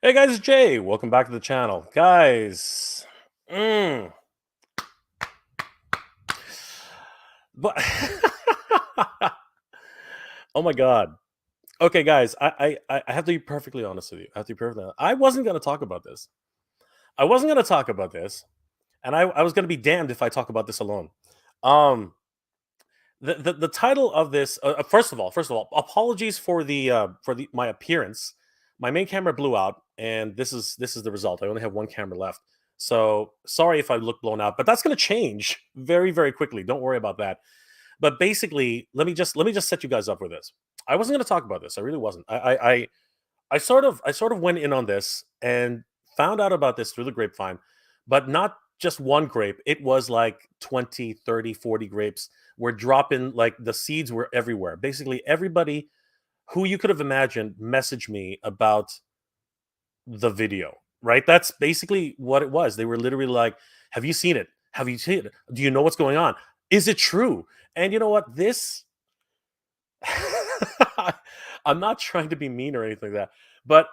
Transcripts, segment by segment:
Hey guys, it's Jay. Welcome back to the channel. Guys, but oh my god. Okay, guys, I have to be perfectly honest with you. I have to be perfectly honest. I wasn't gonna talk about this. I wasn't gonna talk about this, and I was gonna be damned if I talk about this alone. Um the title of this first of all, apologies for the my appearance. My main camera blew out, and this is the result. I only have one camera left. So sorry if I look blown out, but that's going to change very, very quickly. Don't worry about that. But basically, let me just set you guys up with this. I wasn't going to talk about this. I really wasn't. I sort of went in on this and found out about this through the grapevine, but not just one grape. It was like 20, 30, 40 grapes were dropping, like the seeds were everywhere. Basically, everybody who you could have imagined messaged me about the video, right? That's basically what it was. They were literally like, "Have you seen it? Have you seen it? Do you know what's going on? Is it true?" And you know what? This I'm not trying to be mean or anything like that, but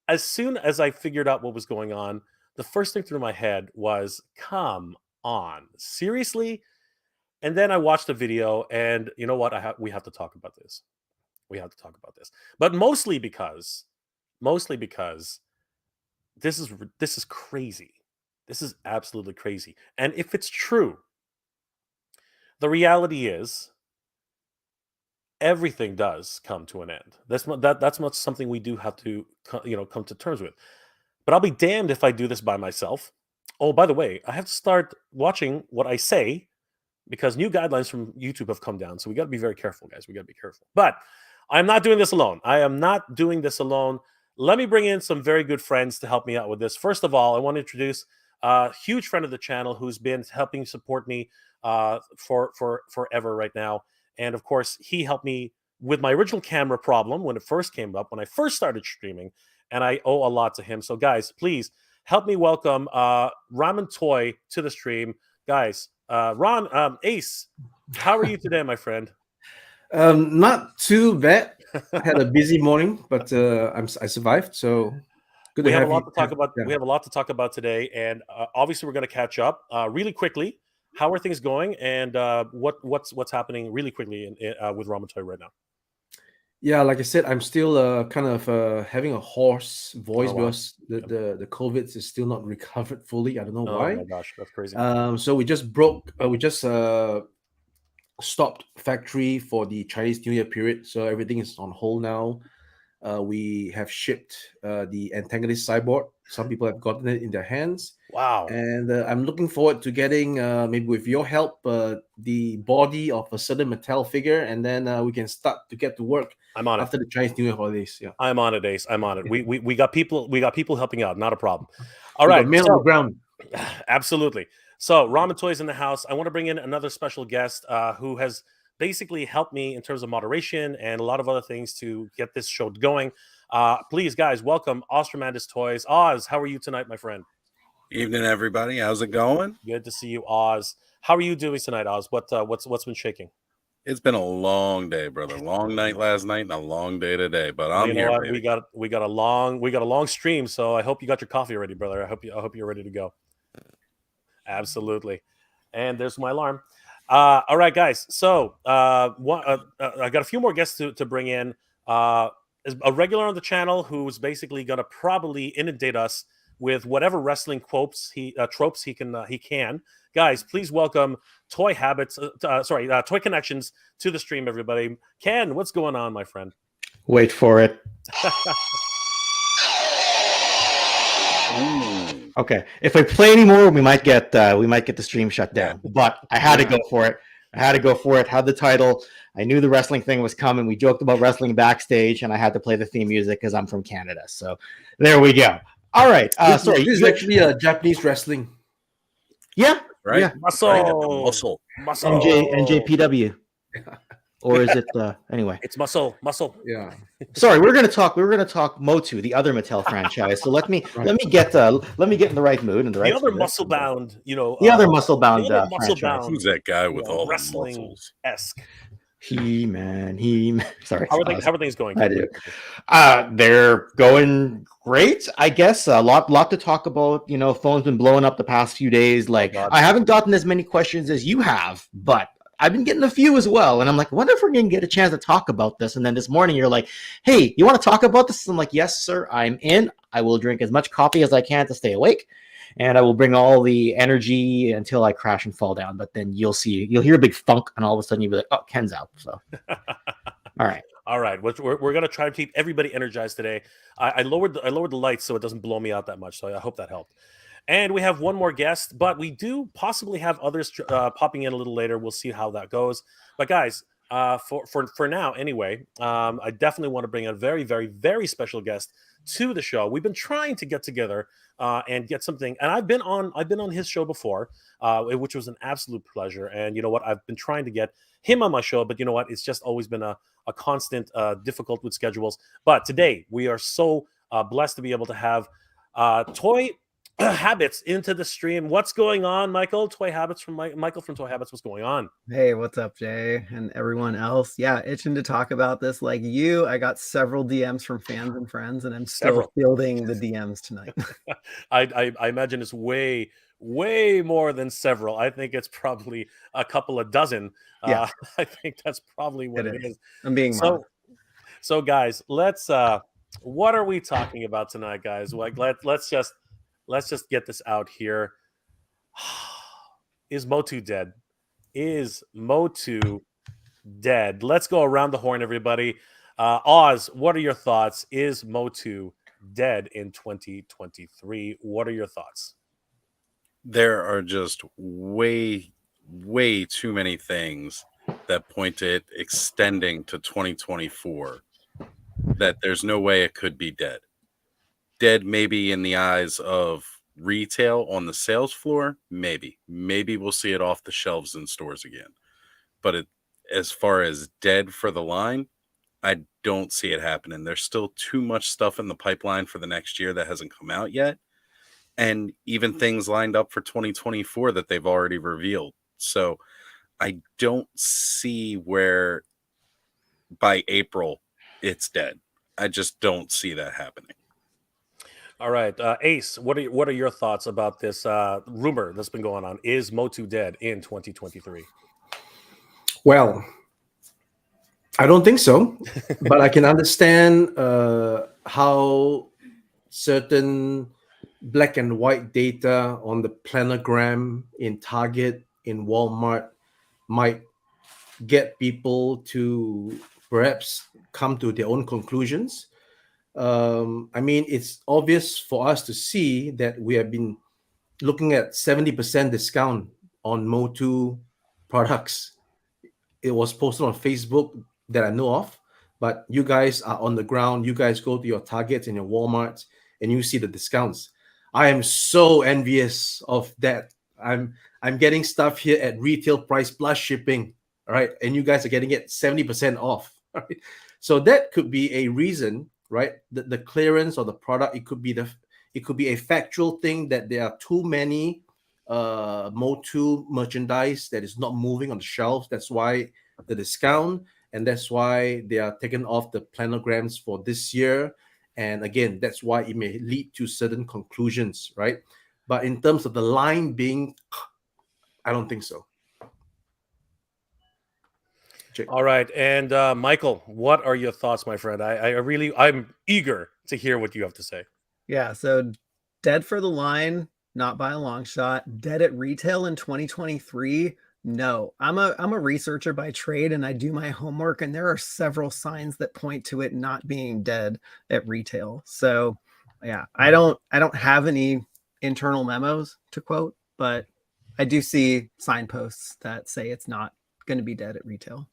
as soon as I figured out what was going on, the first thing through my head was, "Come on, seriously?" And then I watched the video, and you know what? We have to talk about this. We have to talk about this, but mostly because this is crazy. This is absolutely crazy. And if it's true, the reality is everything does come to an end. That's much something we do have to come to terms with. But I'll be damned if I do this by myself. Oh, by the way, I have to start watching what I say because new guidelines from YouTube have come down. So we got to be very careful, guys. We got to be careful. But I'm not doing this alone. I am not doing this alone. Let me bring in some very good friends to help me out with this. First of all, I want to introduce a huge friend of the channel who's been helping support me for forever right now. And of course, he helped me with my original camera problem when it first came up, when I first started streaming, and I owe a lot to him. So, guys, please help me welcome Ramen Toy to the stream. Guys, Ace, how are you today, my friend? Not too bad. I had a busy morning, but I survived. So good We to have a have lot you. to talk about. Yeah. We have a lot to talk about today, and obviously, we're going to catch up really quickly. How are things going, and what's happening really quickly with Ramen Toy right now? Yeah, like I said, I'm still kind of having a hoarse voice Oh wow! because the COVID is still not recovered fully. I don't know Oh my why. gosh, that's crazy. So we just stopped factory for the Chinese New Year period. So everything is on hold now. We have shipped the Antagonist cyborg. Some people have gotten it in their hands. Wow, And I'm looking forward to getting, maybe with your help, the body of a certain Mattel figure, and then we can start to get to work I'm on it. after the Chinese New Year holidays. Yeah, I'm on it, Ace. I'm on it. We got people. We got people helping out. Not a problem. All we got right. men on the So ground. absolutely. So Ramen Toys in the house. I want to bring in another special guest who has basically helped me in terms of moderation and a lot of other things to get this show going. Please, guys, welcome Ostromandus Toys. Oz, how are you tonight, my friend? Evening, everybody. How's it going? Good to see you, Oz. How are you doing tonight, Oz? What's been shaking? It's been a long day, brother. Long night last night and a long day today, but Well, I'm you know here, what? baby. We got a long stream, so I hope you got your coffee ready, brother. I hope you're ready to go. Absolutely. And there's my alarm. All right, guys. So I got a few more guests to bring in. Is a regular on the channel who's basically going to probably inundate us with whatever wrestling tropes he can. Guys, please welcome Toy Habits. Toy Connections to the stream, everybody. Ken, what's going on, my friend? Wait for it. Okay. If I play anymore, we might get the stream shut down. But I had to go for it. Had the title. I knew the wrestling thing was coming. We joked about wrestling backstage, and I had to play the theme music because I'm from Canada. So there we go. All right. This is actually a Japanese wrestling. Yeah. Right. Yeah. Muscle. NJPW. Or is it anyway? It's muscle. Yeah. Sorry, we were gonna talk MOTU, the other Mattel franchise. So let me get in the right mood and the other muscle bound, the other muscle bound. muscle bound. Who's that guy with all the wrestling muscles? esque. He-Man. Sorry. How are things going? I Ken? do. They're going great, I guess. A lot to talk about. You know, phone's been blowing up the past few days. Like, God. I haven't gotten as many questions as you have, but I've been getting a few as well. And I'm like, wonder if we're gonna get a chance to talk about this. And then this morning you're like, hey, you want to talk about this? I'm like, yes, sir, I'm in. I will drink as much coffee as I can to stay awake. And I will bring all the energy until I crash and fall down. But then you'll hear a big thunk, and all of a sudden you'll be like, oh, Ken's out. So, all right. All right, we're gonna try to keep everybody energized today. I lowered the lights so it doesn't blow me out that much. So I hope that helped. And we have one more guest, but we do possibly have others popping in a little later. We'll see how that goes. But guys, for now anyway, I definitely want to bring a very, very, very special guest to the show. We've been trying to get together and get something, and I've been on his show before, which was an absolute pleasure. And you know what, I've been trying to get him on my show, but you know what, it's just always been a constant difficult with schedules. But today we are so blessed to be able to have Toy Habits into the stream. What's going on, Michael? Toy Habits from Michael from Toy Habits. What's going on? Hey, what's up, Jay, and everyone else? Yeah, itching to talk about this like you. I got several DMs from fans and friends, and I'm still fielding the DMs tonight. I imagine it's way more than several. I think it's probably a couple of dozen. Yeah. I think that's probably what it is. I'm being modest. So guys, let's what are we talking about tonight, guys? Like let's just get this out here. Is MOTU dead? Is MOTU dead? Let's go around the horn, everybody. Oz, what are your thoughts? Is MOTU dead in 2023? What are your thoughts? There are just way too many things that point to it extending to 2024 that there's no way it could be dead. Dead maybe in the eyes of retail on the sales floor, maybe we'll see it off the shelves in stores again. But as far as dead for the line, I don't see it happening. There's still too much stuff in the pipeline for the next year that hasn't come out yet, and even things lined up for 2024 that they've already revealed. So I don't see where by April it's dead. I just don't see that happening. All right, Ace, what are your thoughts about this rumor that's been going on? Is MOTU dead in 2023? Well, I don't think so, but I can understand how certain black and white data on the planogram in Target, in Walmart, might get people to perhaps come to their own conclusions. I mean, it's obvious for us to see that we have been looking at 70% discount on MOTU products. It was posted on Facebook that I know of, but you guys are on the ground. You guys go to your Targets and your Walmarts and you see the discounts. I am so envious of that. I'm getting stuff here at retail price plus shipping, right? And you guys are getting it 70% off, right? So that could be a reason, right? The clearance of the product, it could be a factual thing that there are too many MOTU merchandise that is not moving on the shelves. That's why the discount, and that's why they are taken off the planograms for this year. And again, that's why it may lead to certain conclusions, right? But in terms of the line being, I don't think so. Jake. All right, and Michael, what are your thoughts, my friend? I'm eager to hear what you have to say. Yeah, so dead for the line, not by a long shot. Dead at retail in 2023. No, I'm a researcher by trade, and I do my homework, and there are several signs that point to it not being dead at retail. So yeah, I don't have any internal memos to quote, but I do see signposts that say it's not going to be dead at retail.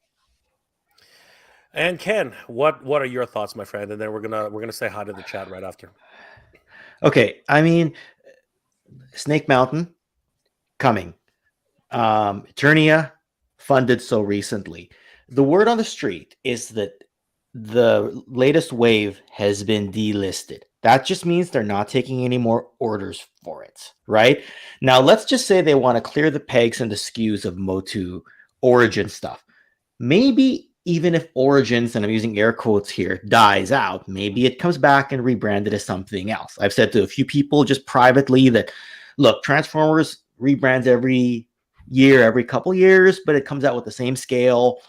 And Ken, what are your thoughts, my friend? And then we're gonna say hi to the chat right after. Okay, I mean, Snake Mountain coming. Eternia funded so recently. The word on the street is that the latest wave has been delisted. That just means they're not taking any more orders for it, right? Now, let's just say they want to clear the pegs and the SKUs of MOTU origin stuff. maybe even if Origins, and I'm using air quotes here, dies out, maybe it comes back and rebranded as something else. I've said to a few people just privately that, look, Transformers rebrands every year, every couple years, but it comes out with the same scale,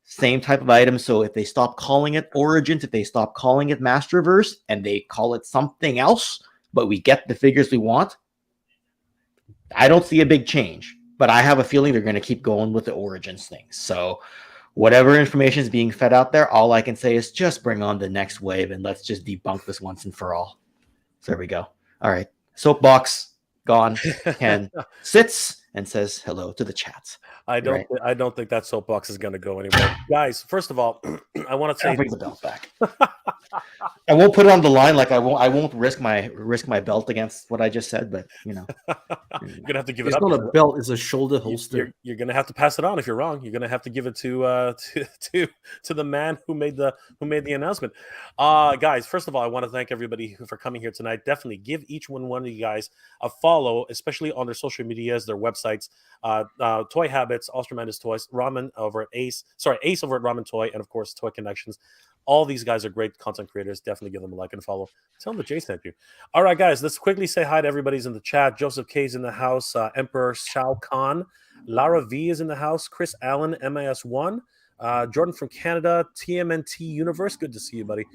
same type of item. So if they stop calling it Origins, if they stop calling it Masterverse, and they call it something else, but we get the figures we want, I don't see a big change. But I have a feeling they're going to keep going with the Origins thing. So whatever information is being fed out there, all I can say is just bring on the next wave and let's just debunk this once and for all. So there we go. All right. Soapbox gone. Ken sits and says hello to the chat. I don't think that soapbox is going to go anywhere, guys. First of all, I want to say bring the belt back. I won't put it on the line. Like I won't risk my belt against what I just said. But you're gonna have to give It's it up. not a belt; it's a shoulder holster. You're gonna have to pass it on if you're wrong. You're gonna have to give it to the man who made the announcement. Guys, first of all, I want to thank everybody for coming here tonight. Definitely give each one of you guys a follow, especially on their social medias, their websites. Toy Habits, Osterman's Toys, Ramen over at Ace over at Ramen Toy, and of course Toy Connections. All these guys are great content creators. Definitely give them a like and follow. Tell them that Jay sent you. All right, guys, let's quickly say hi to everybody's in the chat. Joseph K's in the house. Emperor Shao Kahn. Lara V is in the house. Chris Allen, MIS1. Jordan from Canada. TMNT Universe. Good to see you, buddy.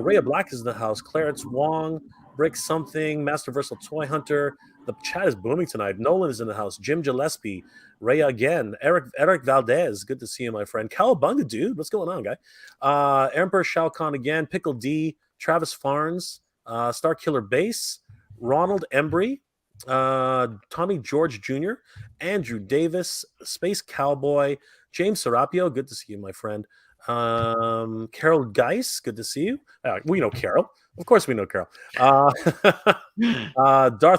Rhea Black is in the house. Clarence Wong. Brick Something. Master Versal Toy Hunter. The chat is booming tonight. Nolan is in the house. Jim Gillespie. Rhea again. Eric Valdez. Good to see you, my friend. Cowabunga, dude. What's going on, guy? Emperor Shao Kahn again. Pickle D. Travis Farnes. Star Killer Base. Ronald Embry. Tommy George Jr. Andrew Davis. Space Cowboy. James Serapio. Good to see you, my friend. Carol Geis. Good to see you. We know Carol. Of course we know Carol. Darth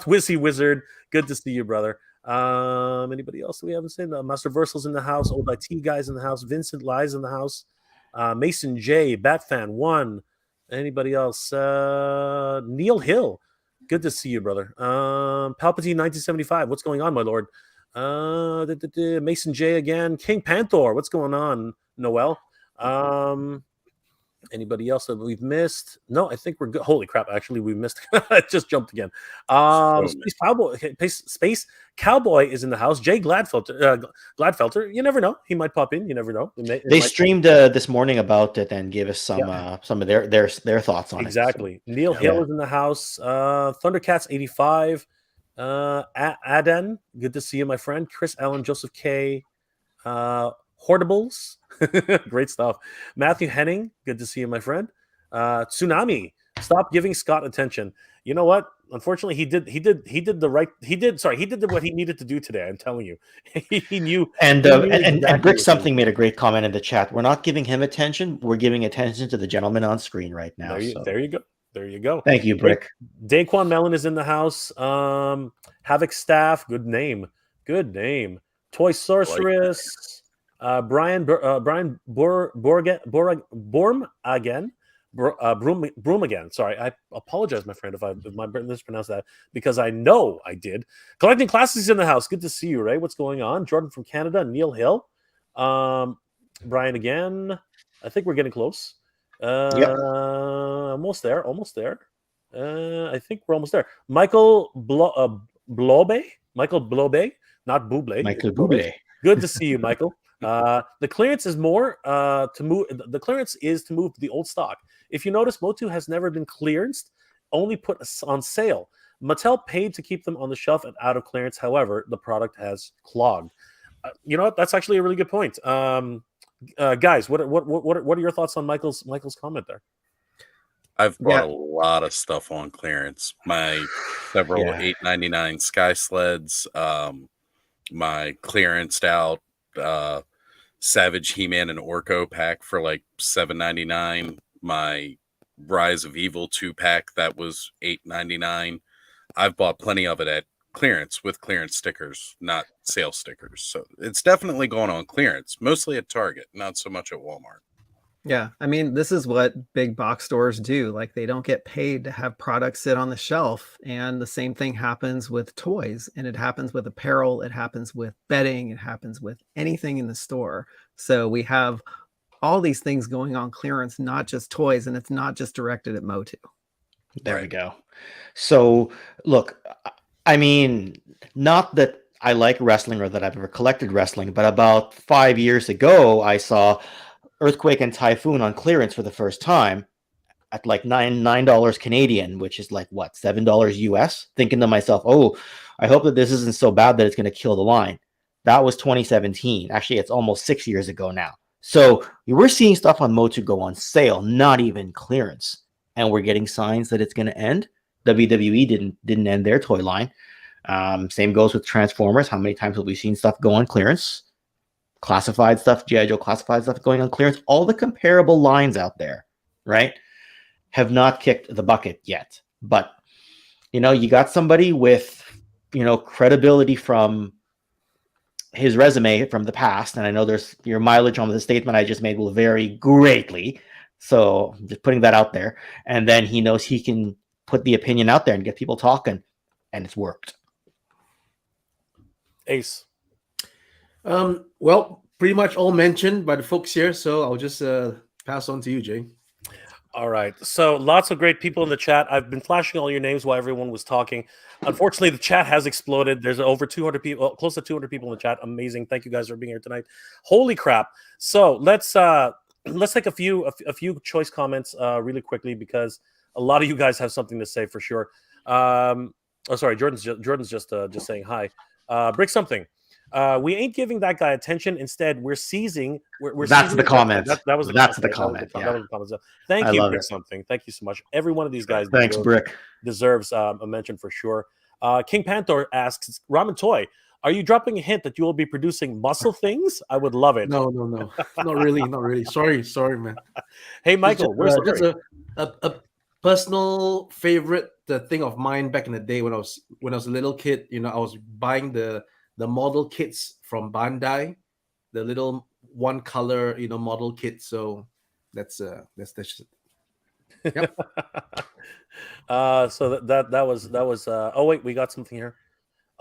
Wizzy Wizard. Good to see you, brother. Anybody else that we haven't seen? Master Versal's in the house. Old IT guys in the house. Vincent Lies in the house. Mason J. Batfan 1. Anybody else? Neil Hill. Good to see you, brother. Palpatine 1975. What's going on, my lord? Mason J again. King Panther. What's going on, Noel? Anybody else that we've missed? No, I think we're good. Holy crap! Actually, we missed. It just jumped again. Space Cowboy is in the house. Jay Gladfelter. You never know. He might pop in. You never know. They streamed this morning about it and gave us some of their thoughts on it. Exactly. Neil Hill is in the house. Thundercats 85. Aden. Good to see you, my friend. Chris Allen, Joseph K. Horribles. Great stuff. Matthew Henning, good to see you, my friend. Tsunami, stop giving Scott attention. You know what? Unfortunately, he did what he needed to do today. I'm telling you, he knew. And Brick Something made a great comment in the chat. We're not giving him attention. We're giving attention to the gentleman on screen right now. There you go. There you go. Thank you, Brick. Daquan Mellon is in the house. Havoc Staff, good name. Toy Sorceress. Brian Borm again. Broom again. Sorry, I apologize, my friend, if I mispronounced that, because I know I did. Collecting Classics in the house. Good to see you, Ray. What's going on? Jordan from Canada. Neil Hill. Brian again. I think we're getting close. Almost there. I think we're almost there. Michael Blobe. Not Buble. Michael Buble. Good to see you, Michael. The clearance is more to move. The clearance is to move the old stock. If you notice, MOTU has never been clearanced, only put on sale. Mattel paid to keep them on the shelf and out of clearance. However, the product has clogged. You know what? That's actually a really good point. Guys, what are your thoughts on Michael's comment there? I've bought a lot of stuff on clearance. My several $8.99 Sky Sleds, my clearanced out Savage He-Man and Orko pack for like $7.99. My Rise of Evil 2-pack that was $8.99. I've bought plenty of it at clearance with clearance stickers, not sale stickers. So it's definitely going on clearance, mostly at Target, not so much at Walmart. Yeah, I mean, this is what big box stores do. Like, they don't get paid to have products sit on the shelf. And the same thing happens with toys, and it happens with apparel, it happens with bedding, it happens with anything in the store. So we have all these things going on clearance, not just toys, and it's not just directed at MOTU. There we Right. go. So, look, I mean, not that I like wrestling or that I've ever collected wrestling, but about 5 years ago, I saw Earthquake and Typhoon on clearance for the first time at like $9 Canadian, which is like what, $7 US. Thinking to myself, oh, I hope that this isn't so bad that it's going to kill the line. That was 2017. Actually, it's almost 6 years ago now. So we were seeing stuff on MOTU go on sale, not even clearance, and we're getting signs that it's going to end. WWE didn't end their toy line. Same goes with Transformers. How many times have we seen stuff go on clearance? Classified stuff, G.I. Joe classified stuff going on clearance. All the comparable lines out there, right, have not kicked the bucket yet. But, you got somebody with, credibility from his resume from the past. And I know there's your mileage on the statement I just made will vary greatly. So I'm just putting that out there. And then he knows he can put the opinion out there and get people talking. And it's worked. Ace. Well, pretty much all mentioned by the folks here, so I'll just pass on to you, Jay. All right. So lots of great people in the chat. I've been flashing all your names while everyone was talking. Unfortunately, the chat has exploded. There's over 200 people, close to 200 people in the chat. Amazing. Thank you guys for being here tonight. Holy crap. So let's take a few choice comments really quickly, because a lot of you guys have something to say for sure. Oh, sorry. Jordan's just saying hi. Brick something. We ain't giving that guy attention. Instead, we're seizing. That's seizing the comment. That was the That's comment. the comment. That Yeah. was the comment. So thank I you, love Brick it. something. Thank you so much. Every one of these guys Thanks, Brick. deserves a mention for sure. King Panther asks, Ramen Toy, are you dropping a hint that you will be producing muscle things? I would love it. No, not really. Sorry, man. Hey, Michael, where's the just a personal favorite thing of mine back in the day when I was a little kid. I was buying the model kits from Bandai, the little one color model kit. So that's just, yep. So that was. Oh wait, we got something here.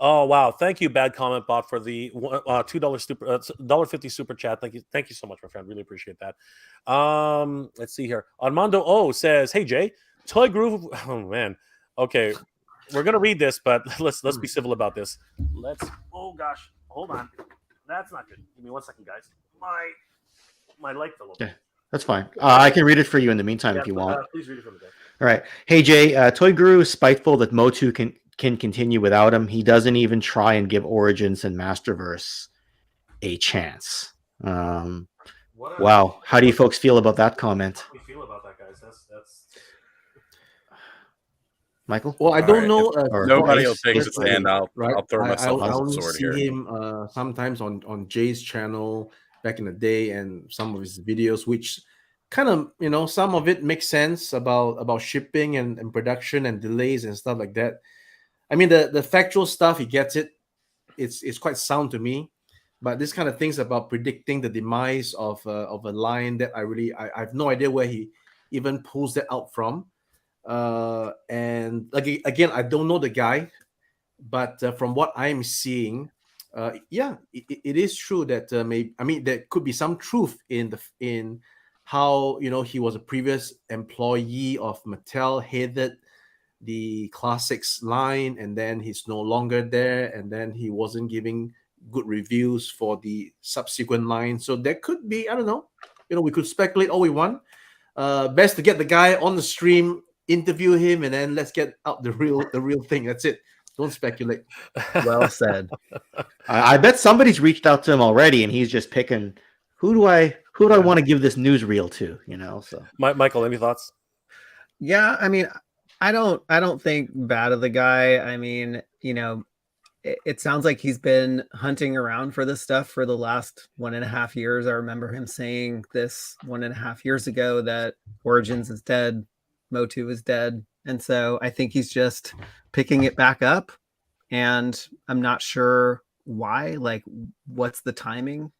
Oh wow! Thank you, Bad Comment Bot, for the $2 $1.50 super chat. Thank you so much, my friend. Really appreciate that. Let's see here. Armando O says, "Hey Jay, Toy Groove." Oh man. Okay, we're gonna read this, but let's be civil about this. Oh gosh, hold on. That's not good. Give me 1 second, guys. My light fell over. Yeah, that's fine. I can read it for you in the meantime if you want. Please read it for me, guys. All right. Hey Jay, Toy Guru is spiteful that MOTU can continue without him. He doesn't even try and give Origins and Masterverse a chance. Wow. How do you folks feel about that comment? How do you feel about that, guys? That's Michael? Well, I don't know. Nobody will Ace take a personally, stand. I'll throw I myself on the only sword see here. him sometimes on Jay's channel back in the day, and some of his videos, which kind of some of it makes sense about shipping and production and delays and stuff like that. I mean, the factual stuff, he gets it. It's quite sound to me. But this kind of things about predicting the demise of a line that I have no idea where he even pulls that out from. And again, I don't know the guy, but from what I'm seeing, yeah, it is true that there could be some truth in how he was a previous employee of Mattel, headed the classics line, and then he's no longer there, and then he wasn't giving good reviews for the subsequent line. So there could be, I don't know, we could speculate all we want. Best to get the guy on the stream, interview him, and then let's get out the real thing. That's it. Don't speculate. Well said. I bet somebody's reached out to him already, and he's just picking who do I want to give this newsreel to, So Michael, any thoughts? Yeah, I mean, I don't think bad of the guy. I mean, it sounds like he's been hunting around for this stuff for the last 1.5 years. I remember him saying this 1.5 years ago that Origins is dead, MOTU is dead. And so I think he's just picking it back up. And I'm not sure why, like, what's the timing?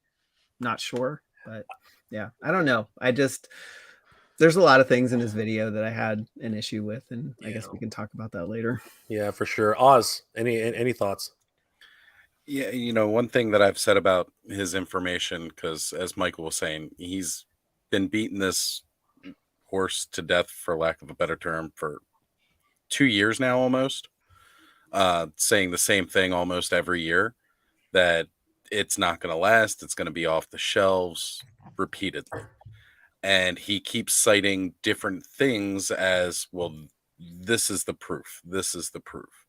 Not sure, but Yeah, I don't know. There's a lot of things in his video that I had an issue with, and I guess we can talk about that later. Yeah, for sure. Oz, any thoughts? Yeah, one thing that I've said about his information, because as Michael was saying, he's been beating this horse to death, for lack of a better term, for 2 years now almost, saying the same thing almost every year, that it's not going to last, it's going to be off the shelves repeatedly. And he keeps citing different things as, well, this is the proof. This is the proof.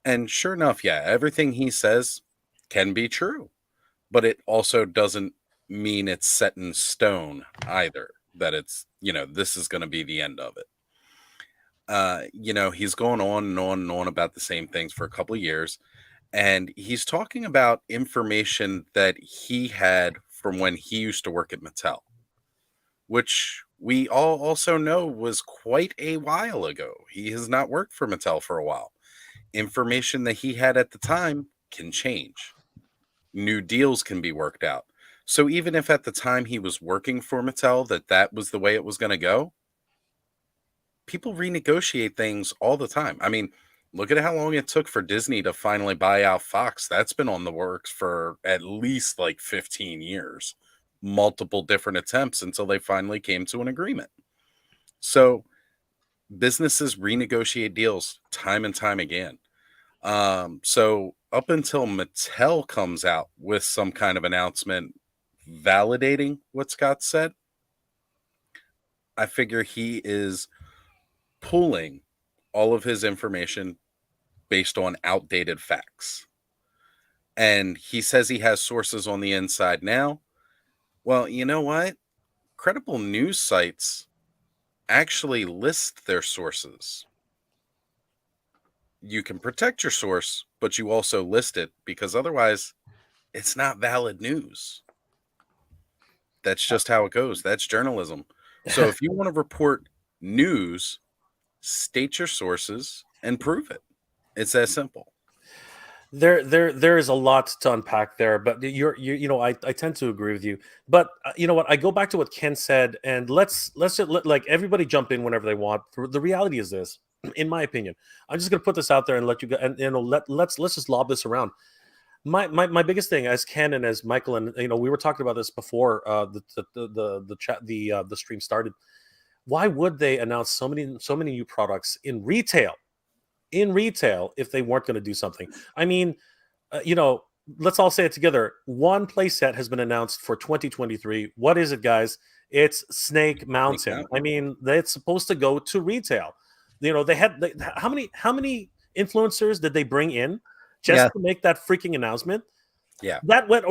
And sure enough, yeah, everything he says can be true, but it also doesn't mean it's set in stone either, that it's, this is going to be the end of it. He's going on and on and on about the same things for a couple of years. And he's talking about information that he had from when he used to work at Mattel, which we all also know was quite a while ago. He has not worked for Mattel for a while. Information that he had at the time can change. New deals can be worked out. So even if at the time he was working for Mattel that was the way it was going to go, people renegotiate things all the time. I mean, look at how long it took for Disney to finally buy out Fox. That's been on the works for at least like 15 years. Multiple different attempts until they finally came to an agreement. So businesses renegotiate deals time and time again. So up until Mattel comes out with some kind of announcement validating what Scott said, I figure he is pulling all of his information based on outdated facts. And he says he has sources on the inside now. Well, you know what? Credible news sites actually list their sources. You can protect your source, but you also list it, because otherwise it's not valid news. That's just how it goes. That's journalism. So if you want to report news, state your sources and prove it. It's that simple. There is a lot to unpack there, but I tend to agree with you. But you know what? I go back to what Ken said, and let's just like everybody jump in whenever they want. The reality is this, in my opinion. I'm just going to put this out there and let you go, and let's just lob this around. My biggest thing, as Ken and as Michael, and we were talking about this before the chat the stream started. Why would they announce so many new products in retail if they weren't going to do something? I mean, let's all say it together. One playset has been announced for 2023. What is it, guys? It's Snake Mountain. I mean, it's supposed to go to retail. How many influencers did they bring in just to make that freaking announcement? Yeah, that went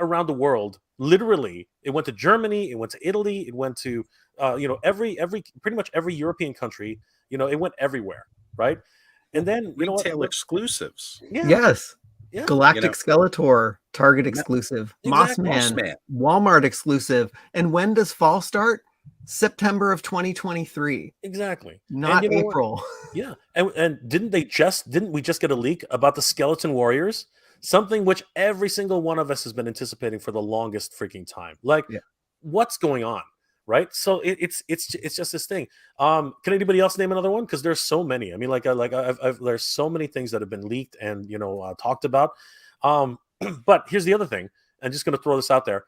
around the world. Literally, it went to Germany, it went to Italy, it went to every pretty much every European country. It went everywhere, right? And then retail exclusives. Yeah. Yes. Yeah. Galactic Skeletor, Target exclusive, Exactly. Mossman, Walmart exclusive. And when does fall start? September of 2023. Exactly. Not April. Yeah. And didn't we just get a leak about the Skeleton Warriors? Something which every single one of us has been anticipating for the longest freaking time. Like, what's going on? Right, so it's just this thing. Can anybody else name another one? Because there's so many. I mean, there's so many things that have been leaked and talked about. But here's the other thing. I'm just going to throw this out there.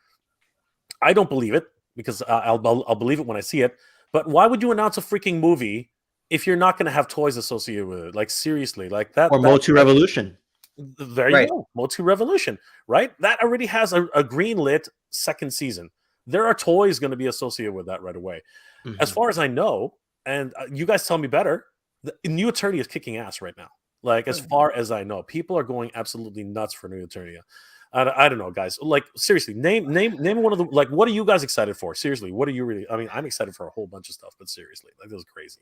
I don't believe it, because I'll believe it when I see it. But why would you announce a freaking movie if you're not going to have toys associated with it? Like, seriously, like that. Or MOTU Revolution. There you go, MOTU Revolution. Right, that already has a green lit second season. There are toys going to be associated with that right away. Mm-hmm. As far as I know, and you guys tell me better, the New Eternia is kicking ass right now. Like, as far as I know, people are going absolutely nuts for New Eternia. I don't know, guys. Like, seriously, name one of the, like, what are you guys excited for? Seriously, what are you really? I mean, I'm excited for a whole bunch of stuff, but seriously, like, this is crazy.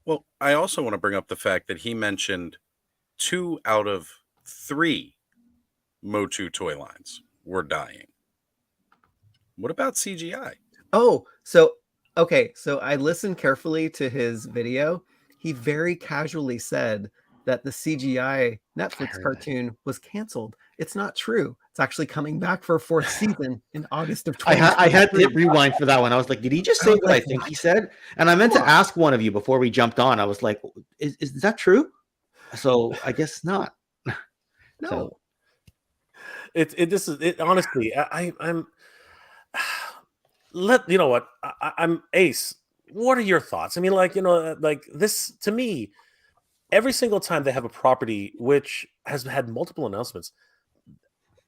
Well, I also want to bring up the fact that he mentioned 2 out of 3 MOTU toy lines were dying. What about CGI? Oh, so I listened carefully to his video. He very casually said that the CGI Netflix cartoon was canceled. It's not true. It's actually coming back for a fourth season in August of I 2023. had to hit rewind for that one. I was like, did he just say what I think he said? And I meant to ask one of you before we jumped on. I was like, is that true? So I guess not. No. So, This is it. Honestly, I'm. You know what? I'm Ace. What are your thoughts? I mean, like, like this to me, every single time they have a property which has had multiple announcements,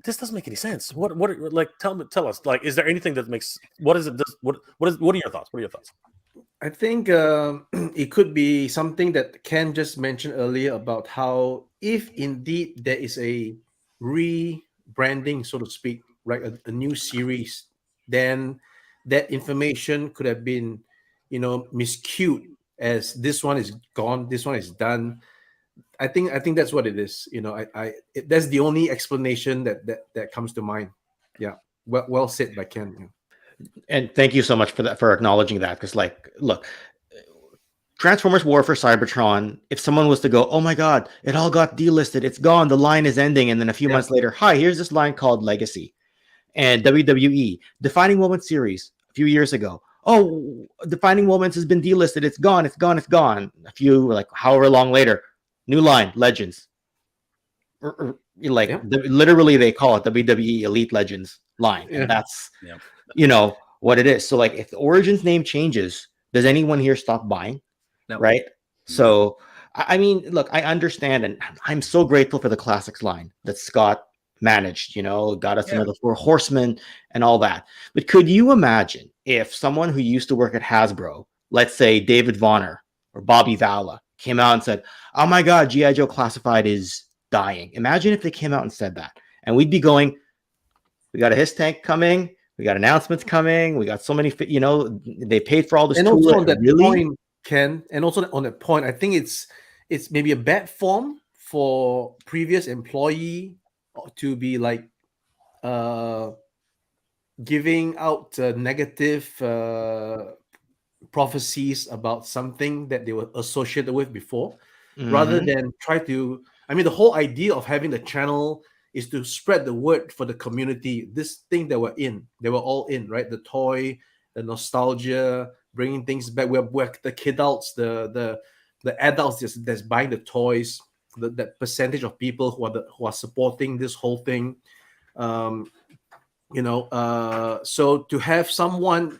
this doesn't make any sense. Like, tell us, like, is there anything that makes, what is it? What are your thoughts? What are your thoughts? I think it could be something that Ken just mentioned earlier about how if indeed there is a rebranding, so to speak, right, a new series, then that information could have been, miscued as this one is gone, this one is done. I think that's what it is. That's the only explanation that comes to mind. Yeah, well said by Ken. Yeah. and thank you so much for that, for acknowledging that. Because, like, look, Transformers War for Cybertron, if someone was to go, oh my God, it all got delisted, it's gone, the line is ending, and then a few months later, hi, here's this line called Legacy. And WWE, Defining Moments series, a few years ago, oh, Defining Moments has been delisted, it's gone, it's gone, it's gone. A few, like, however long later, new line, Legends. Literally, they call it WWE Elite Legends line. And that's, what it is. So, like, if the Origins name changes, does anyone here stop buying? No. Right? So, I mean, look, I understand, and I'm so grateful for the Classics line that Scott managed, got us another 4 Horsemen and all that. But could you imagine if someone who used to work at Hasbro, let's say David Vonner or Bobby Vala, came out and said, oh my God, G.I. Joe Classified is dying. Imagine if they came out and said that. And we'd be going, we got a HISS tank coming, we got announcements coming, we got so many, they paid for all this. And also on that point, Ken, and also on that point, I think it's maybe a bad form for previous employee to be like giving out negative prophecies about something that they were associated with before, rather than try to. I mean, the whole idea of having the channel is to spread the word for the community. This thing that they were all in, right? The toy, the nostalgia, bringing things back. We're the kidults, the adults that's buying the toys, that percentage of people who are supporting this whole thing. So to have someone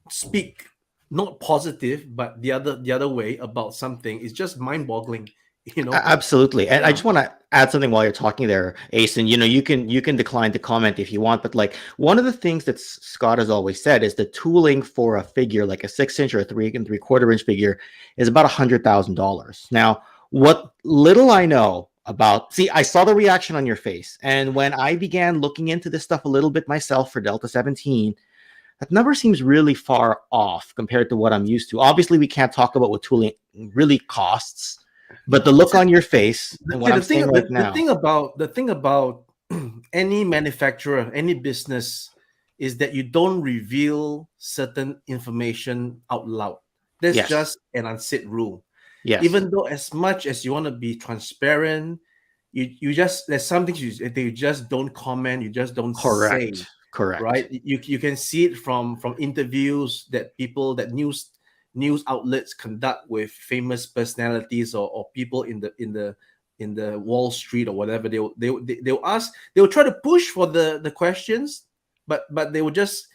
speak not positive but the other way about something is just mind-boggling. Absolutely. And I just want to add something while you're talking there, Ace, and you can decline to comment if you want, but like one of the things that Scott has always said is the tooling for a figure like a 6-inch or a 3 3/4 inch figure is about $100,000. Now, what little I know about, I saw the reaction on your face, and when I began looking into this stuff a little bit myself for Delta 17, that number seems really far off compared to what I'm used to. Obviously, we can't talk about what tooling really costs. But the look on your face, and what I'm saying right now, the thing about any manufacturer, any business, is that you don't reveal certain information out loud. There's just an unsaid rule. Yes. Even though as much as you want to be transparent, you just, there's some things you just don't comment, you just don't say. Correct. Right? You can see it from interviews that news outlets conduct with famous personalities or people in the Wall Street or whatever. They'll ask, they'll try to push for the questions, but they will just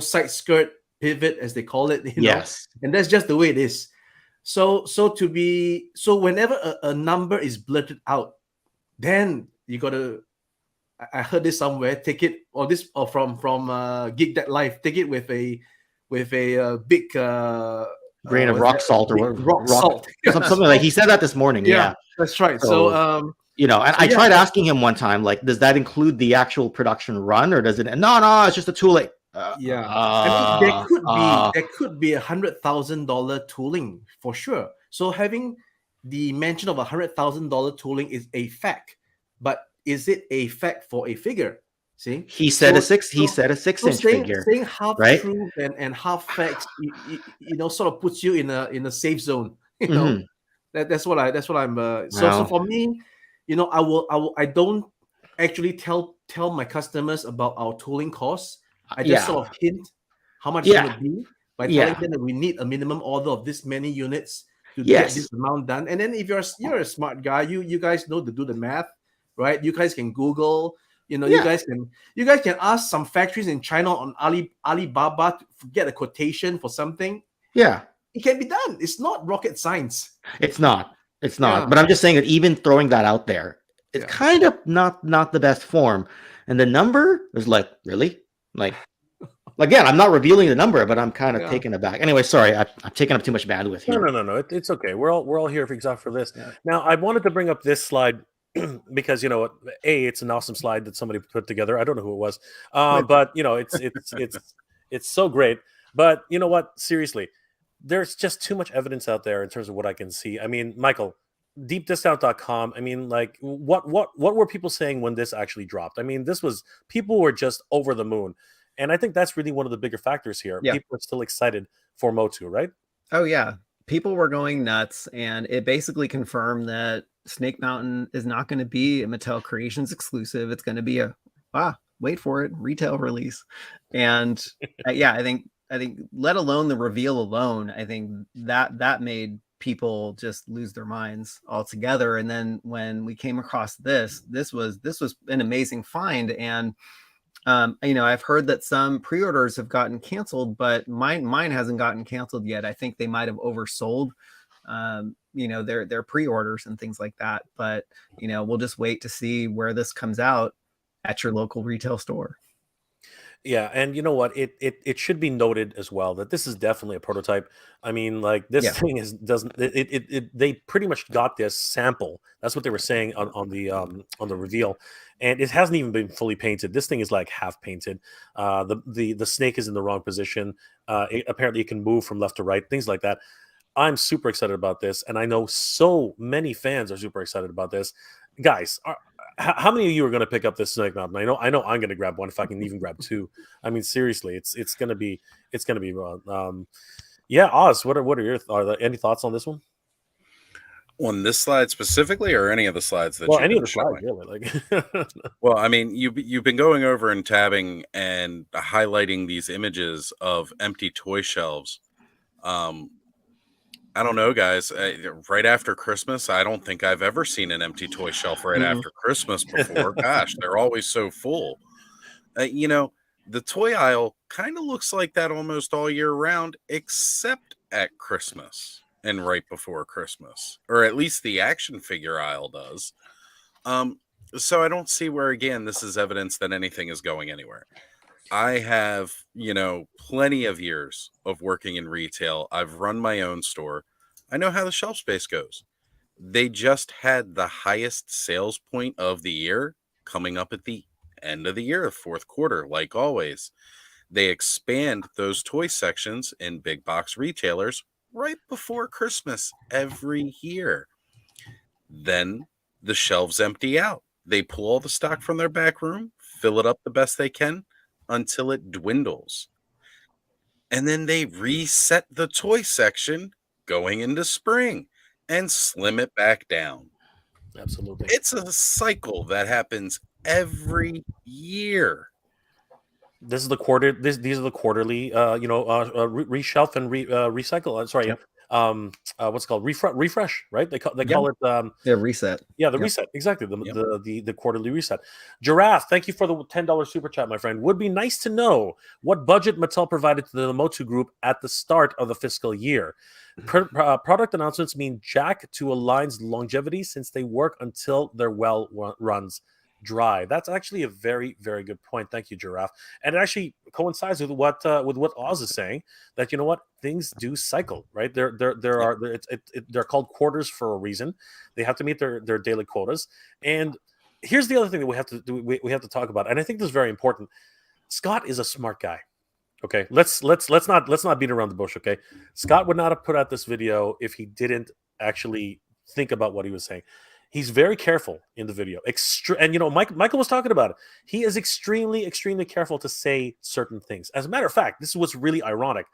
side skirt, pivot as they call it. Yes. And that's just the way it is. So whenever a number is blurted out, then you gotta. I heard this somewhere. Take it from Geek That Life. Take it with a big grain of rock salt or rock salt, something like he said that this morning. Yeah, that's right. So I tried asking him one time, like, does that include the actual production run, or does it? No, it's just a tooling. I mean, there could be $100,000 tooling for sure. So having the mention of $100,000 tooling is a fact, but is it a fact for a figure? See, he said a 6-inch figure. Saying half truth and half facts, sort of puts you in a safe zone. That's what I'm. So for me, I don't actually tell my customers about our tooling costs. I just Yeah. sort of hint how much it's Yeah. going to be by Yeah. telling them that we need a minimum order of this many units to Yes. get this amount done. And then if you're a smart guy, you guys know to do the math, right? You guys can Google. You know, Yeah. you guys can ask some factories in China on Alibaba to get a quotation for something. Yeah. It can be done. It's not rocket science. It's not. It's not. Yeah. But I'm just saying that even throwing that out there, it's Yeah. kind of not the best form. And the number is like, really? Like, again, I'm not revealing the number, but I'm kind of Yeah. taken aback. Anyway, sorry, I'm taking up too much bandwidth here. No. It's okay. We're all here for this. Yeah. Now, I wanted to bring up this slide because you know what? It's an awesome slide that somebody put together. I don't know who it was, but you know, it's so great. But you know what? Seriously, there's just too much evidence out there in terms of what I can see. I mean, Michael, deepdiscount.com. I mean, like, what were people saying when this actually dropped? I mean, people were just over the moon. And I think that's really one of the bigger factors here. Yeah. People are still excited for MOTU, right? Oh yeah, people were going nuts, and it basically confirmed that Snake Mountain is not going to be a Mattel Creations exclusive. It's going to be wait for it, retail release. And yeah, I think let alone the reveal alone, I think that made people just lose their minds altogether. And then when we came across this was an amazing find. And you know, I've heard that some pre-orders have gotten canceled, but mine hasn't gotten canceled yet. I think they might have oversold, you know, their pre-orders and things like that. But you know, we'll just wait to see where this comes out at your local retail store. Yeah, and you know what? It should be noted as well that this is definitely a prototype. I mean, like this Yeah. thing they pretty much got this sample. That's what they were saying on the reveal, and it hasn't even been fully painted. This thing is like half painted. The snake is in the wrong position. Apparently, it can move from left to right, things like that. I'm super excited about this, and I know so many fans are super excited about this. Guys, how many of you are going to pick up this Snake Mountain? I know I'm going to grab one if I can even grab two. I mean, seriously, it's going to be yeah. Oz, what are there any thoughts on this one? On this slide specifically, or any of the slides that Well, you've any of been the slides, showing? really. Like, Well, I mean, you've been going over and tabbing and highlighting these images of empty toy shelves. I don't know, guys. Right after Christmas, I don't think I've ever seen an empty toy shelf right after Christmas before. Gosh, they're always so full. You know, the toy aisle kind of looks like that almost all year round, except at Christmas and right before Christmas, or at least the action figure aisle does. So I don't see where, again, this is evidence that anything is going anywhere. I have, you know, plenty of years of working in retail. I've run my own store. I know how the shelf space goes. They just had the highest sales point of the year coming up at the end of the year, fourth quarter, like always. They expand those toy sections in big box retailers right before Christmas every year. Then the shelves empty out. They pull all the stock from their back room, fill it up the best they can, until it dwindles. And then they reset the toy section going into spring and slim it back down. absolutely. It's a cycle that happens every year. This is the quarter. These are the quarterly, reshelf and recycle. Sorry, Yep. What's it called refresh, right? They call it Yeah, reset. Yeah, the Yep. reset, exactly. Yep. The quarterly reset. Giraffe, thank you for the $10 super chat, my friend. Would be nice to know what budget Mattel provided to the MOTU group at the start of the fiscal year. Product announcements mean jack to a line's longevity since they work until their well runs dry. That's actually a very, very good point. Thank you, Giraffe. And it actually coincides with what Oz is saying, that you know what, things do cycle, right? They're called quarters for a reason. They have to meet their daily quotas. And here's the other thing that we have to do. We have to talk about, and I think this is very important. Scott is a smart guy. Okay, let's not beat around the bush. Okay, Scott would not have put out this video if he didn't actually think about what he was saying. He's very careful in the video. And you know, Michael was talking about it. He is extremely, extremely careful to say certain things. As a matter of fact, this is what's really ironic.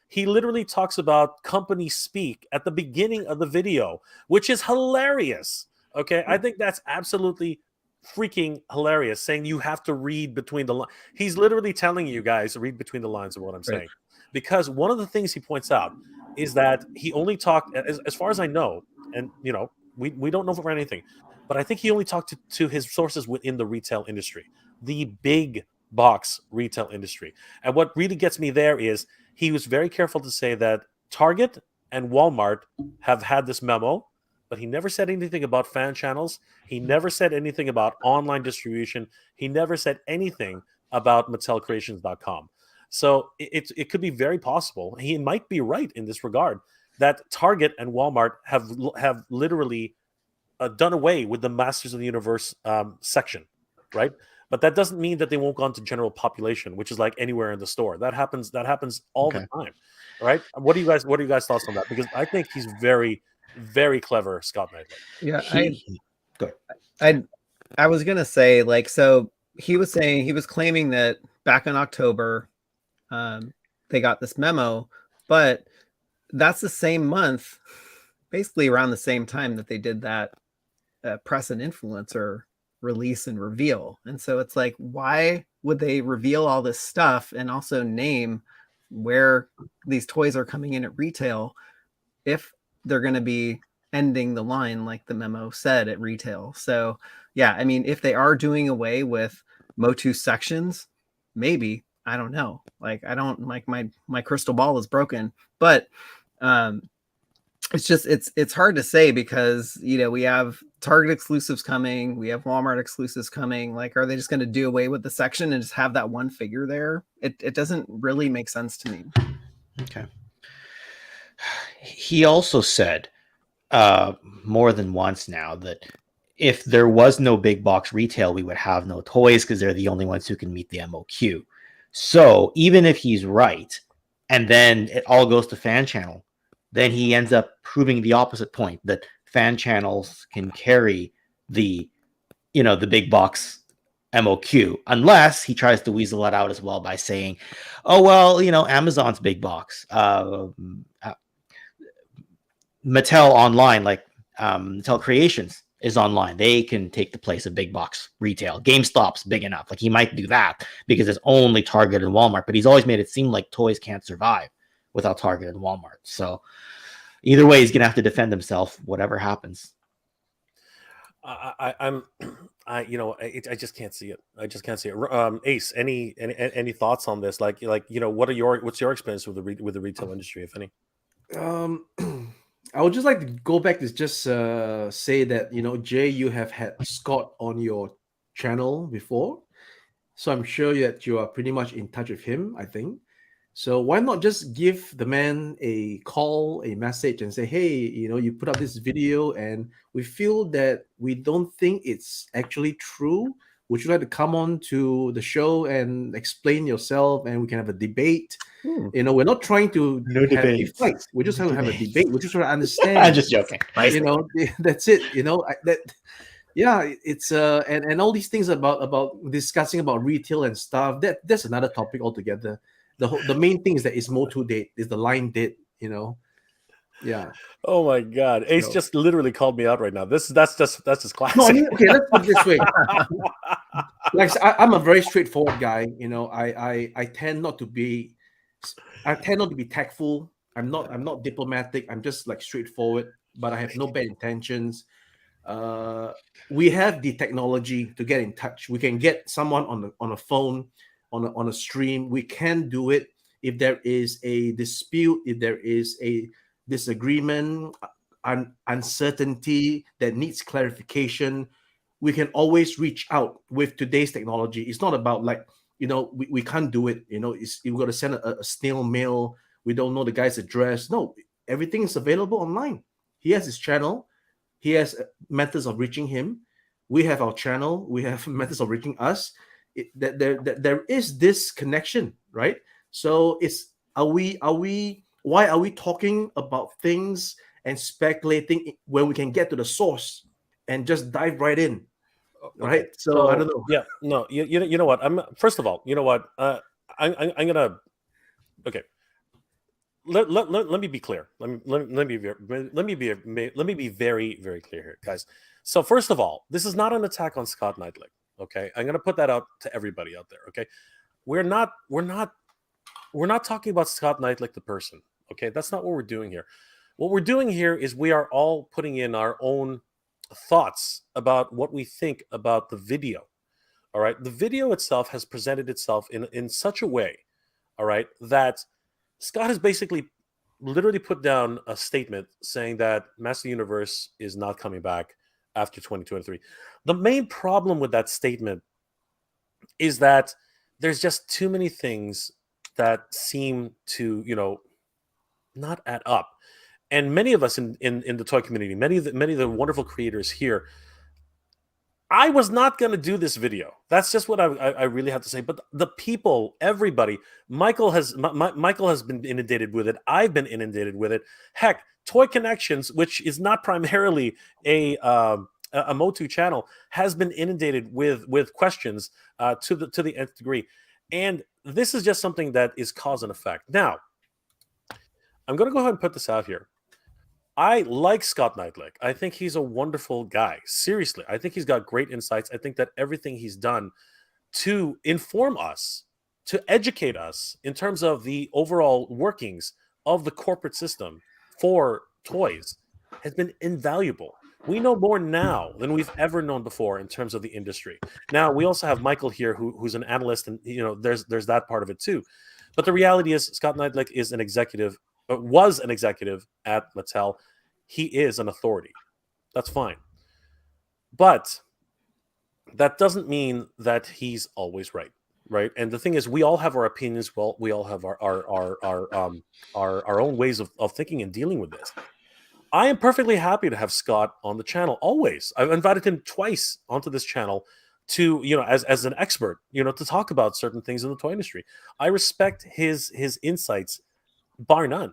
He literally talks about company speak at the beginning of the video, which is hilarious. Okay, I think that's absolutely freaking hilarious, saying you have to read between the lines. He's literally telling you guys to read between the lines of what I'm Right. saying, because one of the things he points out is that he only talked, as far as I know, and we don't know for anything, but I think he only talked to his sources within the retail industry, the big box retail industry. And what really gets me there is he was very careful to say that Target and Walmart have had this memo, but he never said anything about fan channels. He never said anything about online distribution. He never said anything about MattelCreations.com. So it could be very possible. He might be right in this regard that Target and Walmart have literally done away with the Masters of the Universe section, right? But that doesn't mean that they won't go on to general population, which is like anywhere in the store. That happens all the time, right? What do you guys thoughts on that? Because I think he's very, very clever, Scott Knightley. Yeah, Go I was gonna say, like, so he was claiming that back in October, they got this memo, but that's the same month, basically around the same time that they did that press and influencer release and reveal. And so it's like, why would they reveal all this stuff and also name where these toys are coming in at retail if they're going to be ending the line like the memo said at retail? So yeah, I mean, if they are doing away with MOTU sections, maybe, I don't know. Like, I don't, like, my crystal ball is broken, but it's just, it's hard to say, because we have Target exclusives coming, we have Walmart exclusives coming. Like, are they just going to do away with the section and just have that one figure there? It doesn't really make sense to me. Okay. He also said more than once now that if there was no big box retail, we would have no toys, because they're the only ones who can meet the MOQ. So even if he's right, and then it all goes to fan channel, then he ends up proving the opposite point, that fan channels can carry the big box MOQ, unless he tries to weasel that out as well by saying, oh, well, Amazon's big box, Mattel online, like Mattel Creations is online. They can take the place of big box retail. GameStop's big enough. Like, he might do that because it's only Target and Walmart, but he's always made it seem like toys can't survive without Target and Walmart. So either way, he's going to have to defend himself, whatever happens. I just can't see it. I just can't see it. Ace, any thoughts on this? Like, what's your experience with the retail industry, if any? I would just like to go back to just say that, Jay, you have had Scott on your channel before, so I'm sure that you are pretty much in touch with him, I think. So why not just give the man a call, a message, and say, hey, you put up this video and we feel that we don't think it's actually true. Would you like to come on to the show and explain yourself, and we can have a debate? We're not trying to have a fight. We're just trying to have a debate. We're just trying to understand. I'm just joking. That's it. It's and all these things about discussing about retail and stuff. That's another topic altogether. The main thing is that it's MOTU date, is the line date. Yeah. Oh my God, Ace just literally called me out right now. That's just classic. No, I mean, okay, let's put it this way. Like, I'm a very straightforward guy. I tend not to be tactful. I'm not diplomatic. I'm just like straightforward, but I have no bad intentions. We have the technology to get in touch. We can get someone on a phone, on a stream. We can do it. If there is a dispute, if there is a disagreement, uncertainty that needs clarification, we can always reach out with today's technology. It's not about like, we can't do it. You've got to send a snail mail. We don't know the guy's address. No, everything is available online. He has his channel. He has methods of reaching him. We have our channel. We have methods of reaching us. There is this connection, right? So why are we talking about things and speculating when we can get to the source and just dive right in, right? Okay. So I don't know. Yeah, no, you know what? First of all, you know what? I'm gonna. Okay, let me be clear. Let me be very, very clear here, guys. So first of all, this is not an attack on Scott Knightlick. Okay, I'm gonna put that out to everybody out there. Okay, we're not talking about Scott Knightlick the person. Okay, that's not what we're doing here. What we're doing here is we are all putting in our own thoughts about what we think about the video. All right, the video itself has presented itself in such a way, all right, that Scott has basically literally put down a statement saying that Master Universe is not coming back after 2023. The main problem with that statement is that there's just too many things that seem to, not add up. And many of us in the toy community, many of the wonderful creators here, I was not going to do this video. That's just what I really have to say. But the people, everybody, Michael has been inundated with it. I've been inundated with it. Heck, Toy Connections, which is not primarily a MOTU channel, has been inundated with questions to the nth degree. And this is just something that is cause and effect. Now, I'm going to go ahead and put this out here. I like Scott Knightlick. I think he's a wonderful guy. Seriously, I think he's got great insights. I think that everything he's done to inform us, to educate us in terms of the overall workings of the corporate system for toys has been invaluable. We know more now than we've ever known before in terms of the industry. Now, we also have Michael here, who's an analyst, and there's that part of it too. But the reality is, Scott Knightlick is an executive. Was an executive at Mattel. He is an authority. That's fine. But that doesn't mean that he's always right, right? And the thing is, we all have our opinions. Well, we all have our own ways of thinking and dealing with this. I am perfectly happy to have Scott on the channel always. I've invited him twice onto this channel to, as an expert, to talk about certain things in the toy industry. I respect his insights, bar none.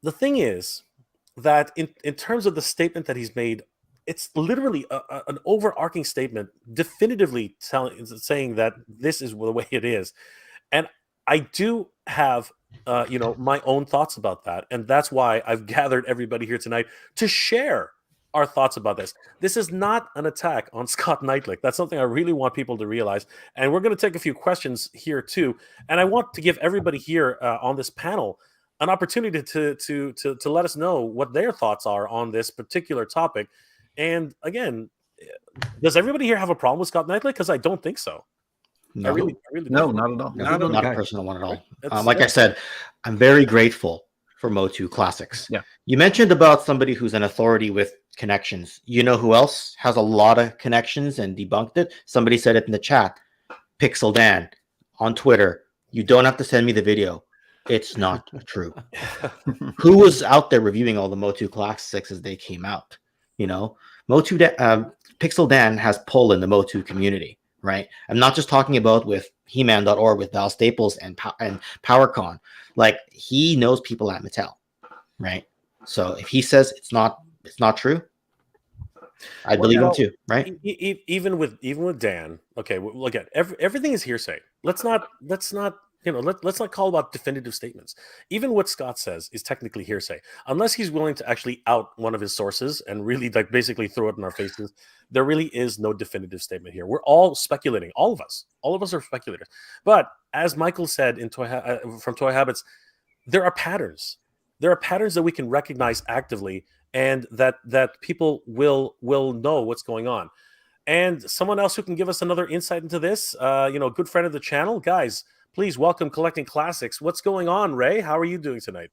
The thing is that in terms of the statement that he's made, it's literally an overarching statement, definitively saying that this is the way it is. And I do have, my own thoughts about that. And that's why I've gathered everybody here tonight to share our thoughts about this. This is not an attack on Scott Knightlick. That's something I really want people to realize. And we're going to take a few questions here too. And I want to give everybody here on this panel an opportunity to let us know what their thoughts are on this particular topic. And again, does everybody here have a problem with Scott Knightlick? Because I don't think so. No, I really No, don't. not at all. not a personal one at all. It's- Like I said, I'm very grateful for MOTU Classics. Yeah. You mentioned about somebody who's an authority with connections. You know who else has a lot of connections and debunked it? Somebody said it in the chat. Pixel Dan on Twitter. You don't have to send me the video. It's not true. Who was out there reviewing all the MOTU Classics as they came out? Pixel Dan has pull in the MOTU community, right? I'm not just talking about with He-Man.org with Val Staples and PowerCon. Like, he knows people at Mattel, right? So if he says it's not true, I believe him too, right? Even with Dan, okay. Look at everything is hearsay. Let's not call about definitive statements. Even what Scott says is technically hearsay, unless he's willing to actually out one of his sources and really basically throw it in our faces. There really is no definitive statement here. We're all speculating. All of us are speculators. But as Michael said from Toy Habits, there are patterns. There are patterns that we can recognize actively, and that people will know what's going on. And someone else who can give us another insight into this, a good friend of the channel, guys. Please welcome Collecting Classics. What's going on, Ray? How are you doing tonight?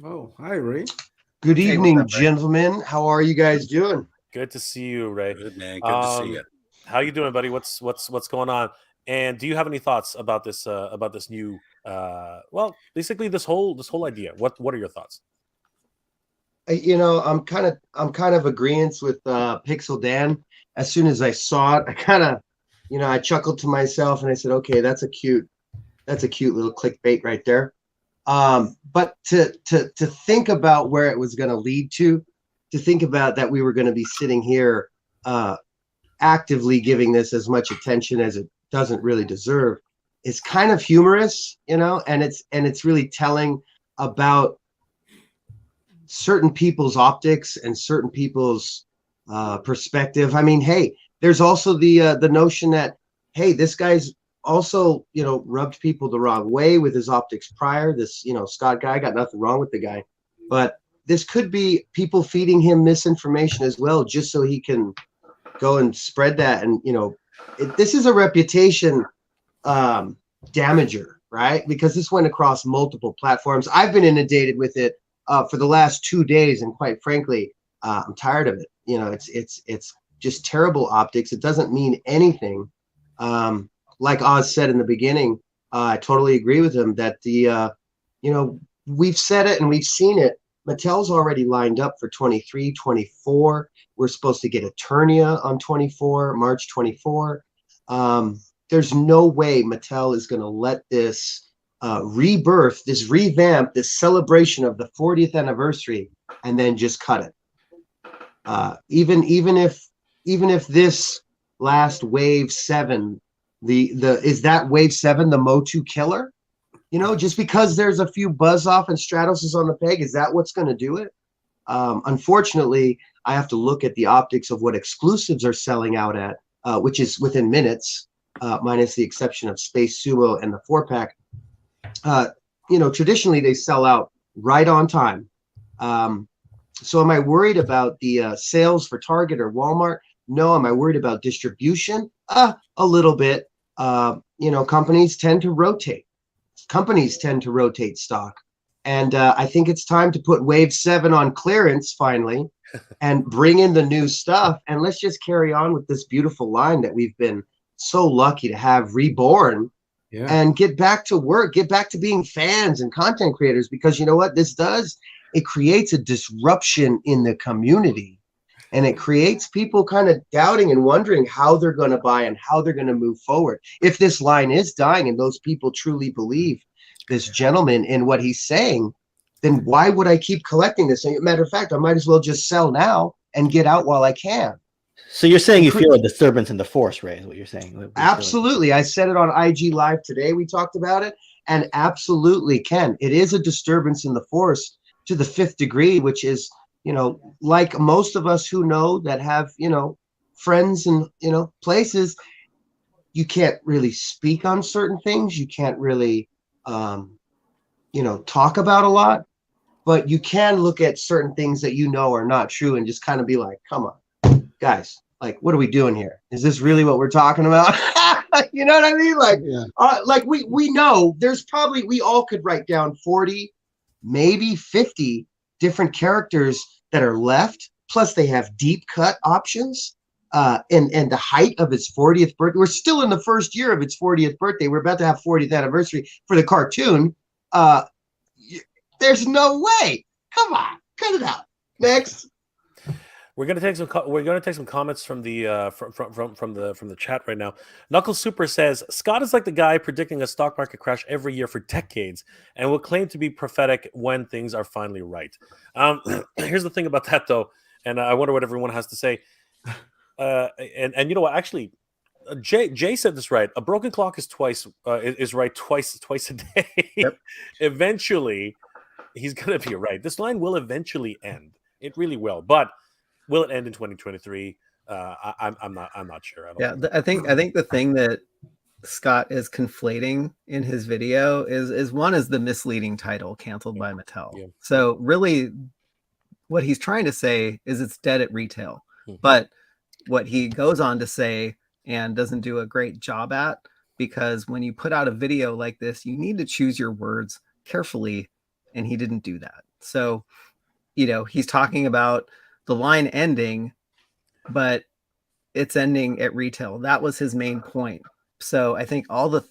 Oh, hi, Ray. Good Hey, evening, what's up, Ray? gentlemen. How are you guys doing? Good to see you, Ray. Good, man. Good to see you. How you doing, buddy? What's going on? And do you have any thoughts about this new basically this whole idea? What are your thoughts? I'm kind of agreeing with Pixel Dan. As soon as I saw it, I kind of, I chuckled to myself and I said, okay, that's a cute little clickbait right there. But to think about where it was going to lead to think about that we were going to be sitting here actively giving this as much attention as it doesn't really deserve is kind of humorous, and it's really telling about certain people's optics and certain people's perspective. I mean, hey, there's also the notion that, hey, this guy's also, you know, rubbed people the wrong way with his optics prior. This, you know, Scott guy, got nothing wrong with the guy, but this could be people feeding him misinformation as well, just so he can go and spread that. And, you know, this is a reputation damager, right? Because this went across multiple platforms. I've been inundated with it for the last 2 days, and quite frankly, I'm tired of it. You know, it's just terrible optics. It doesn't mean anything. Like Oz said in the beginning, I totally agree with him that the you know, we've said it and we've seen it. Mattel's already lined up for 23, 24. We're supposed to get Eternia on 24, March 24. There's no way Mattel is going to let this rebirth, this revamp, this celebration of the 40th anniversary, and then just cut it. Even if this last wave 7, is that wave 7 the MOTU killer? You know, just because there's a few buzz off and Stratos is on the peg, is that what's going to do it? Unfortunately, I have to look at the optics of what exclusives are selling out at, which is within minutes, minus the exception of Space Sumo and the 4-pack. You know, traditionally they sell out right on time. So am I worried about the sales for Target or Walmart? No. Am I worried about distribution? A little bit. You know, companies tend to rotate. Companies tend to rotate stock. And I think it's time to put wave 7 on clearance finally and bring in the new stuff. And let's just carry on with this beautiful line that we've been so lucky to have reborn, and get back to work, get back to being fans and content creators. Because you know what this does? It creates a disruption in the community, and it creates people kind of doubting and wondering how they're going to buy and how they're going to move forward. If this line is dying and those people truly believe this gentleman in what he's saying, then why would I keep collecting this? And matter of fact, I might as well just sell now and get out while I can. So you're saying you feel a disturbance in the force, Ray, is what you're saying? Absolutely. I said it on IG Live today. We talked about it, and absolutely, Ken, it is a disturbance in the force to the 5th degree, which is, you know, like most of us who know that have, you know, friends and, you know, places, you can't really speak on certain things. You can't really, you know, talk about a lot, but you can look at certain things that you know are not true and just kind of be like, come on, guys, like, what are we doing here? Is this really what we're talking about? You know what I mean? Like, like we know there's probably, we all could write down 40, maybe 50 different characters that are left. Plus they have deep cut options. And the height of its 40th birthday. We're still in the first year of its 40th birthday. We're about to have 40th anniversary for the cartoon. There's no way. Come on, cut it out. Next. We're gonna take some comments from the from the chat right now. Knuckles Super says Scott is like the guy predicting a stock market crash every year for decades and will claim to be prophetic when things are finally right. Here's the thing about that though, and I wonder what everyone has to say. And you know what? Actually, Jay said this right. A broken clock is right twice a day. Yep. Eventually, he's gonna be right. This line will eventually end. It really will. But will it end in 2023? I'm not sure. I think the thing that Scott is conflating in his video is one is the misleading title canceled by Mattel. Yeah. So really, what he's trying to say is it's dead at retail. Mm-hmm. But what he goes on to say and doesn't do a great job at, because when you put out a video like this, you need to choose your words carefully, and he didn't do that. So, you know, he's talking about the line ending, but it's ending at retail. That was his main point. So I think all the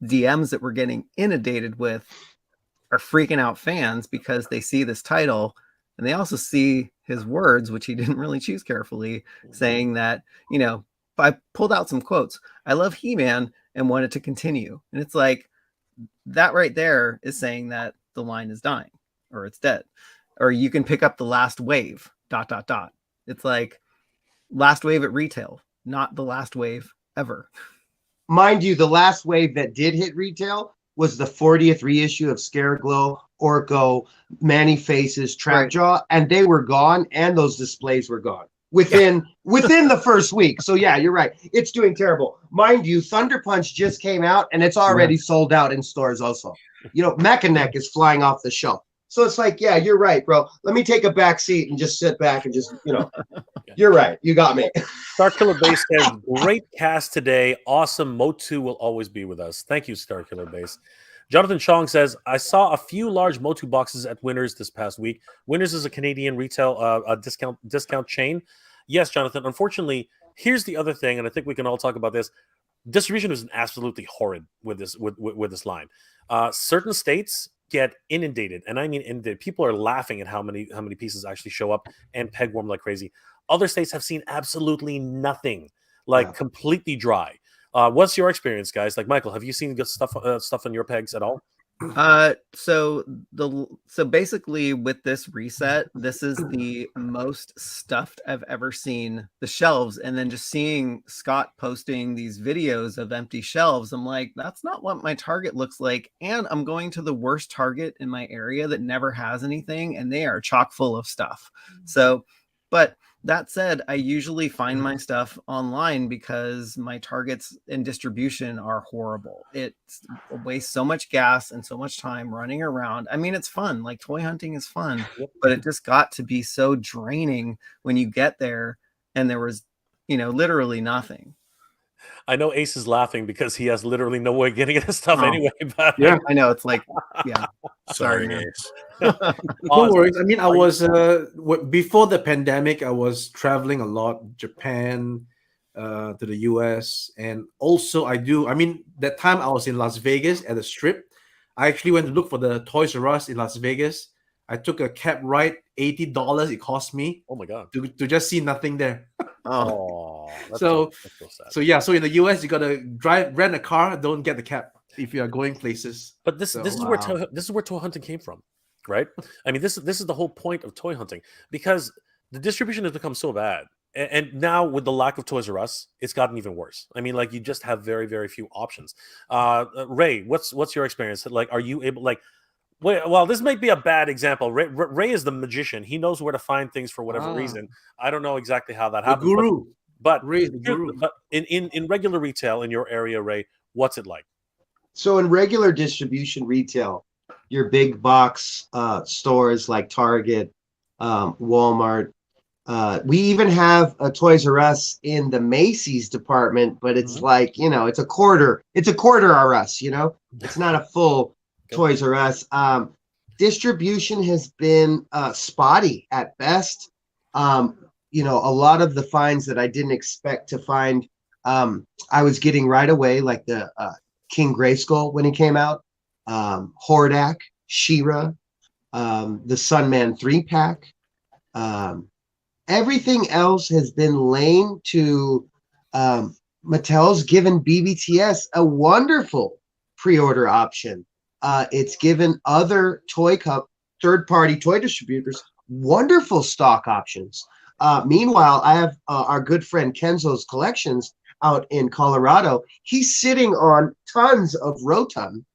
DMs that we're getting inundated with are freaking out fans because they see this title and they also see his words, which he didn't really choose carefully, saying that, you know, I pulled out some quotes. I love He-Man and want it to continue. And it's like, that right there is saying that the line is dying or it's dead. Or you can pick up the last wave, ... It's like last wave at retail, not the last wave ever. Mind you, the last wave that did hit retail was the 40th reissue of Scareglow, Orko, Manny Faces, Trapjaw, and they were gone, and those displays were gone within the first week. So yeah, you're right. It's doing terrible. Mind you, Thunder Punch just came out, and it's already sold out in stores also. You know, Mechanic is flying off the shelf. So it's like, yeah, you're right, bro. Let me take a back seat and just sit back and just, you know, you're right. You got me. Star Killer Base says, great cast today. Awesome. MOTU will always be with us. Thank you, Star Killer Base. Jonathan Chong says, I saw a few large MOTU boxes at Winners this past week. Winners is a Canadian retail discount chain. Yes, Jonathan. Unfortunately, here's the other thing, and I think we can all talk about this. Distribution is absolutely horrid with this line. Certain states get inundated, and I mean inundated. People are laughing at how many pieces actually show up and peg warm like crazy. Other states have seen absolutely nothing, completely dry. What's your experience, guys? Like Michael, have you seen good stuff on your pegs at all? So basically with this reset, this is the most stuffed I've ever seen the shelves. And then just seeing Scott posting these videos of empty shelves, I'm like, that's not what my Target looks like. And I'm going to the worst Target in my area that never has anything, and they are chock full of stuff. So, but that said, I usually find my stuff online because my Targets and distribution are horrible. It wastes so much gas and so much time running around. I mean, it's fun. Like, toy hunting is fun, but it just got to be so draining when you get there and there was, literally nothing. I know Ace is laughing because he has literally no way of getting his stuff anyway. But yeah, I know. It's like, yeah. Sorry, Ace. No worries. I mean, I was before the pandemic, I was traveling a lot, Japan, to the US, and also that time I was in Las Vegas at the Strip. I actually went to look for the Toys R Us in Las Vegas. I took a cab ride, $80 it cost me. Oh my god! To just see nothing there. So yeah. So in the US, you gotta rent a car. Don't get the cab if you are going places. But this is where toy hunting came from, right? I mean, this is the whole point of toy hunting, because the distribution has become so bad, and now with the lack of Toys R Us, it's gotten even worse. I mean, like, you just have very, very few options. Ray, what's your experience? Like, are you able, like? Well, this might be a bad example. Ray is the magician. He knows where to find things for whatever reason. I don't know exactly how that happens. Guru. But Ray is the guru. But in regular retail in your area, Ray, what's it like? So in regular distribution retail, your big box stores like Target, Walmart, we even have a Toys R Us in the Macy's department, but it's like, it's a quarter R Us, it's not a full Toys R Us. Distribution has been spotty at best. A lot of the finds that I didn't expect to find, I was getting right away, like the King Grayskull when he came out, Hordak, She-Ra, the Sunman 3-pack. Everything else has been lame to Mattel's given BBTS a wonderful pre-order option. It's given other third-party toy distributors wonderful stock options. Meanwhile, I have our good friend Kenzo's Collections out in Colorado. He's sitting on tons of Roton.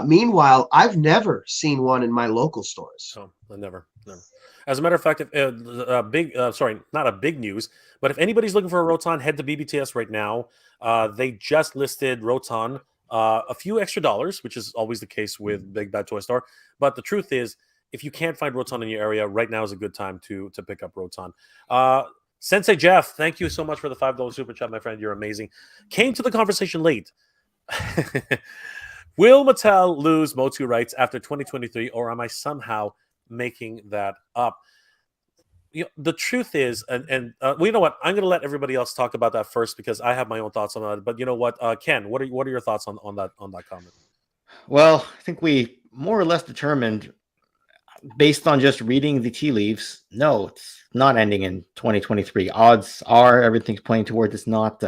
Meanwhile, I've never seen one in my local stores. Oh, never. As a matter of fact, not a big news, but if anybody's looking for a Roton, head to BBTS right now. They just listed Roton. A few extra dollars, which is always the case with Big Bad Toy Store. But the truth is, if you can't find Roton in your area, right now is a good time to pick up Roton. Sensei Jeff, thank you so much for the $5 super chat, my friend. You're amazing. Came to the conversation late. Will Mattel lose MOTU rights after 2023, or am I somehow making that up? The truth is, and you know what? I'm going to let everybody else talk about that first because I have my own thoughts on that. But you know what, Ken, what are your thoughts on that comment? Well, I think we more or less determined, based on just reading the tea leaves, no, it's not ending in 2023. Odds are everything's pointing towards it's not.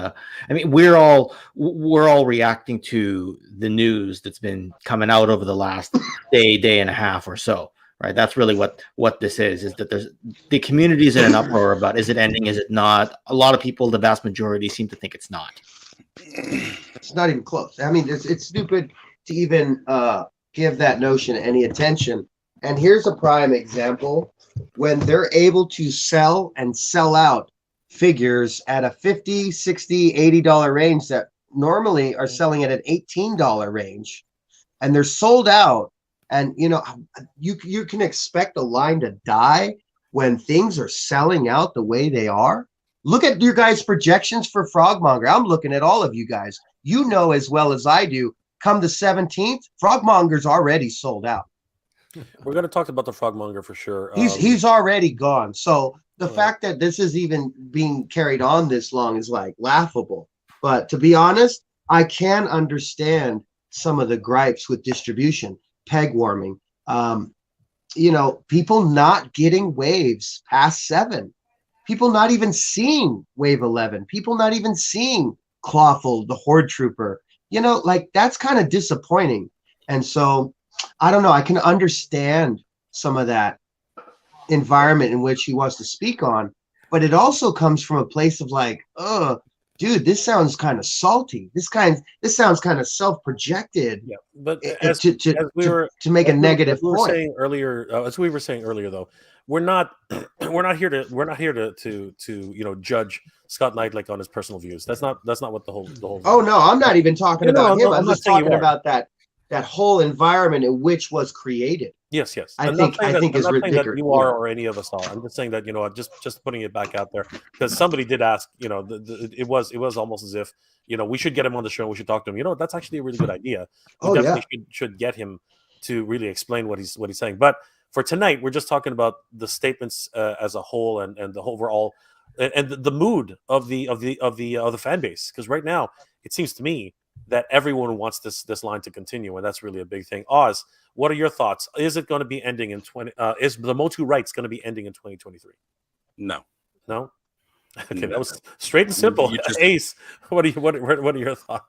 We're all reacting to the news that's been coming out over the last day and a half or so. Right, that's really what this is that the community is in an uproar about, is it ending, is it not? A lot of people, the vast majority, seem to think it's not. It's not even close. I mean, it's stupid to even give that notion any attention. And here's a prime example when they're able to sell and sell out figures at a 50, 60, $80 range that normally are selling at an $18 range, and they're sold out. And you can expect a line to die when things are selling out the way they are. Look at your guys' projections for Frogmonger. I'm looking at all of you guys. You know as well as I do, come the 17th, Frogmonger's already sold out. We're going to talk about the Frogmonger for sure. He's already gone. So the fact that this is even being carried on this long is like laughable. But to be honest, I can understand some of the gripes with distribution, peg warming, people not getting waves past 7. People not even seeing Wave 11. People not even seeing Clawful, the Horde Trooper. That's kind of disappointing. And so, I don't know. I can understand some of that environment in which he wants to speak on, but it also comes from a place of like, dude, this sounds kind of salty. This sounds kind of self-projected. Yeah, but to make a negative point. As we were saying earlier, though, we're not here to judge Scott Knight like on his personal views. That's not what the whole. Oh no, I'm not even talking about him. I'm just talking about that whole environment in which was created. Yes. I think is ridiculous. That you are or any of us are. I'm just saying that just putting it back out there because somebody did ask. It was almost as if we should get him on the show. We should talk to him. That's actually a really good idea. We definitely should get him to really explain what he's saying. But for tonight, we're just talking about the statements as a whole and the overall and the mood of the fan base. Because right now, it seems to me that everyone wants this line to continue, and that's really a big thing. Oz, what are your thoughts? Is it going to be ending in is the MOTU rights going to be ending in 2023? No. Okay, that was straight and simple. Ace, what are your thoughts?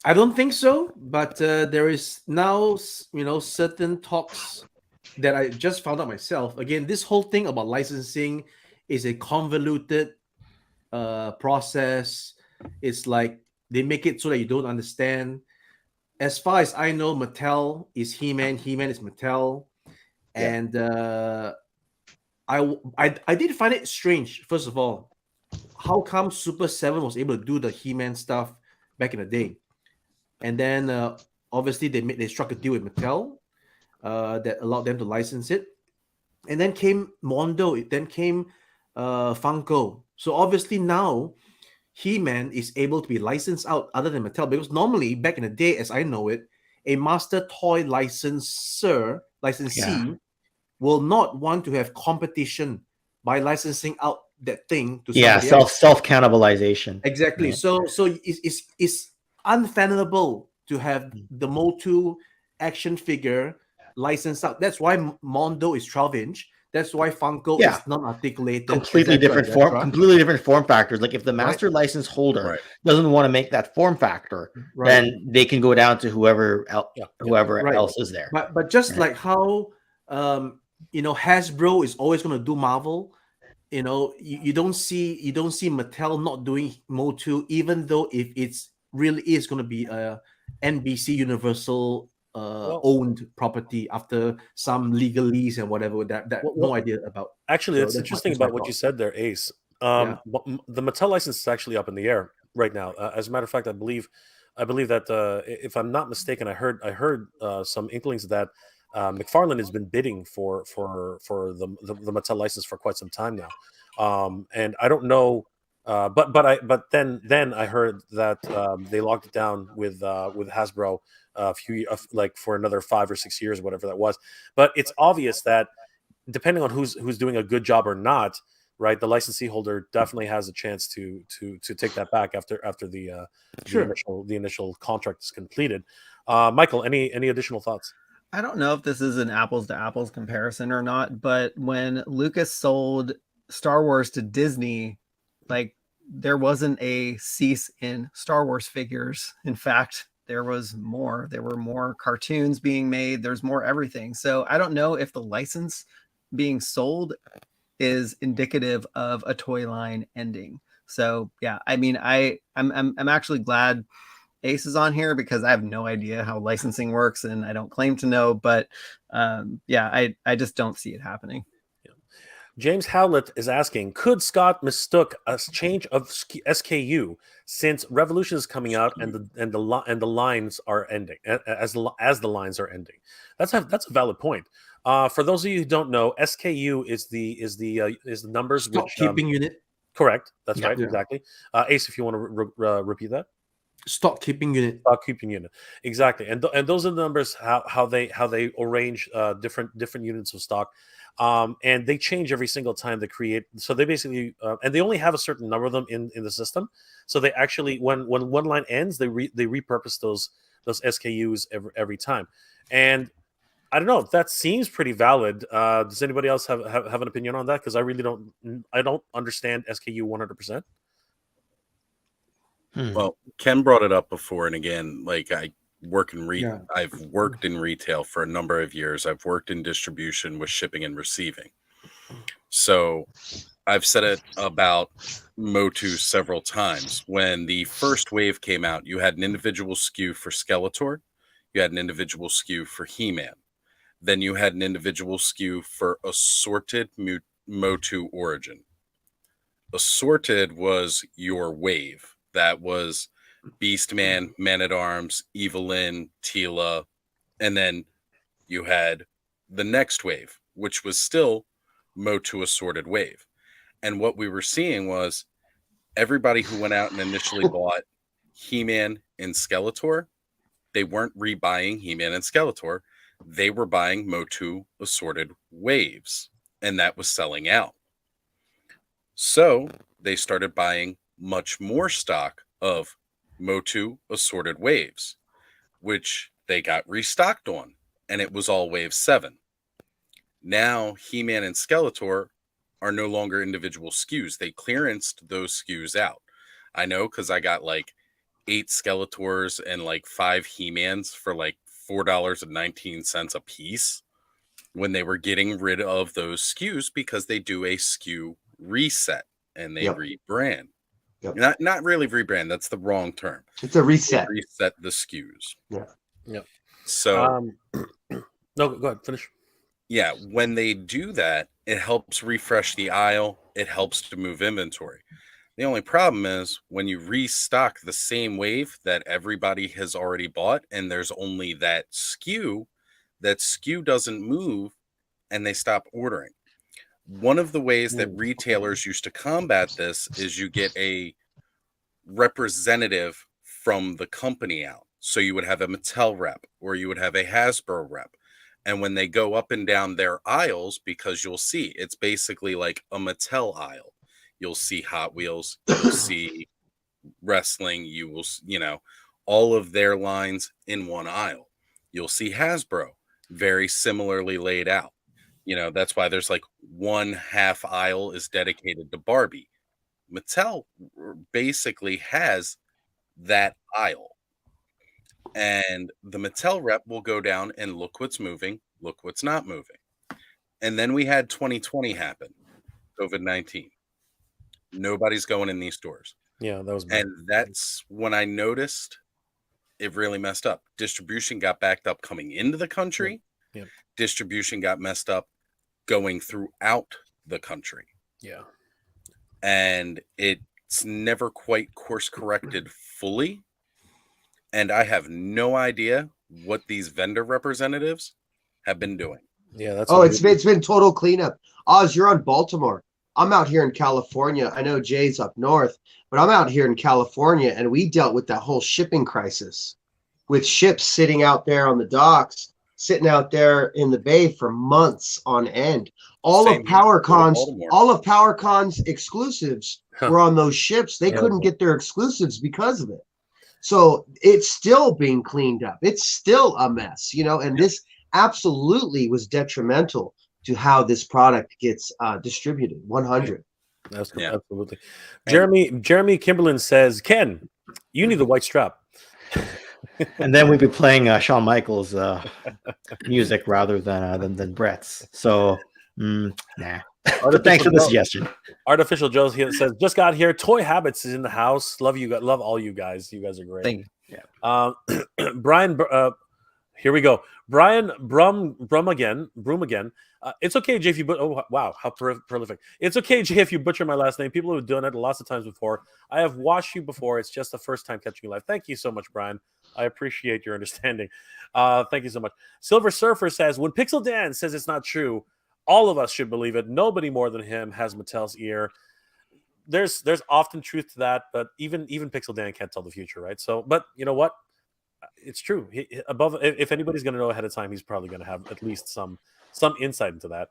I don't think so, but there is now certain talks that I just found out myself. Again, this whole thing about licensing is a convoluted process. It's like they make it so that you don't understand. As far as I know, Mattel is He-Man. He-Man is Mattel. And I did find it strange, first of all. How come Super 7 was able to do the He-Man stuff back in the day? And then obviously they struck a deal with Mattel that allowed them to license it. And then came Mondo. Then came Funko. So obviously now He-Man is able to be licensed out other than Mattel, because normally back in the day, as I know it, a master toy licensee will not want to have competition by licensing out that thing to somebody else. self cannibalization. Exactly. Right. So it's unfathomable to have the MOTU action figure licensed out. That's why Mondo is 12-inch. That's why Funko is non-articulated. Completely different form factors. Like if the master license holder doesn't want to make that form factor, then they can go down to whoever else is there. But just like how Hasbro is always going to do Marvel, you don't see Mattel not doing MOTU, even though if it's really is going to be a NBC Universal owned property after some legalese and whatever that no idea about. Actually, it's interesting about what you said there, Ace. The Mattel license is actually up in the air right now. As a matter of fact, I believe that if I'm not mistaken, I heard some inklings that McFarlane has been bidding for the Mattel license for quite some time now, and I don't know. But then I heard that they locked it down with Hasbro for another 5 or 6 years, whatever that was. But it's obvious that depending on who's doing a good job or not, right, the licensee holder definitely has a chance to take that back after the initial contract is completed. Michael, any additional thoughts? I don't know if this is an apples to apples comparison or not, but when Lucas sold Star Wars to Disney, like there wasn't a cease in Star Wars figures. In fact, there were more cartoons being made. There's more everything. So I don't know if the license being sold is indicative of a toy line ending. So yeah, I mean, I'm actually glad Ace is on here because I have no idea how licensing works and I don't claim to know, but yeah, I just don't see it happening. James Howlett is asking, could Scott mistook a change of SKU since Revolution is coming out and the lines are ending as the lines are ending? That's a valid point. For those of you who don't know, SKU is the numbers Stock which keeping unit. correct. That's right, Yeah. exactly. Ace, if you want to repeat that. Stock keeping unit. Stock keeping unit, exactly, and those are the numbers how they arrange different units of stock, and they change every single time they create. So they basically and they only have a certain number of them in the system. So they actually when one line ends, they repurpose those SKUs every time, and I don't know. That seems pretty valid. Does anybody else have an opinion on that? Because I really don't understand SKU 100%. Well, Ken brought it up before, and again, like I've worked in retail for a number of years. I've worked in distribution with shipping and receiving. So I've said it about MOTU several times. When the first wave came out, you had an individual SKU for Skeletor, you had an individual SKU for He-Man, then you had an individual SKU for assorted MOTU origin. Assorted was your wave. That was Beastman, Man-at-Arms, Evelyn, Tila, and then you had the next wave, which was still MOTU assorted wave. And what we were seeing was everybody who went out and initially bought He-Man and Skeletor, they weren't rebuying He-Man and Skeletor. They were buying MOTU assorted waves, and that was selling out. So they started buying much more stock of MOTU assorted waves, which they got restocked on, and it was all wave 7. Now He-Man and Skeletor are no longer individual SKUs. They clearanced those SKUs out. I know because I got like 8 Skeletors and like 5 He-Mans for like $4.19 a piece when they were getting rid of those SKUs because they do a SKU reset and they rebrand. Yep. Not really rebrand. That's the wrong term. It's a reset. They reset the SKUs. Yeah. Yep. So no, go ahead, finish. Yeah, when they do that, it helps refresh the aisle. It helps to move inventory. The only problem is when you restock the same wave that everybody has already bought and there's only that SKU doesn't move and they stop ordering. One of the ways that retailers used to combat this is you get a representative from the company out. So you would have a Mattel rep or you would have a Hasbro rep. And when they go up and down their aisles, because you'll see it's basically like a Mattel aisle. You'll see Hot Wheels, you'll see wrestling, you will, all of their lines in one aisle. You'll see Hasbro very similarly laid out. That's why there's like one half aisle is dedicated to Barbie. Mattel basically has that aisle. And the Mattel rep will go down and look what's moving, look what's not moving. And then we had 2020 happen, COVID-19. Nobody's going in these stores. Yeah, that was bad. And that's when I noticed it really messed up. Distribution got backed up coming into the country. Yep. Distribution got messed up going throughout the country. Yeah. And it's never quite course corrected fully. And I have no idea what these vendor representatives have been doing. Yeah, that's it's been total cleanup. Oz, you're on Baltimore. I'm out here in California. I know Jay's up north, but I'm out here in California, and we dealt with that whole shipping crisis with ships sitting out there on the docks, sitting out there in the bay for months on end. All of PowerCon's exclusives were on those ships. They couldn't get their exclusives because of it. So it's still being cleaned up. It's still a mess, and this absolutely was detrimental to how this product gets distributed. 100. Absolutely. Jeremy Kimberlin says, Ken, you need the white strap. And then we'd be playing Shawn Michaels music rather than Brett's. So nah. Thanks for the suggestion. Artificial Joe here says, just got here. Toy Habits is in the house. Love you. Love all you guys. You guys are great. Thank you. Brian, here we go. Brian Broom again. It's okay, Jay, if you oh wow, how prolific. It's okay, Jay, if you butcher my last name. People who have done it lots of times before. I have watched you before. It's just the first time catching you live. Thank you so much, Brian. I appreciate your understanding. Thank you so much. Silver Surfer says, when Pixel Dan says it's not true, all of us should believe it. Nobody more than him has Mattel's ear. There's often truth to that, but even Pixel Dan can't tell the future, right? So, but you know what? It's true. If anybody's going to know ahead of time, he's probably going to have at least some insight into that.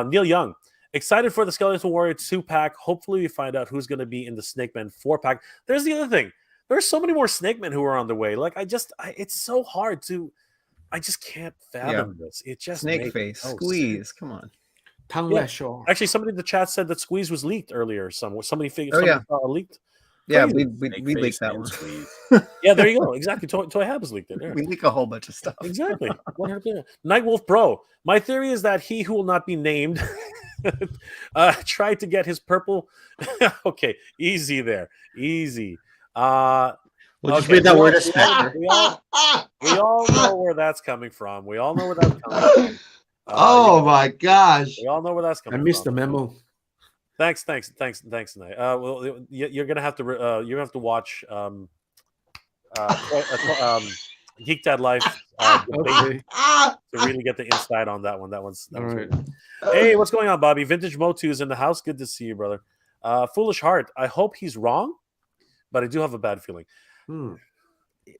Neil Young, excited for the Skeleton Warrior 2-pack. Hopefully we find out who's going to be in the Snake Man 4-pack. There's the other thing. There's so many more Snake Men who are on the way. Like, it's so hard to, I just can't fathom this. It just Snake Face, Squeeze, come on. Actually, somebody in the chat said that Squeeze was leaked earlier. Somebody figured leaked. Yeah, Crazy. we leaked that one. Yeah, there you go. Exactly. Toy Habits leaked it. Yeah. We leak a whole bunch of stuff. Exactly. 100%. Nightwolf Pro. My theory is that he who will not be named tried to get his purple. Okay, easy there. Easy. We'll just read that word as we all know where that's coming from. We all know where that's coming from. Oh my gosh! We all know where that's coming from. I missed the memo. Thanks, tonight. Well, you're gonna have to watch Geek Dad Life Okay. to really get the insight on that one. That one's right. Hey, what's going on, Bobby? Vintage MOTU is in the house. Good to see you, brother. Foolish Heart. I hope he's wrong, but I do have a bad feeling.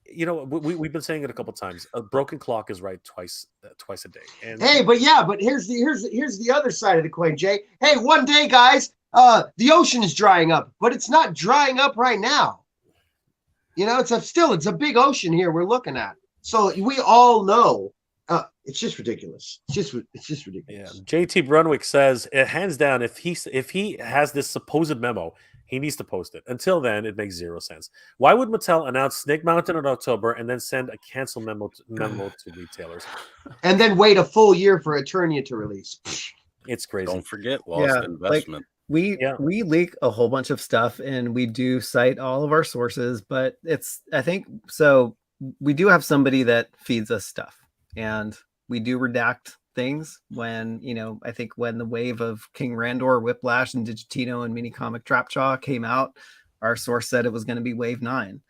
You know, we've been saying it a couple times. A broken clock is right twice a day. And hey, but here's the other side of the coin, Jay. Hey, one day, guys, the ocean is drying up, but it's not drying up right now. You know, it's a big ocean here we're looking at. So we all know it's just ridiculous. It's just ridiculous. Yeah. JT Brunwick says, hands down, if he has this supposed memo, he needs to post it. Until then, it makes zero sense. Why would Mattel announce Snake Mountain in October and then send a cancel memo to retailers? And then wait a full year for Eternia to release. It's crazy. Don't forget lost investment. We leak a whole bunch of stuff and we do cite all of our sources, but I think we do have somebody that feeds us stuff and we do redact things when, I think when the wave of King Randor, Whiplash, and Digitino and Mini Comic Trapjaw came out, our source said it was going to be wave 9.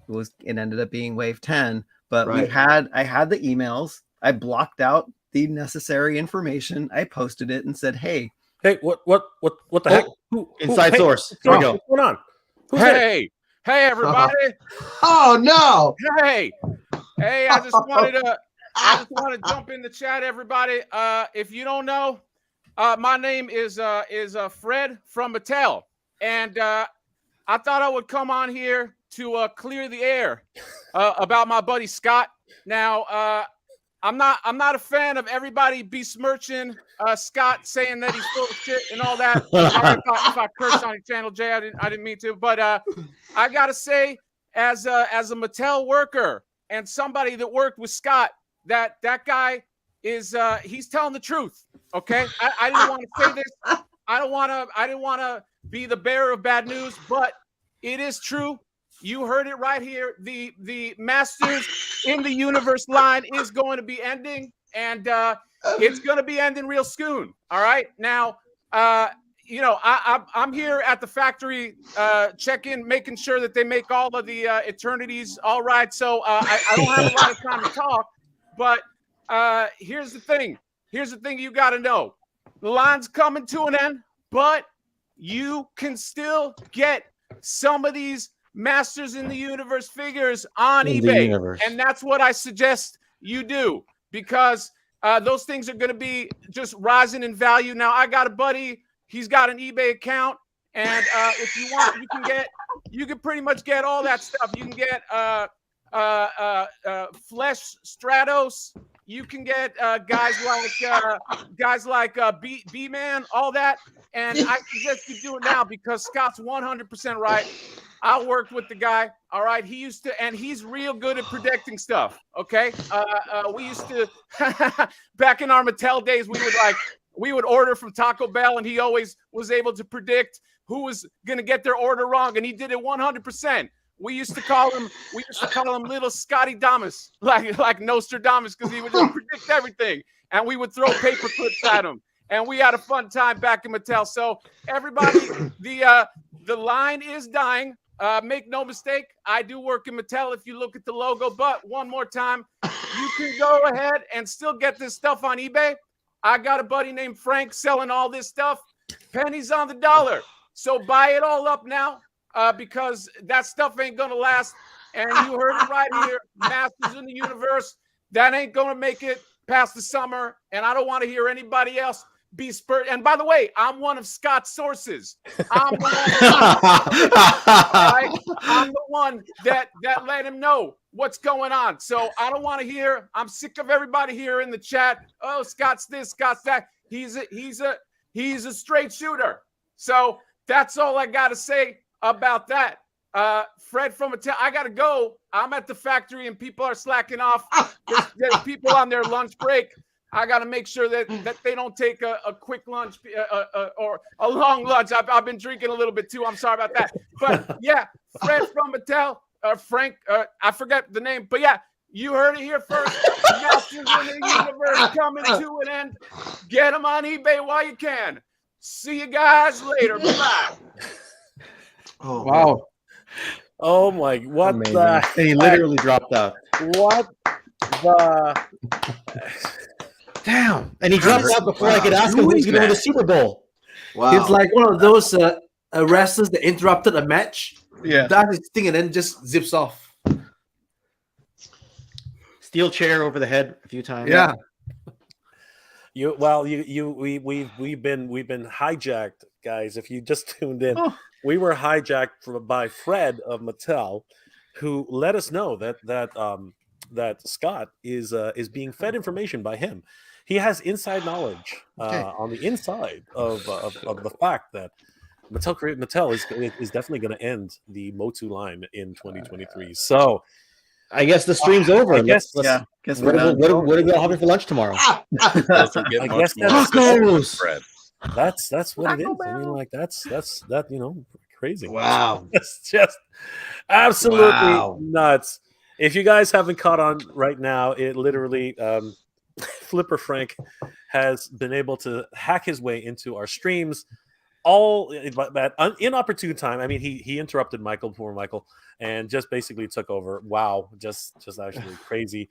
It ended up being wave 10, but Right. I had the emails. I blocked out the necessary information. I posted it and said, hey, what the heck? Inside source. Here Here we go. What's going on? Who's there? Hey, everybody! Oh no! Hey, I just wanted to jump in the chat, everybody. If you don't know, my name is Fred from Mattel, and I thought I would come on here to clear the air about my buddy Scott. Now, I'm not a fan of everybody besmirching Scott, saying that he's full of shit and all that. Sorry if I cursed on your channel, Jay. I didn't mean to, but I gotta say, as a Mattel worker and somebody that worked with Scott, that guy is he's telling the truth. Okay, I didn't want to say this. I didn't want to be the bearer of bad news, but it is true. You heard it right here. The Masters in the Universe line is going to be ending, and it's going to be ending real soon. All right. Now, I'm here at the factory, checking, making sure that they make all of the eternities all right. So I don't have a lot of time to talk, but here's the thing. Here's the thing you got to know. The line's coming to an end, but you can still get some of these Masters in the Universe figures on eBay. And that's what I suggest you do, because those things are going to be just rising in value. Now, I got a buddy. He's got an eBay account. And if you want, you can pretty much get all that stuff. You can get Flesh Stratos. You can get guys like B-Man, all that. And I suggest you do it now, because Scott's 100% right. I worked with the guy. All right. He used to, and he's real good at predicting stuff. Okay. We used to, back in our Mattel days, we would we would order from Taco Bell, and he always was able to predict who was going to get their order wrong, and he did it 100%. We used to call him little Scotty Damas, like Nostradamus, because he would just predict everything. And we would throw paper clips at him. And we had a fun time back in Mattel. So everybody, the line is dying. Make no mistake, I do work in Mattel if you look at the logo. But one more time, you can go ahead and still get this stuff on eBay. I got a buddy named Frank selling all this stuff. Pennies on the dollar. So buy it all up now. Because that stuff ain't gonna last. And you heard it right here, Masters in the Universe. That ain't gonna make it past the summer. And I don't want to hear anybody else be spurred. And by the way, I'm one of Scott's sources. I'm the one that let him know what's going on. So I don't want to hear. I'm sick of everybody here in the chat. Oh, Scott's this, Scott's that. He's a straight shooter. So that's all I gotta say about that. Fred from Mattel, I gotta go. I'm at the factory and people are slacking off. There's people on their lunch break. I gotta make sure that they don't take a quick lunch or a long lunch. I've been drinking a little bit too. I'm sorry about that. But yeah, Fred from Mattel, Frank, I forget the name, but yeah, you heard it here first. Masters in the Universe coming to an end. Get them on eBay while you can. See you guys later. Bye. Oh wow! Oh my! What Amazing. the? And he literally dropped out. What the? Damn! And he dropped out before I could ask him Who who's is going to win the that? Super Bowl. Wow. It's like one of those wrestlers that interrupted a match. Yeah. Does his thing and then just zips off. Steel chair over the head a few times. Yeah. We've been hijacked, guys. If you just tuned in, we were hijacked by Fred of Mattel, who let us know that Scott is being fed information by him. He has inside knowledge on the inside of the fact that Mattel is definitely going to end the MOTU line in 2023. So I guess the stream's over. I guess What we're done. are we having for lunch tomorrow? Doesn't get I much guess more that's- specific, Tacos! Fred. that's what it is. I mean, like that's crazy. Wow. It's just absolutely Wow. nuts. If you guys haven't caught on right now, it literally Flipper Frank has been able to hack his way into our streams all at inopportune time. I mean, he interrupted Michael before Michael and just basically took over. Wow, just actually crazy.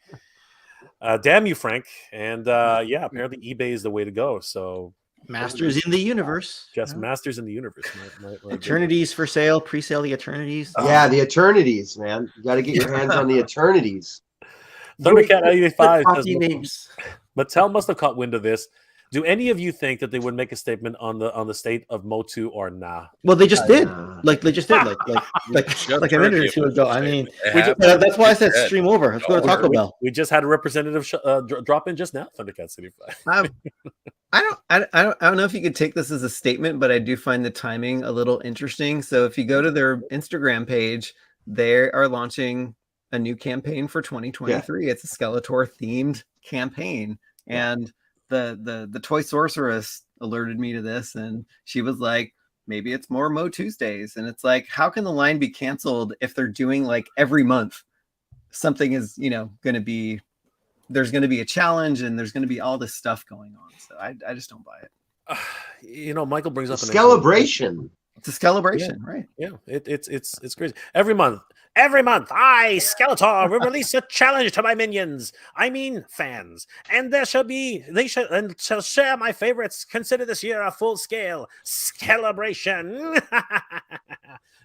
Damn you, Frank. And yeah, apparently eBay is the way to go. So Masters in the Universe. just Masters in the Universe. My Eternities for sale. Pre-sale the Eternities. Yeah, the Eternities, man. You got to get your hands on the Eternities. Thundercat 85 says Party names. Mattel must have caught wind of this. Do any of you think that they would make a statement on the state of MOTU or nah? Well, they just did. Nah. Like they just did. Like Just a minute or heard two the ago. I official mean, statement. It happened. that's why I said Dead. stream over. Let's go to Taco Bell. We just had a representative drop in just now. Thundercat 85. I don't know if you could take this as a statement, but I do find the timing a little interesting. So if you go to their Instagram page, they are launching a new campaign for 2023. It's a Skeletor themed campaign, and the toy sorceress alerted me to this, and she was like, maybe it's more Mo Tuesdays. And it's like, how can the line be canceled if they're doing like every month something is going to be, there's going to be a challenge and there's going to be all this stuff going on. So I just don't buy it. Michael brings up an Celebration. It's a celebration, right? Yeah, it's crazy. Every month, I, Skeletor, will release a challenge to my minions. I mean fans, and they shall share my favorites. Consider this year a full-scale celebration.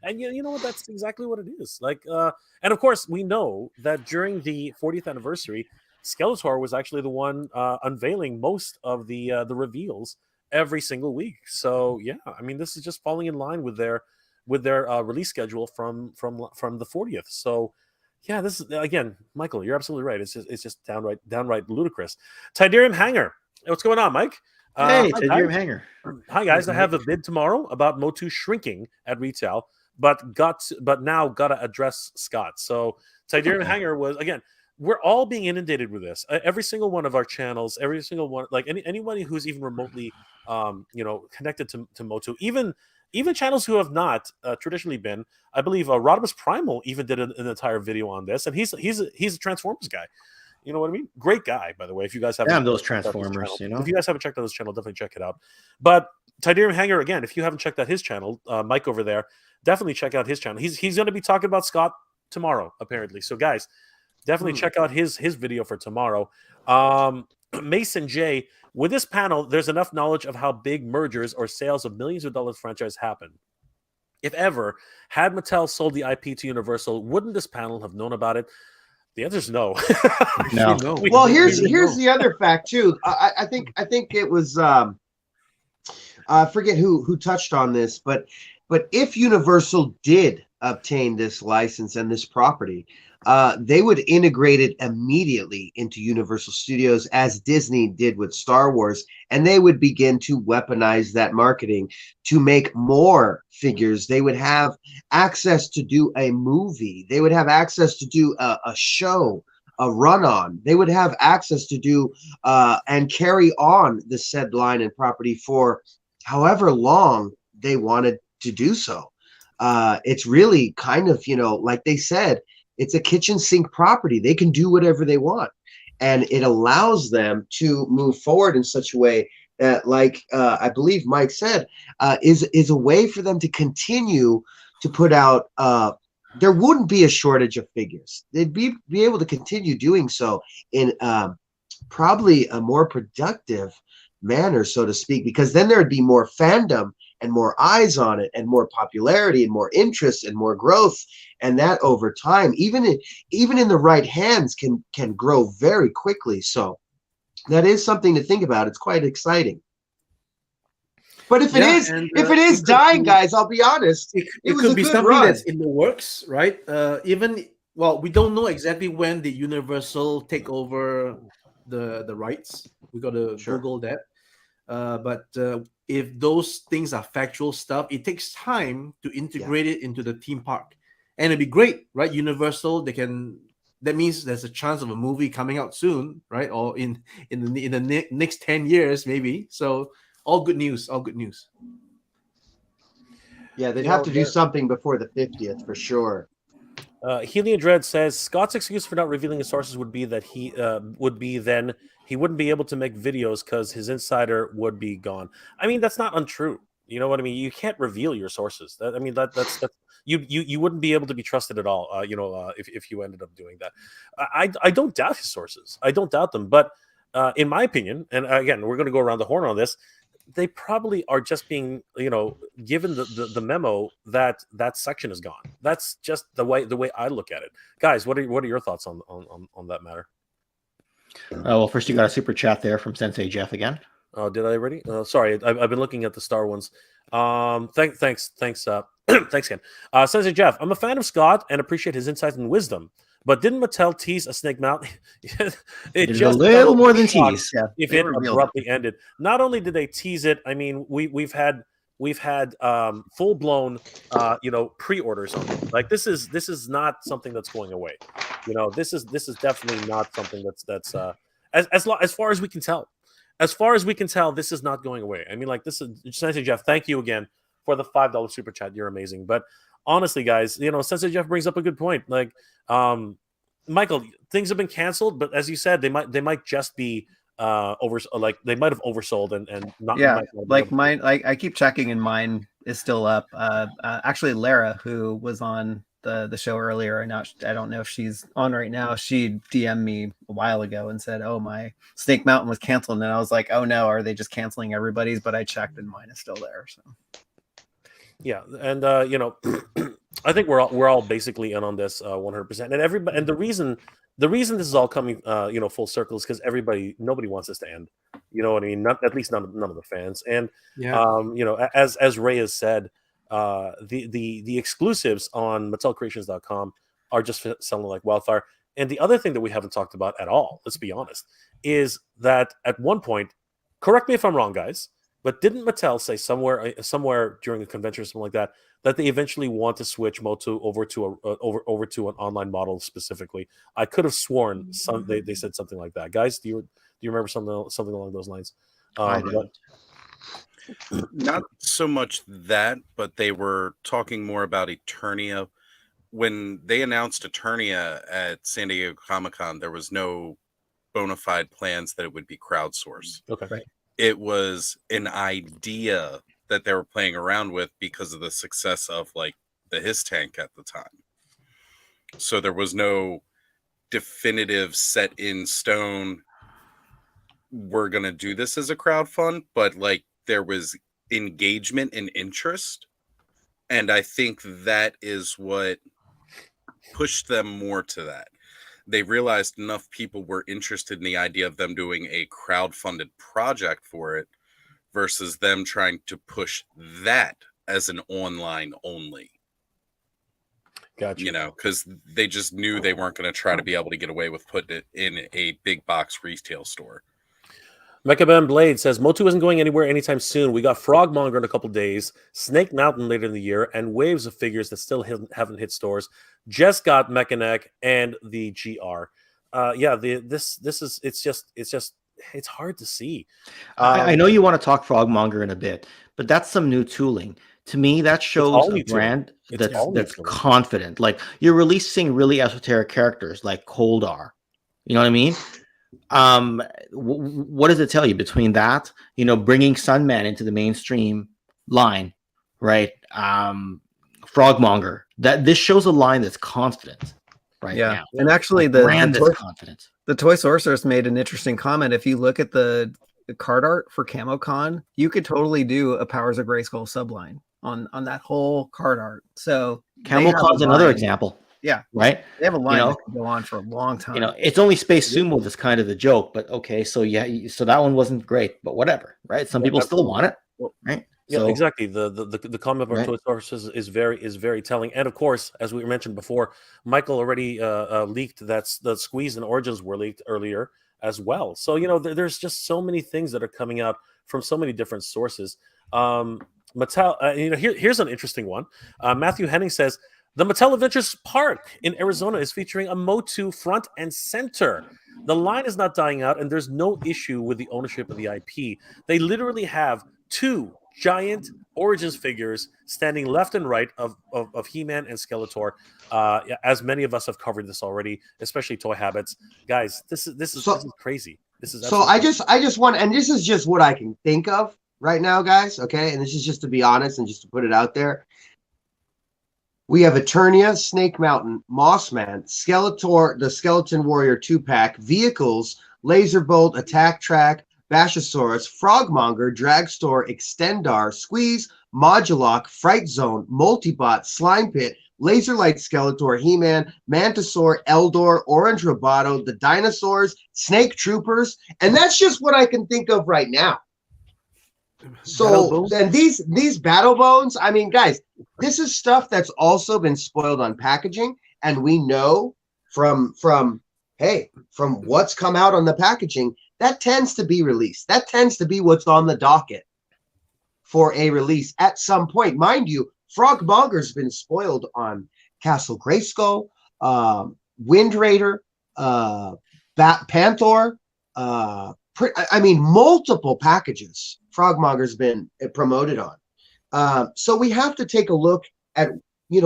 And you know what? That's exactly what it is. Like, and of course, we know that during the 40th anniversary, Skeletor was actually the one unveiling most of the reveals every single week. So yeah, I mean, this is just falling in line with their release schedule from the 40th. So yeah, this is, again, Michael, you're absolutely right. It's just downright ludicrous. Tidarium Hanger, what's going on, Mike? Hey, hi, Tidarium guys. Hanger. Hi guys, I have a bid tomorrow about MOTU shrinking at retail, but now gotta address Scott. So Tidarium Hanger was, again, we're all being inundated with this. Every single one of our channels, every single one, like anybody who's even remotely, connected to MOTU, even channels who have not traditionally been. I believe Rodimus Primal even did an entire video on this, and he's a Transformers guy. You know what I mean? Great guy, by the way. If you guys haven't, Damn those checked out his Transformers, channel- you know? if you guys haven't checked out his channel, definitely check it out. But Tidarium Hanger, again, if you haven't checked out his channel, Mike over there, definitely check out his channel. He's going to be talking about Scott tomorrow, apparently. So, guys, definitely check out his video for tomorrow. Mason J, with this panel, there's enough knowledge of how big mergers or sales of millions of dollars franchise happen. If ever, had Mattel sold the IP to Universal, wouldn't this panel have known about it? The answer is no. No. Well, here's the other fact too. I think it was I forget who touched on this, but if Universal did obtain this license and this property, they would integrate it immediately into Universal Studios as Disney did with Star Wars, and they would begin to weaponize that marketing to make more figures. They would have access to do a movie. They would have access to do a show, a run-on. They would have access to do and carry on the said line and property for however long they wanted to do so. It's really kind of, like they said, it's a kitchen sink property. They can do whatever they want. And it allows them to move forward in such a way that, like I believe Mike said, is a way for them to continue to put out. There wouldn't be a shortage of figures. They'd be able to continue doing so in probably a more productive manner, so to speak, because then there'd be more fandom and more eyes on it and more popularity and more interest and more growth, and that over time, even in the right hands, can grow very quickly. So that is something to think about. It's quite exciting. But if it is dying, guys, I'll be honest, it could be something that's in the works, right? We don't know exactly when the Universal take over the rights. We got to Google that. But if those things are factual stuff, it takes time to integrate it into the theme park, and it'd be great, right? Universal, that means there's a chance of a movie coming out soon, right? Or in the next 10 years, maybe. So all good news. Yeah, they'd have to do something before the 50th for sure. Helium Dread says Scott's excuse for not revealing his sources would be that he wouldn't be able to make videos because his insider would be gone. I mean, that's not untrue. You know what I mean? You can't reveal your sources. That's you wouldn't be able to be trusted at all. If you ended up doing that, I don't doubt his sources. I don't doubt them. But in my opinion, and again, we're going to go around the horn on this, they probably are just being, given the memo that section is gone. That's just the way I look at it. Guys, what are your thoughts on that matter? Well, first you got a super chat there from Sensei Jeff again. Oh, did I already? Sorry, I've been looking at the Star ones. Thanks, thanks, Ken. Sensei Jeff, I'm a fan of Scott and appreciate his insight and wisdom. But didn't Mattel tease a snake mount? It just a little more than tease. Yeah, if it abruptly ended. Not only did they tease it, I mean, we've had full blown pre-orders on it. Like this is not something that's going away. This is definitely not something that's as far as we can tell. As far as we can tell, this is not going away. I mean, like this is Sensei Jeff. Thank you again for the $5 super chat. You're amazing. But honestly, guys, Sensei Jeff brings up a good point. Like, Michael, things have been canceled, but as you said, they might just be like they might have oversold and not. Yeah, like mine. Like I keep checking, and mine is still up. Actually, Lara, who was on the show earlier, and now I don't know if she's on right now. She DM'd me a while ago and said, "Oh, my Snake Mountain was canceled," and I was like, "Oh no, are they just canceling everybody's?" But I checked, and mine is still there. So. Yeah, and I think we're all basically in on this 100%. And everybody, and the reason this is all coming full circle is because nobody wants this to end. You know what I mean? At least none of the fans. And as Ray has said, the exclusives on MattelCreations.com are just selling like wildfire. And the other thing that we haven't talked about at all, let's be honest, is that at one point, correct me if I'm wrong, guys, But didn't Mattel say somewhere during a convention or something like that they eventually want to switch MOTU over to over to an online model specifically? I could have sworn they said something like that. Guys, do you remember something along those lines? I don't. Not so much that, but they were talking more about Eternia. When they announced Eternia at San Diego Comic-Con, there was no bona fide plans that it would be crowdsourced. Okay. Right. It was an idea that they were playing around with because of the success of like the Hiss Tank at the time. So there was no definitive set in stone, we're going to do this as a crowdfund, but like there was engagement and interest. And I think that is what pushed them more to that. They realized enough people were interested in the idea of them doing a crowdfunded project for it versus them trying to push that as an online only. Gotcha. You know, because they just knew they weren't going to try to be able to get away with putting it in a big box retail store. Mechaben Blade says MOTU isn't going anywhere anytime soon. We got Frogmonger in a couple days, Snake Mountain later in the year, and waves of figures that still haven't hit stores. Just got Mechanic and the GR. It's hard to see. I know you want to talk Frogmonger in a bit, but that's some new tooling. To me, that shows a brand that's confident. Like you're releasing really esoteric characters like Koldar. You know what I mean? What does it tell you between that, bringing Sunman into the mainstream line, right? Frogmonger, that this shows a line that's confident right now. And actually the brand that's confident. The Toy Sorceress made an interesting comment. If you look at the card art for CamoCon, you could totally do a Powers of Grayskull subline on that whole card art. So CamoCon's another example. Yeah. Right. They have a line that can go on for a long time. It's only Space Sumo that's kind of the joke, but okay. So so that one wasn't great, but whatever. Right. Some people still want it. Right. Yeah, So, exactly. The comment about Toy Sorceress is very telling. And of course, as we mentioned before, Michael already leaked that the Squeeze and Origins were leaked earlier as well. So there's just so many things that are coming out from so many different sources. Mattel, here's an interesting one. Matthew Henning says the Mattel Adventures Park in Arizona is featuring a MOTU front and center. The line is not dying out, and there's no issue with the ownership of the IP. They literally have 2 giant Origins figures standing left and right of He-Man and Skeletor. As many of us have covered this already, especially Toy Habits. Guys, this is crazy. This is so I just want, and this is just what I can think of right now, guys. Okay, and this is just to be honest and just to put it out there. We have Eternia, Snake Mountain, Mossman, Skeletor, the Skeleton Warrior 2-pack, Vehicles, Laserbolt, Attack Track, Bashosaurus, Frogmonger, Dragstore, Extendar, Squeeze, Modulock, Fright Zone, Multibot, Slime Pit, Laserlight Skeletor, He-Man, Mantisaur, Eldor, Orange Roboto, the Dinosaurs, Snake Troopers, and that's just what I can think of right now. So then these Battle Bones, I mean, guys, this is stuff that's also been spoiled on packaging, and we know from what's come out on the packaging, that tends to be released. That tends to be what's on the docket for a release at some point. Mind you, Frogmonger's been spoiled on Castle Grayskull, Wind Raider, Panther, multiple packages Frogmonger's been promoted on. So we have to take a look at,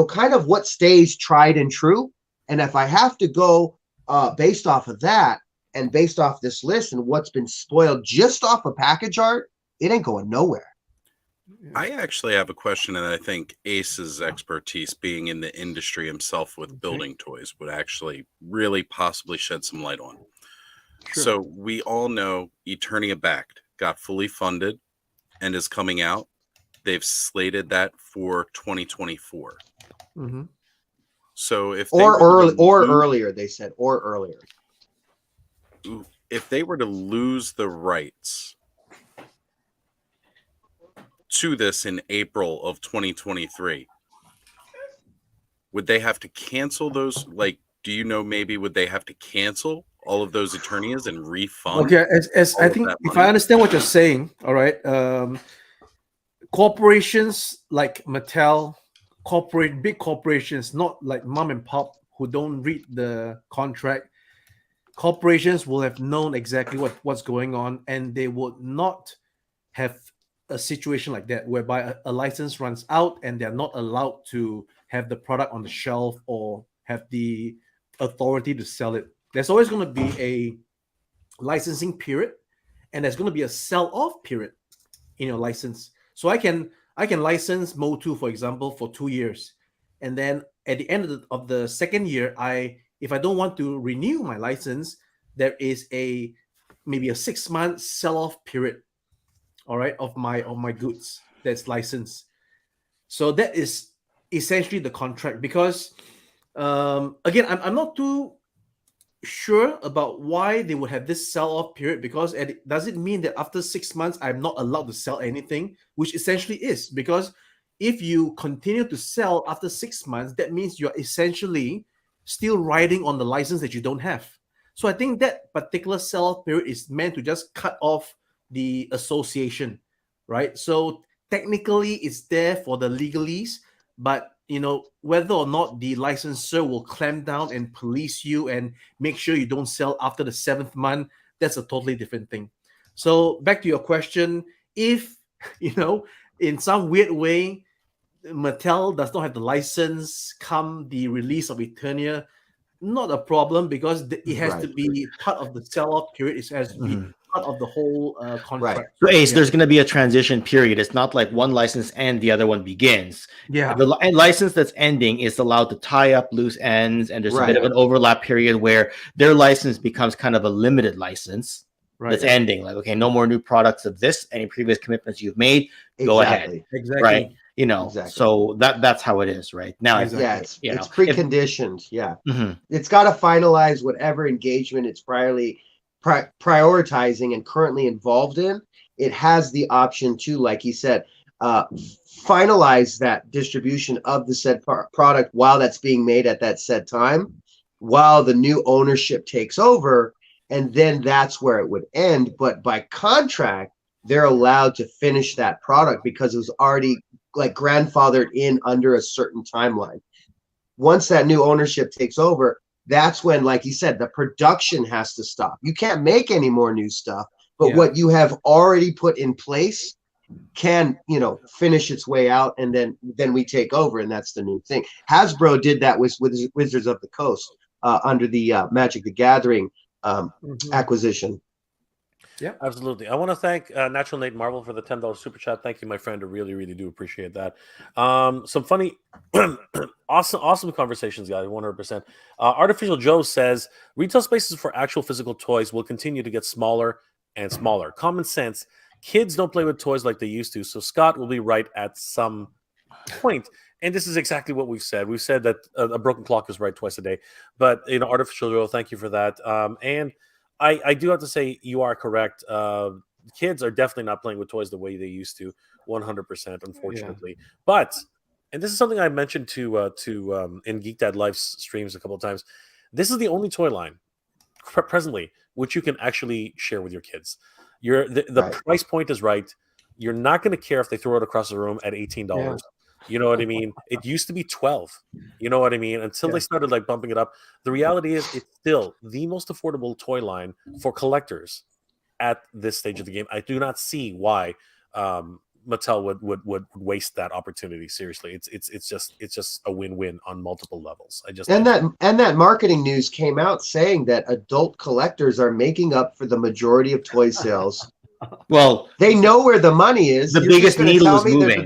kind of what stays tried and true. And if I have to go based off of that and based off this list and what's been spoiled just off of package art, it ain't going nowhere. I actually have a question, and I think Ace's expertise being in the industry himself with building toys would actually really possibly shed some light on. Sure. So we all know Eternia Backed got fully funded and is coming out. They've slated that for 2024. Mm-hmm. So if earlier, they said, or earlier. If they were to lose the rights to this in April of 2023, would they have to cancel those? Like, do you know, maybe would they have to cancel all of those attorneys and refund. Okay, as all I of think that if money? I understand what you're saying, all right, corporations like Mattel, big corporations, not like mom and pop who don't read the contract. Corporations will have known exactly what's going on, and they would not have a situation like that whereby a license runs out and they're not allowed to have the product on the shelf or have the authority to sell it. There's always going to be a licensing period, and there's going to be a sell-off period in your license. So I can license MOTU, for example, for 2 years, and then at the end of the second year, if I don't want to renew my license, there is maybe a 6-month sell-off period, all right, of my goods that's licensed. So that is essentially the contract. Because again, I'm not too sure about why they would have this sell-off period, because does it mean that after 6 months I'm not allowed to sell anything, which essentially is, because if you continue to sell after 6 months, that means you're essentially still riding on the license that you don't have. So I think that particular sell-off period is meant to just cut off the association, right? So technically it's there for the legalese, but whether or not the licensor will clamp down and police you and make sure you don't sell after the 7th month, that's a totally different thing. So back to your question, if in some weird way Mattel does not have the license come the release of Eternia, not a problem, because it has to be part of the sell-off period. It has to be part of the whole contract. Right. So Ace, there's going to be a transition period. It's not like one license and the other one begins. Yeah. The license that's ending is allowed to tie up loose ends, and there's a bit of an overlap period where their license becomes kind of a limited license that's ending. Like, okay, no more new products of this. Any previous commitments you've made, go ahead. Exactly. Right. So that's how it is right now. It's preconditioned. It's got to finalize whatever engagement it's prioritizing and currently involved in. It has the option to, like he said, finalize that distribution of the said product while that's being made at that said time, while the new ownership takes over, and then that's where it would end. But by contract, they're allowed to finish that product because it was already like grandfathered in under a certain timeline. Once that new ownership takes over, that's when, like you said, the production has to stop. You can't make any more new stuff, but what you have already put in place can, finish its way out, and then we take over, and that's the new thing. Hasbro did that with Wizards of the Coast under the Magic the Gathering acquisition. Yeah, absolutely. I want to thank Natural Nate Marvel for the $10 super chat. Thank you, my friend. I really, really do appreciate that. Some funny, awesome conversations, guys. 100%. Artificial Joe says retail spaces for actual physical toys will continue to get smaller and smaller. Common sense. Kids don't play with toys like they used to. So Scott will be right at some point. And this is exactly what we've said. We've said that a broken clock is right twice a day. But Artificial Joe, thank you for that. And I do have to say you are correct. Kids are definitely not playing with toys the way they used to, 100%, unfortunately. But, and this is something I mentioned to in Geek Dad live streams a couple of times, this is the only toy line presently which you can actually share with your kids. The price point is right. You're not going to care if they throw it across the room at $18. Yeah. You know what I mean? It used to be 12. You know what I mean? Until they started like bumping it up. The reality is it's still the most affordable toy line for collectors at this stage of the game. I do not see why Mattel would waste that opportunity. Seriously, it's just a win-win on multiple levels. That marketing news came out saying that adult collectors are making up for the majority of toy sales. Well, they know where the money is. The biggest needle is moving.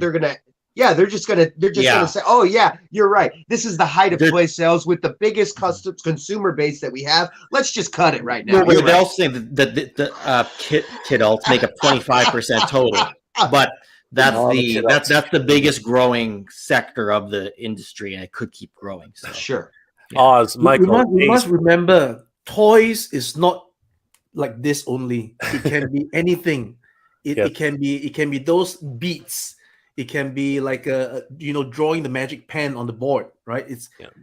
They're just gonna say, oh yeah, you're right. This is the height of toy sales with the biggest consumer base that we have. Let's just cut it right now. They're also saying that the kid alts make up 25% total, but that's the biggest growing sector of the industry, and it could keep growing. So. Sure. Yeah. Oz, Michael, we must remember, toys is not like this only. It can be anything. It can be those beats. It can be like drawing the magic pen on the board, right?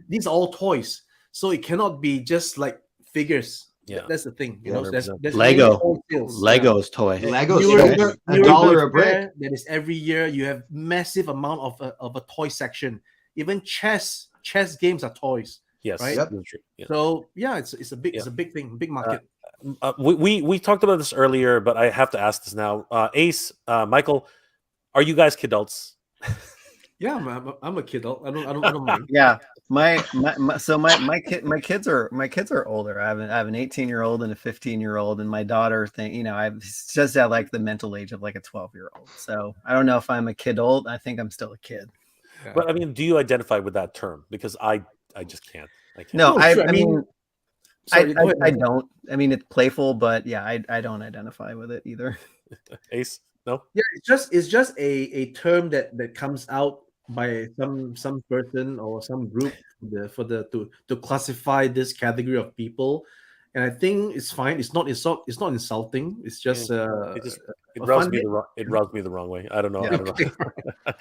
These are all toys, so it cannot be just like figures. Yeah. That's the thing. You Yeah, know, there's 100%. Lego. wholesales. Legos toys. Legos You still were- a you were dollar a fair, brick. that is every year you have massive amount of a toy section. Even chess games are toys. Yes. Right? Yep. that's true. Yeah. So yeah, it's a big thing, big market. We talked about this earlier, but I have to ask this now. Ace, Michael, are you guys kidults? Yeah, I'm a kid. I don't mind. Yeah, my kids are older. I have an 18-year-old and a 15-year-old, and my daughter I've just at like the mental age of like a 12-year-old. So I don't know if I'm a kid old. I think I'm still a kid. Yeah. But I mean, do you identify with that term? Because I just can't. I can't. No, sure. I mean, sorry, go ahead, I Michael. don't. I mean, it's playful, but yeah, I don't identify with it either. Ace, no. Yeah, it's just a term that comes out by some person or some group to classify this category of people, and I think it's fine. It's not insulting. It's just It a rubs fun me day. it rubs me the wrong way. I don't know. Yeah. I don't know.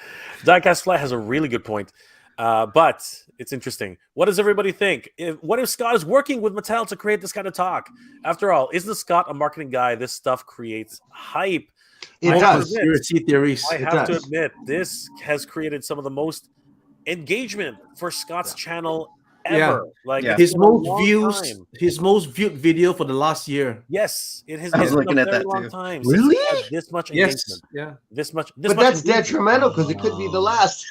Diecast Fly has a really good point, but it's interesting. What does everybody think? What if Scott is working with Mattel to create this kind of talk? After all, isn't Scott a marketing guy? This stuff creates hype. It I does. admit- Conspiracy theories. I It have to does. admit, this has created some of the most engagement for Scott's channel Yeah. ever. Like Yeah. it's His been a most long views, time. his most viewed video for the last year. Yes, it has I was been looking a at very that long too. time. Really? Since it had this much Yes. engagement. Yeah. This much. But much that's engagement. detrimental because it could be the last.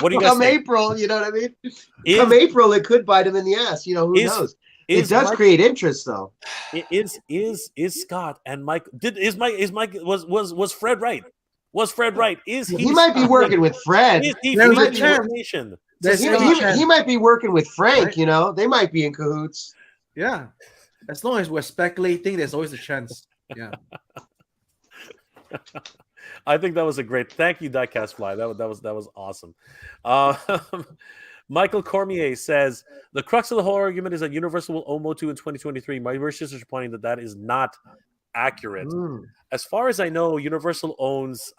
What do you guys Come think? April, you know what I mean? Is- Come April, it could bite him in the ass. You know, who Is- knows? It Is does Mike- create interest, though. Is Scott and Mike was Fred right? Was Fred right? Is he? He might be working with Fred. Is he There's feeding a chance. information? There's He, a he- chance. he might be working with Frank. Right. You know, they might be in cahoots. Yeah. As long as we're speculating, there's always a chance. Yeah. I think that was a great. Thank you, Diecast Fly. That was awesome. Michael Cormier says the crux of the whole argument is that Universal will own MOTU in 2023. My researchers are pointing that is not accurate. Mm. As far as I know, Universal owns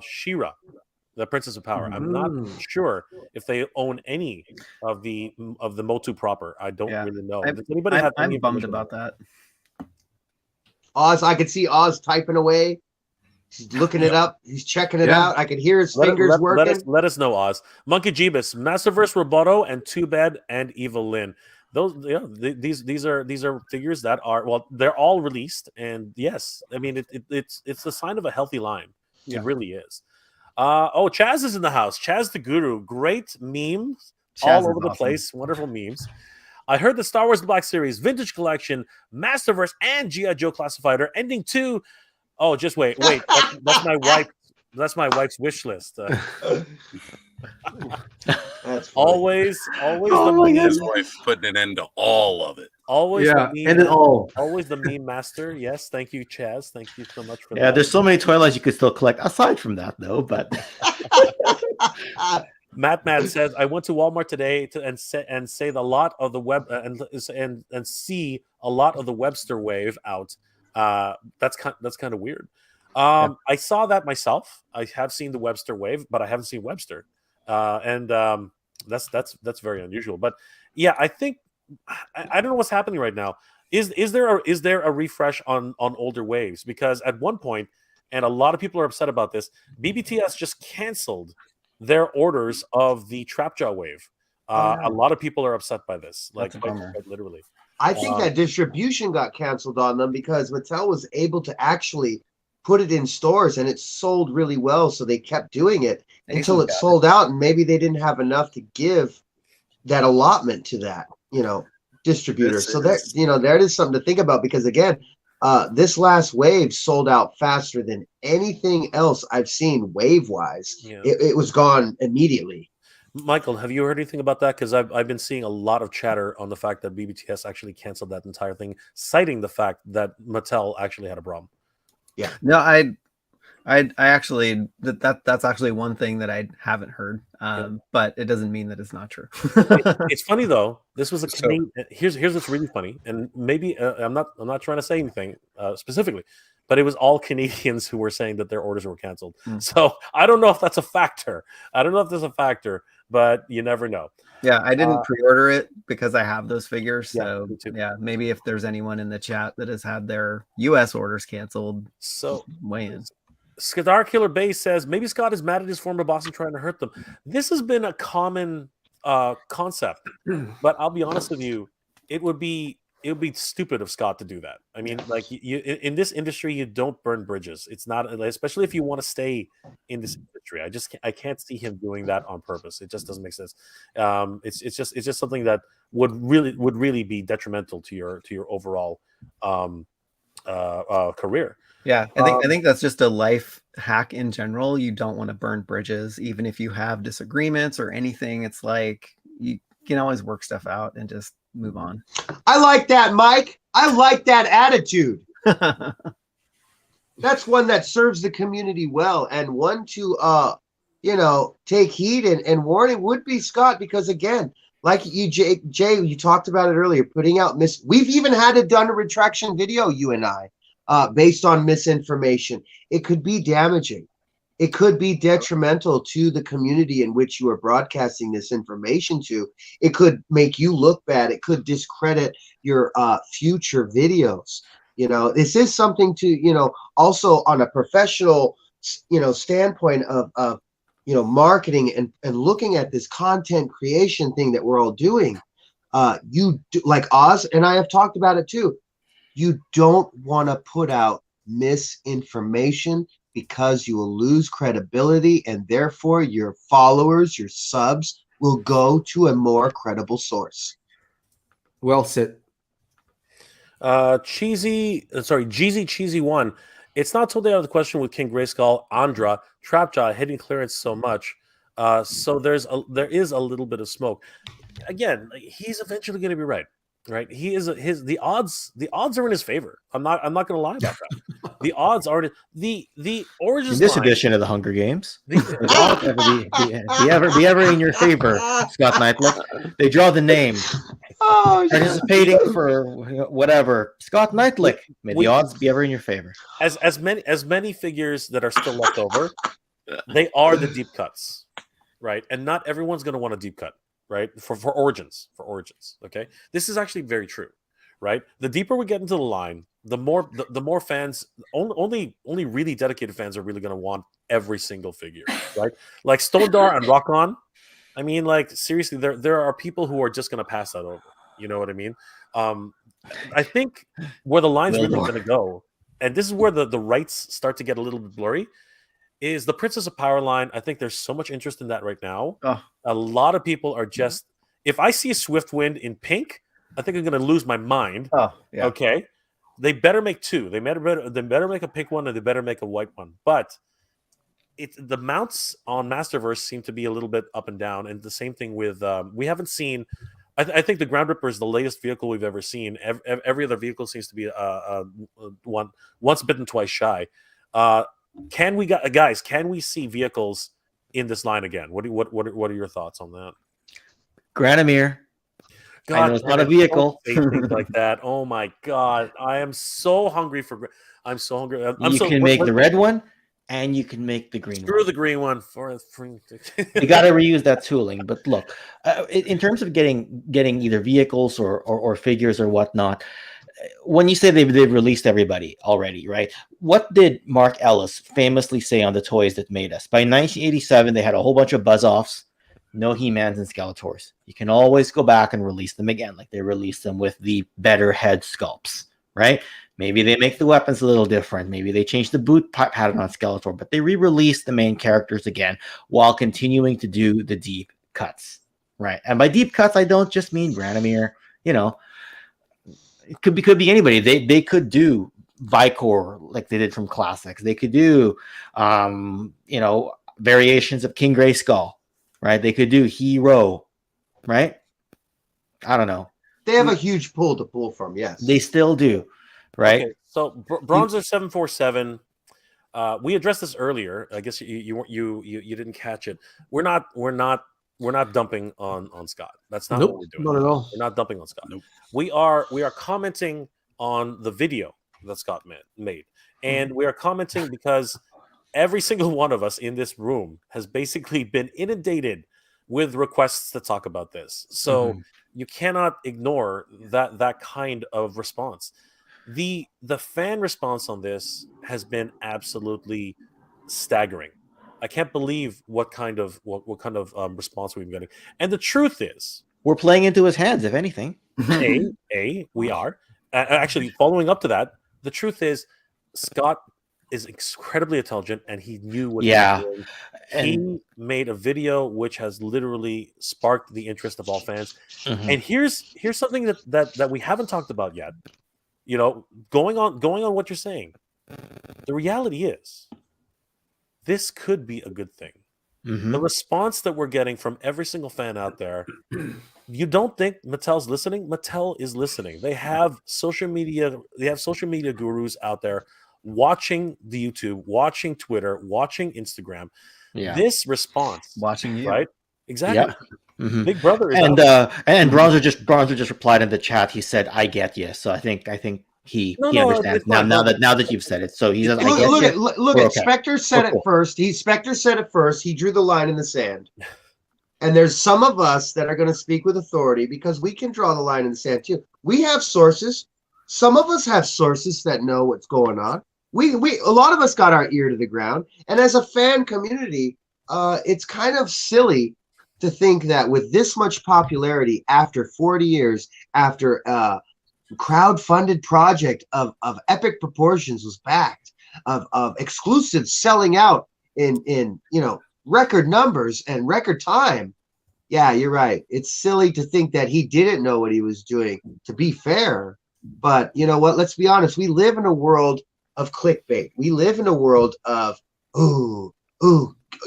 She-Ra, the Princess of Power. I'm not sure if they own any of the MOTU proper. I don't Yeah. really know. Does anybody have any I'm bummed information? about that. Oz, I could see Oz typing away. He's looking it up. He's checking it Yeah. out. I could hear his fingers working. Let us know, Oz. Monkey Jeebus, Masterverse Roboto, and Two Bed and Evil Lynn. Those, these are figures that are they're all released, and yes, I mean it's the sign of a healthy line. Yeah. It really is. Chaz is in the house. Chaz the Guru, great memes Chaz all is over the awesome. place. Wonderful memes. I heard the Star Wars The Black Series, Vintage Collection, Masterverse, and G.I. Joe Classified are ending too. Oh, just wait. That's my wife. That's my wife's wish list. That's funny. Always Oh the my meme. His wife putting an end to all of it. Always Yeah. the meme. And it all. Always the meme master. Yes, thank you, Chaz. Thank you so much for Yeah, that. there's so many toy lines you could still collect aside from that, though. But Matt says I went to Walmart today and say the lot of the web and see a lot of the Webster wave out. That's kind of weird. I saw that myself. I have seen the Webster wave, but I haven't seen Webster, and that's very unusual. But yeah, I think I don't know what's happening right now. Is there a refresh on older waves? Because at one point, and a lot of people are upset about this, BBTS just canceled their orders of the Trapjaw wave. A lot of people are upset by this, like That's a bummer. quite literally. I think that distribution got canceled on them because Mattel was able to actually put it in stores and it sold really well. So they kept doing it until it sold out, and maybe they didn't have enough to give that allotment to that, distributor. This So that, is- that is something to think about because again, this last wave sold out faster than anything else I've seen wave wise. Yeah. It was gone immediately. Michael, have you heard anything about that? Because I've been seeing a lot of chatter on the fact that BBTS actually canceled that entire thing, citing the fact that Mattel actually had a problem. No, I actually that's actually one thing that I haven't heard. But it doesn't mean that it's not true. It's funny though. This was a Canadian. Here's what's really funny, and maybe I'm not trying to say anything specifically, but it was all Canadians who were saying that their orders were canceled. Mm. So I don't know if that's a factor. I don't know if there's a factor, but you never know. Yeah, I didn't pre-order it because I have those figures. Yeah, So me too. yeah, maybe if there's anyone in the chat that has had their US orders canceled, So weigh in. Skadar Killer Bay says maybe Scott is mad at his former boss and trying to hurt them. This has been a common concept, but I'll be honest with you, it would be stupid of Scott to do that. I mean, like you in this industry, you don't burn bridges. It's not, especially if you want to stay in this industry. I can't see him doing that on purpose. It just doesn't make sense. It's just something that would really be detrimental to your overall career. Yeah, I think that's just a life hack in general. You don't want to burn bridges, even if you have disagreements or anything. It's like you can always work stuff out and just move on. I like that, Mike. I like that attitude. That's one that serves the community well, and one to take heed and warning would be Scott, because again, like you, Jay, you talked about it earlier, putting out we've even had it done a retraction video, you and I, based on misinformation. It could be damaging. It could be detrimental to the community in which you are broadcasting this information to. It could make you look bad. It could discredit your future videos. This is something to, also on a professional, standpoint of marketing and looking at this content creation thing that we're all doing. Like Oz and I have talked about it too. You don't want to put out misinformation, because you will lose credibility, and therefore your followers, your subs, will go to a more credible source. Well said. Jeezy Cheesy One. It's not totally out of the question with King Grayskull, Andra, Trapjaw hitting clearance so much. So there is a little bit of smoke. Again, he's eventually going to be right. Right, the odds are in his favor. I'm not going to lie about that. The odds are the Origins. In this edition of the Hunger Games, the odds be ever in your favor, Scott Knightlick. They draw the name. Participating for whatever, Scott Knightlick. May the odds be ever in your favor. As many figures that are still left over, they are the deep cuts, right? And not everyone's going to want a deep cut. Right, for origins, okay, this is actually very true, right? The deeper we get into the line, the more fans, only really dedicated fans are really going to want every single figure, right? Like Stondar and Rock On. I mean, like seriously, there are people who are just going to pass that over. You know what I mean? I think where the line's really going to go, and this is where the rights start to get a little bit blurry, is the Princess of Power line. I think there's so much interest in that right now. A lot of people are just, if I see a Swiftwind in pink, I think I'm going to lose my mind. Yeah. Okay. They better make two. They better make a pink one, and they better make a white one. But the mounts on Masterverse seem to be a little bit up and down. And the same thing with, we haven't seen, I think the Ground Ripper is the latest vehicle we've ever seen. Every other vehicle seems to be once bitten, twice shy. Can we see vehicles in this line again? What are your thoughts on that? Granomir. God, I know it's not a vehicle. Things like that. Oh my God, I am so hungry for. I'm so hungry. You can make the red one, and you can make the green one. Screw the green one for. You got to reuse that tooling. But look, in terms of getting either vehicles or figures or whatnot, when you say they've released everybody already, right? What did Mark Ellis famously say on the Toys That Made Us? By 1987, they had a whole bunch of buzz-offs, no He-Mans and Skeletors. You can always go back and release them again, like they released them with the better head sculpts, right? Maybe they make the weapons a little different. Maybe they change the boot pattern on Skeletor, but they re-release the main characters again while continuing to do the deep cuts, right? And by deep cuts, I don't just mean Granomir, it could be anybody. They could do Vicor like they did from Classics. They could do, variations of King Grayskull, right? They could do Hero, right? I don't know. They have a huge pool to pull from. Yes, they still do, right? Okay, so Bronzer 747. We addressed this earlier. I guess you didn't catch it. We're not dumping on Scott. That's not what we're doing. Not at all. We're not dumping on Scott. Nope. We are commenting on the video that Scott made. And we are commenting because every single one of us in this room has basically been inundated with requests to talk about this. So you cannot ignore that kind of response. The fan response on this has been absolutely staggering. I can't believe what kind of response we've been getting. And the truth is, We're playing into his hands, if anything. we are actually following up to that. The truth is, Scott is incredibly intelligent, and he knew what he was doing. He made a video which has literally sparked the interest of all fans. And here's something that we haven't talked about yet. You know, going on what you're saying. The reality is, this could be a good thing. The response that we're getting from every single fan out there, you don't think Mattel's listening? Mattel is listening. They have social media gurus out there watching the YouTube, watching Twitter, watching Instagram. Yeah. This response, watching you, right? Exactly. Yeah. Big Brother is and Bronzer just replied in the chat. He said, "I get you." So I think he understands now that you've said it. So he says, "I get you." Look at Spectre said it first. Spectre said it first. He drew the line in the sand. And there's some of us that are going to speak with authority because we can draw the line in the sand too. We have sources. Some of us have sources that know what's going on. A lot of us got our ear to the ground. And as a fan community, it's kind of silly to think that with this much popularity after 40 years, after crowd-funded project of epic proportions was backed, of exclusives selling out in record numbers and record time. Yeah, you're right. It's silly to think that he didn't know what he was doing, to be fair. But you know what? Let's be honest. We live in a world of clickbait. We live in a world of, ooh,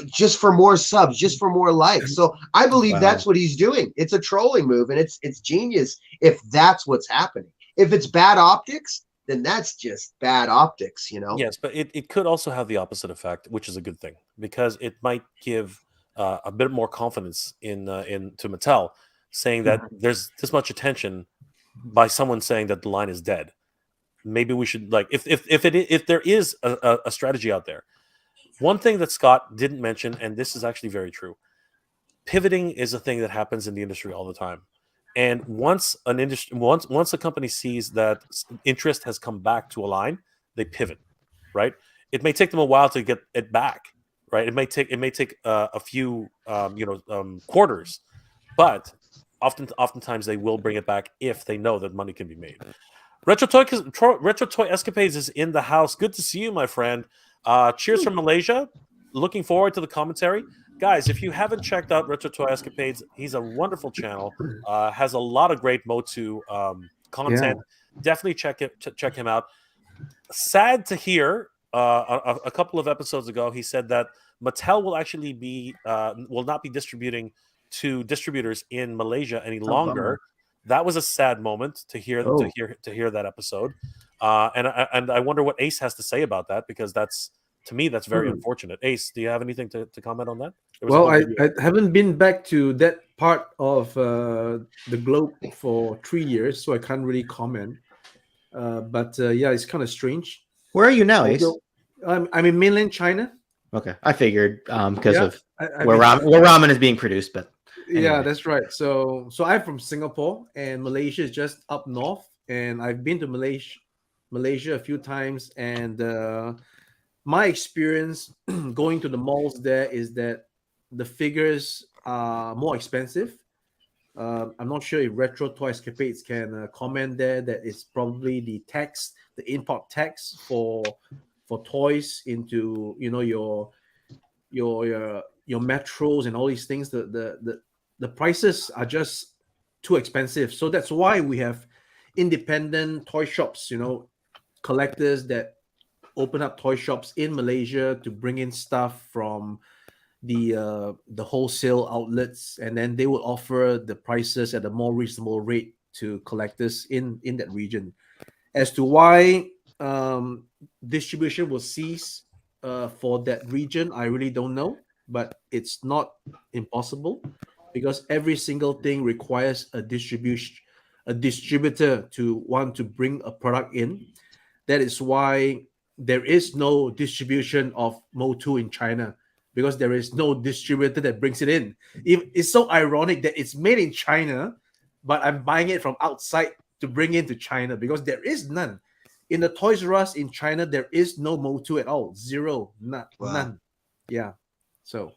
just for more subs, just for more likes. So I believe that's what he's doing. It's a trolling move, and it's genius if that's what's happening. If it's bad optics, then that's just bad optics, you know? Yes, but it could also have the opposite effect, which is a good thing, because it might give a bit more confidence in to Mattel, saying that there's this much attention by someone saying that the line is dead. Maybe we should, like, if there is a strategy out there. One thing that Scott didn't mention, and this is actually very true, pivoting is a thing that happens in the industry all the time. And once a company sees that interest has come back to a line, they pivot, right? It may take them a while to get it back, right? It may take a few quarters, but oftentimes they will bring it back if they know that money can be made. Retro Toy Escapades is in the house. Good to see you, my friend. Cheers from Malaysia. Looking forward to the commentary. Guys, if you haven't checked out Retro Toy Escapades, he's a wonderful channel. Has a lot of great MOTU content. Yeah. Definitely check him out. Sad to hear a couple of episodes ago, he said that Mattel will actually will not be distributing to distributors in Malaysia any longer. That was a sad moment to hear that episode. And I wonder what Ace has to say about that, because that's very unfortunate. Ace, do you have anything to comment on that? Well, I haven't been back to that part of the globe for 3 years, so I can't really comment. But it's kind of strange. Where are you now, Ace? I'm in mainland China. Okay, I figured because of where ramen is being produced, but anyway. Yeah, that's right. So I'm from Singapore, and Malaysia is just up north, and I've been to Malaysia a few times, and my experience going to the malls there is that the figures are more expensive. I'm not sure if Retro Toy Escapades can comment there that it's probably the import tax for toys into your metros and all these things. The prices are just too expensive. So that's why we have independent toy shops, collectors that open up toy shops in Malaysia to bring in stuff from the wholesale outlets, and then they will offer the prices at a more reasonable rate to collectors in that region. As to why distribution will cease for that region, I really don't know, but it's not impossible, because every single thing requires a distributor to want to bring a product in. That is why there is no distribution of MOTU in China because there is no distributor that brings it in. It's so ironic that it's made in China, but I'm buying it from outside to bring into China because there is none. In the Toys R Us in China, there is no MOTU at all. Zero. None. Wow. None. Yeah. So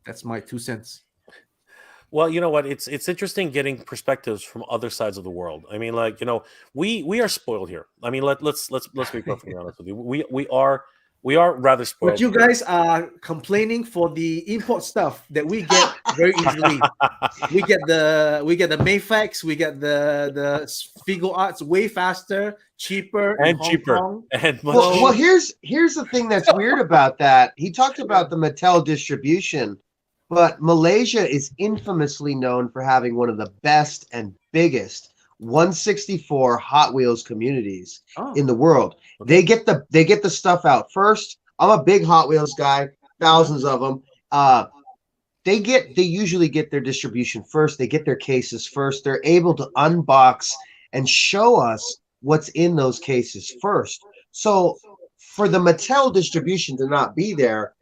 that's my 2 cents. Well, you know what? It's interesting getting perspectives from other sides of the world. I mean, like, you know, we are spoiled here. I mean, let's be perfectly honest with you. We are rather spoiled. But you guys are complaining for the import stuff that we get very easily. we get the Mayfax, we get the Figo Arts way faster, cheaper, in and Hong cheaper Kong. and much Well, here's the thing that's weird about that. He talked about the Mattel distribution, but Malaysia is infamously known for having one of the best and biggest 164 Hot Wheels communities in the world. They get the stuff out first. I'm a big Hot Wheels guy, thousands of them. They usually get their distribution first. They get their cases first. They're able to unbox and show us what's in those cases first. So for the Mattel distribution to not be there,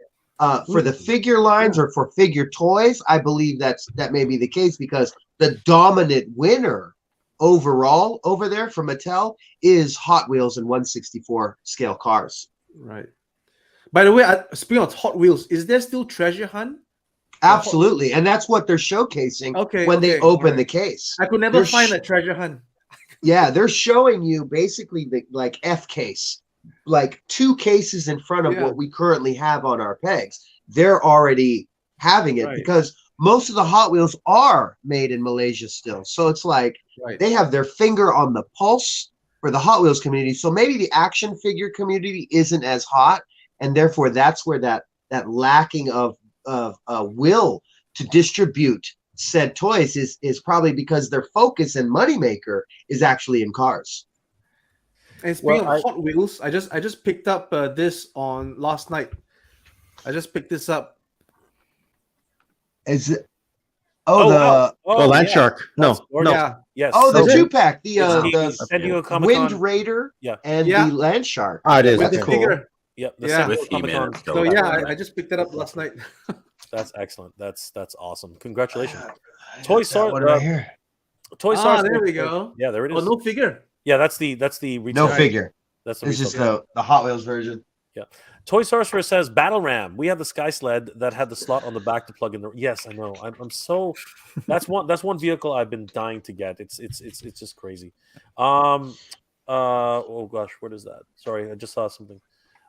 for the figure lines or for figure toys, I believe that may be the case because the dominant winner overall over there for Mattel is Hot Wheels and 164 scale cars. Right. By the way, speaking of Hot Wheels, is there still treasure hunt? Absolutely, and that's what they're showcasing when they open the case. I could never find a treasure hunt. Yeah, they're showing you basically the like F case, like 2 cases in front of what we currently have on our pegs. They're already having it because most of the Hot Wheels are made in Malaysia still. So it's like they have their finger on the pulse for the Hot Wheels community. So maybe the action figure community isn't as hot, and therefore that's where that lacking of will to distribute said toys is probably because their focus and moneymaker is actually in cars. And speaking of Hot Wheels, I just picked up this on last night. I just picked this up. Is it? Land Shark. No. Yes. Oh, the So 2-pack, the San Diego Comic-Con. Wind Raider and the Land Shark. Oh, it is. With the cool. figure. Yeah, the San Diego With He-Man. Comic-Con. So yeah, I just picked it up last night. That's excellent. That's awesome. Congratulations. Toy Source. What right here? Toy Source. There we go. Yeah, there it is. Oh, no figure. Yeah, that's the retail. No figure. That's the This is retail. the Hot Wheels version. Yeah. Toy Sorcerer says Battle Ram. We have the Sky Sled that had the slot on the back to plug in the. Yes, I know. I'm so. That's one vehicle I've been dying to get. It's just crazy. Oh gosh, what is that? Sorry, I just saw something.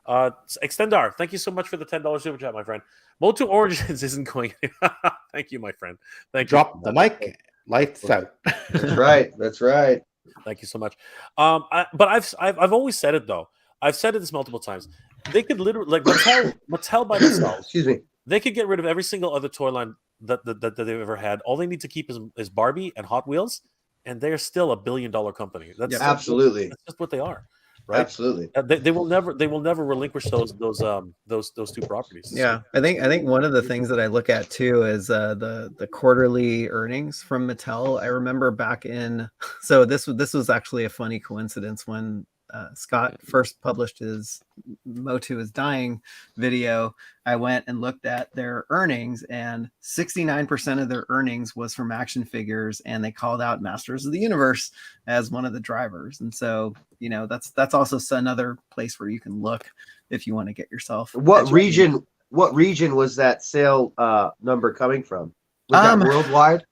Extendar, thank you so much for the $10 super chat, my friend. MOTU Origins isn't going. Thank you, my friend. Thank you. Drop the mic. Lights out. That's right. That's right. Thank you so much. But I've always said it though. I've said it this multiple times. They could literally like Mattel by themselves. Excuse me. They could get rid of every single other toy line that they've ever had. All they need to keep is Barbie and Hot Wheels, and they're still $1 billion company. That's absolutely. That's just what they are, right? Absolutely. They will never relinquish those 2 properties. Yeah, I think one of the things that I look at too is the quarterly earnings from Mattel. I remember back in so this was actually a funny coincidence when Scott first published his MOTU is dying video. I went and looked at their earnings, and 69% of their earnings was from action figures, and they called out Masters of the Universe as one of the drivers. And so, you know, that's also another place where you can look if you want to get yourself. What region was that sale number coming from? Was that worldwide?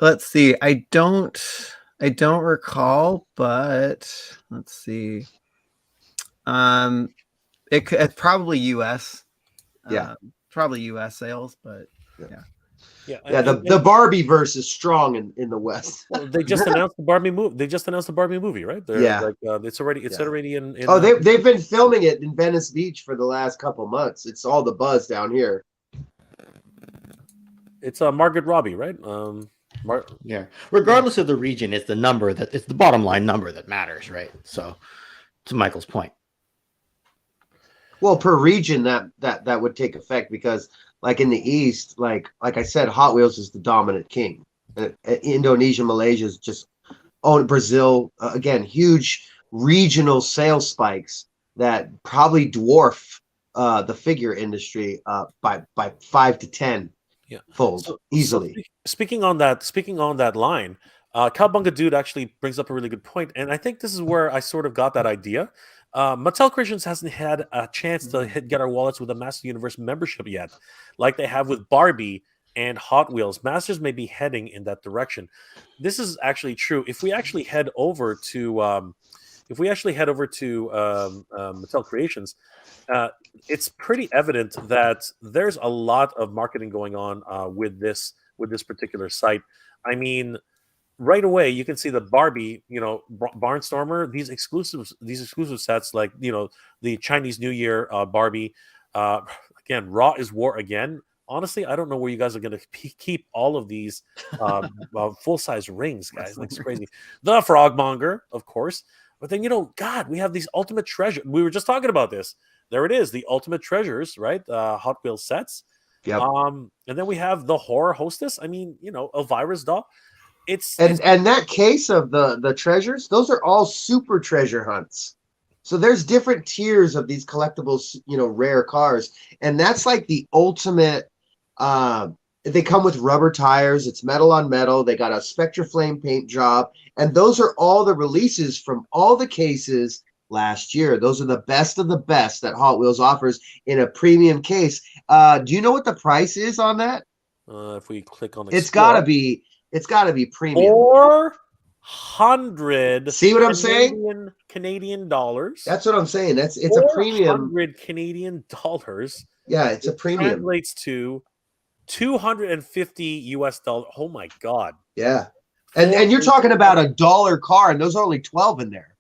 Let's see. I don't recall, but let's see. It's probably US. Probably US sales, but yeah. The Barbie verse is strong in the West. Well, they just announced the Barbie movie. Right? It's already in. Oh, they've been filming it in Venice Beach for the last couple months. It's all the buzz down here. It's Margaret Robbie, right? Yeah. Regardless of the region, it's the bottom line number that matters, right? So, to Michael's point. Well, per region, that would take effect because, like in the East, like I said, Hot Wheels is the dominant king. Indonesia, Malaysia is just Brazil again, huge regional sales spikes. that probably dwarf the figure industry by 5 to 10 fold easily. So speaking on that line, Cowbunga Dude actually brings up a really good point, and I think this is where I sort of got that idea. Mattel Creations hasn't had a chance to get our wallets with a Master Universe membership yet, like they have with Barbie and Hot Wheels. Masters may be heading in that direction. This is actually true. If we actually head over to Mattel Creations, it's pretty evident that there's a lot of marketing going on with this particular site. I mean, right away you can see the Barbie, Barnstormer, these exclusive sets, like the Chinese New Year Barbie. Again, Raw is War Again. Honestly, I don't know where you guys are going to keep all of these full-size rings, guys. Like, it's crazy. The Frogmonger, of course. But then, God, we have these Ultimate Treasure. We were just talking about this. There it is, the Ultimate Treasures, right? Hot Wheels sets. Yep. And then we have the Horror Hostess. I mean, Elvira's doll. And that case of the treasures, those are all super treasure hunts. So there's different tiers of these collectibles, rare cars. And that's like the ultimate. They come with rubber tires. It's metal on metal. They got a Spectra Flame paint job. And those are all the releases from all the cases last year. Those are the best of the best that Hot Wheels offers in a premium case. Do you know what the price is on that? If we click on It's gotta be premium. 400. See what I'm saying? Canadian dollars. That's what I'm saying. It's a premium. 400 Canadian dollars. Yeah, it's a premium. Translates to $250 US. Oh my God. Yeah. And you're talking about a dollar car, and those are only 12 in there.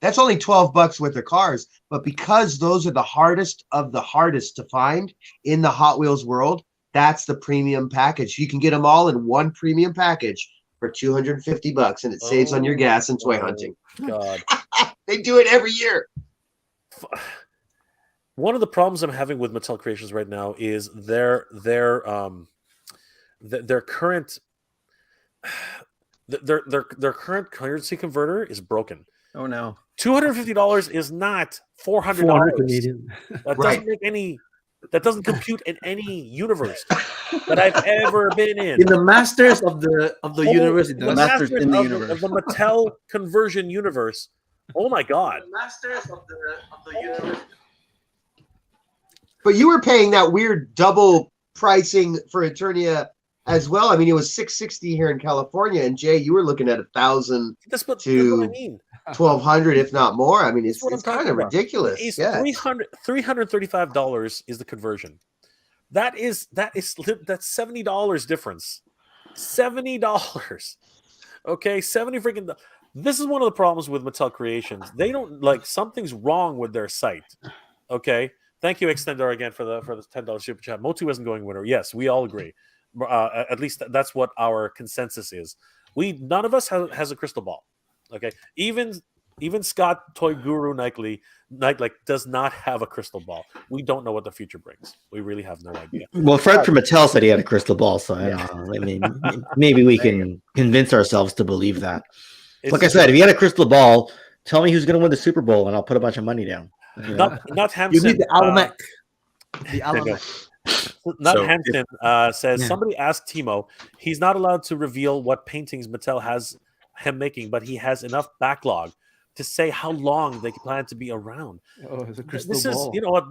That's only $12 worth of cars. But because those are the hardest of the hardest to find in the Hot Wheels world, that's the premium package. You can get them all in one premium package for $250, and it saves on your gas and toy hunting. God. They do it every year. One of the problems I'm having with Mattel Creations right now is their current their current currency converter is broken. Oh no. $250 is not $400. That doesn't make any. That doesn't compute in any universe that I've ever been in. In the Masters of the universe, it the does. Masters in the of universe. the Mattel conversion universe. Oh my God. The Masters of the universe. But you were paying that weird double pricing for Eternia as well. I mean, it was $660 here in California, and Jay, you were looking at $1,000 That's what I mean. $1,200, if not more. I mean, it's what I'm kind talking of about. ridiculous. It's Yeah, $335 is the conversion. That's $70 difference. $70. Okay, 70 freaking. This is one of the problems with Mattel Creations. They don't something's wrong with their site. Okay, thank you, Extendor, again for the $10 super chat. MOTU isn't going winner. Yes, we all agree. At least that's what our consensus is. None of us has a crystal ball. Okay, even Scott Toy Guru Nightly does not have a crystal ball. We don't know what the future brings. We really have no idea. Well, Fred from Mattel said he had a crystal ball, so I don't know. I mean, maybe we can convince ourselves to believe that. Like I said, if you had a crystal ball, tell me who's going to win the Super Bowl, and I'll put a bunch of money down. Not Hampson. You need the Almanac. The Almanac. Hampton says somebody asked Timo. He's not allowed to reveal what paintings Mattel has him making, but he has enough backlog to say how long they plan to be around. Oh, it's a crystal This ball. is, you know what?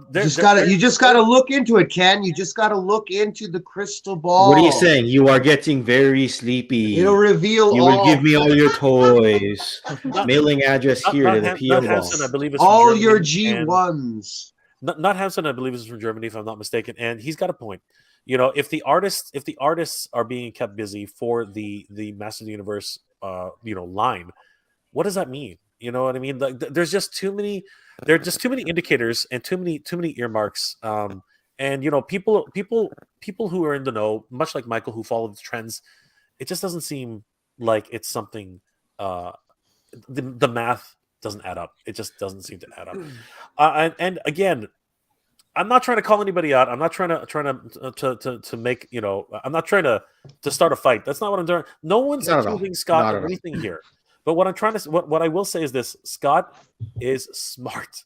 you just gotta look into it, Ken. You just gotta look into the crystal ball. What are you saying? You are getting very sleepy. It'll reveal. You will give me all your toys. Mailing address here to the PO Hansen, I box. believe it's all from your Germany, G1s. Not Hansen, I believe is from Germany, if I'm not mistaken, and he's got a point. If the artists are being kept busy for the Master of the Universe line, what does that mean? You know what I mean? There's just too many. There are just too many indicators and too many earmarks. And people who are in the know, much like Michael, who follow the trends, it just doesn't seem like it's something. The math doesn't add up. It just doesn't seem to add up. And again, I'm not trying to call anybody out. I'm not trying to make I'm not trying to start a fight. That's not what I'm doing. No one's accusing Scott of anything here. But what I'm trying to what I will say is this: Scott is smart.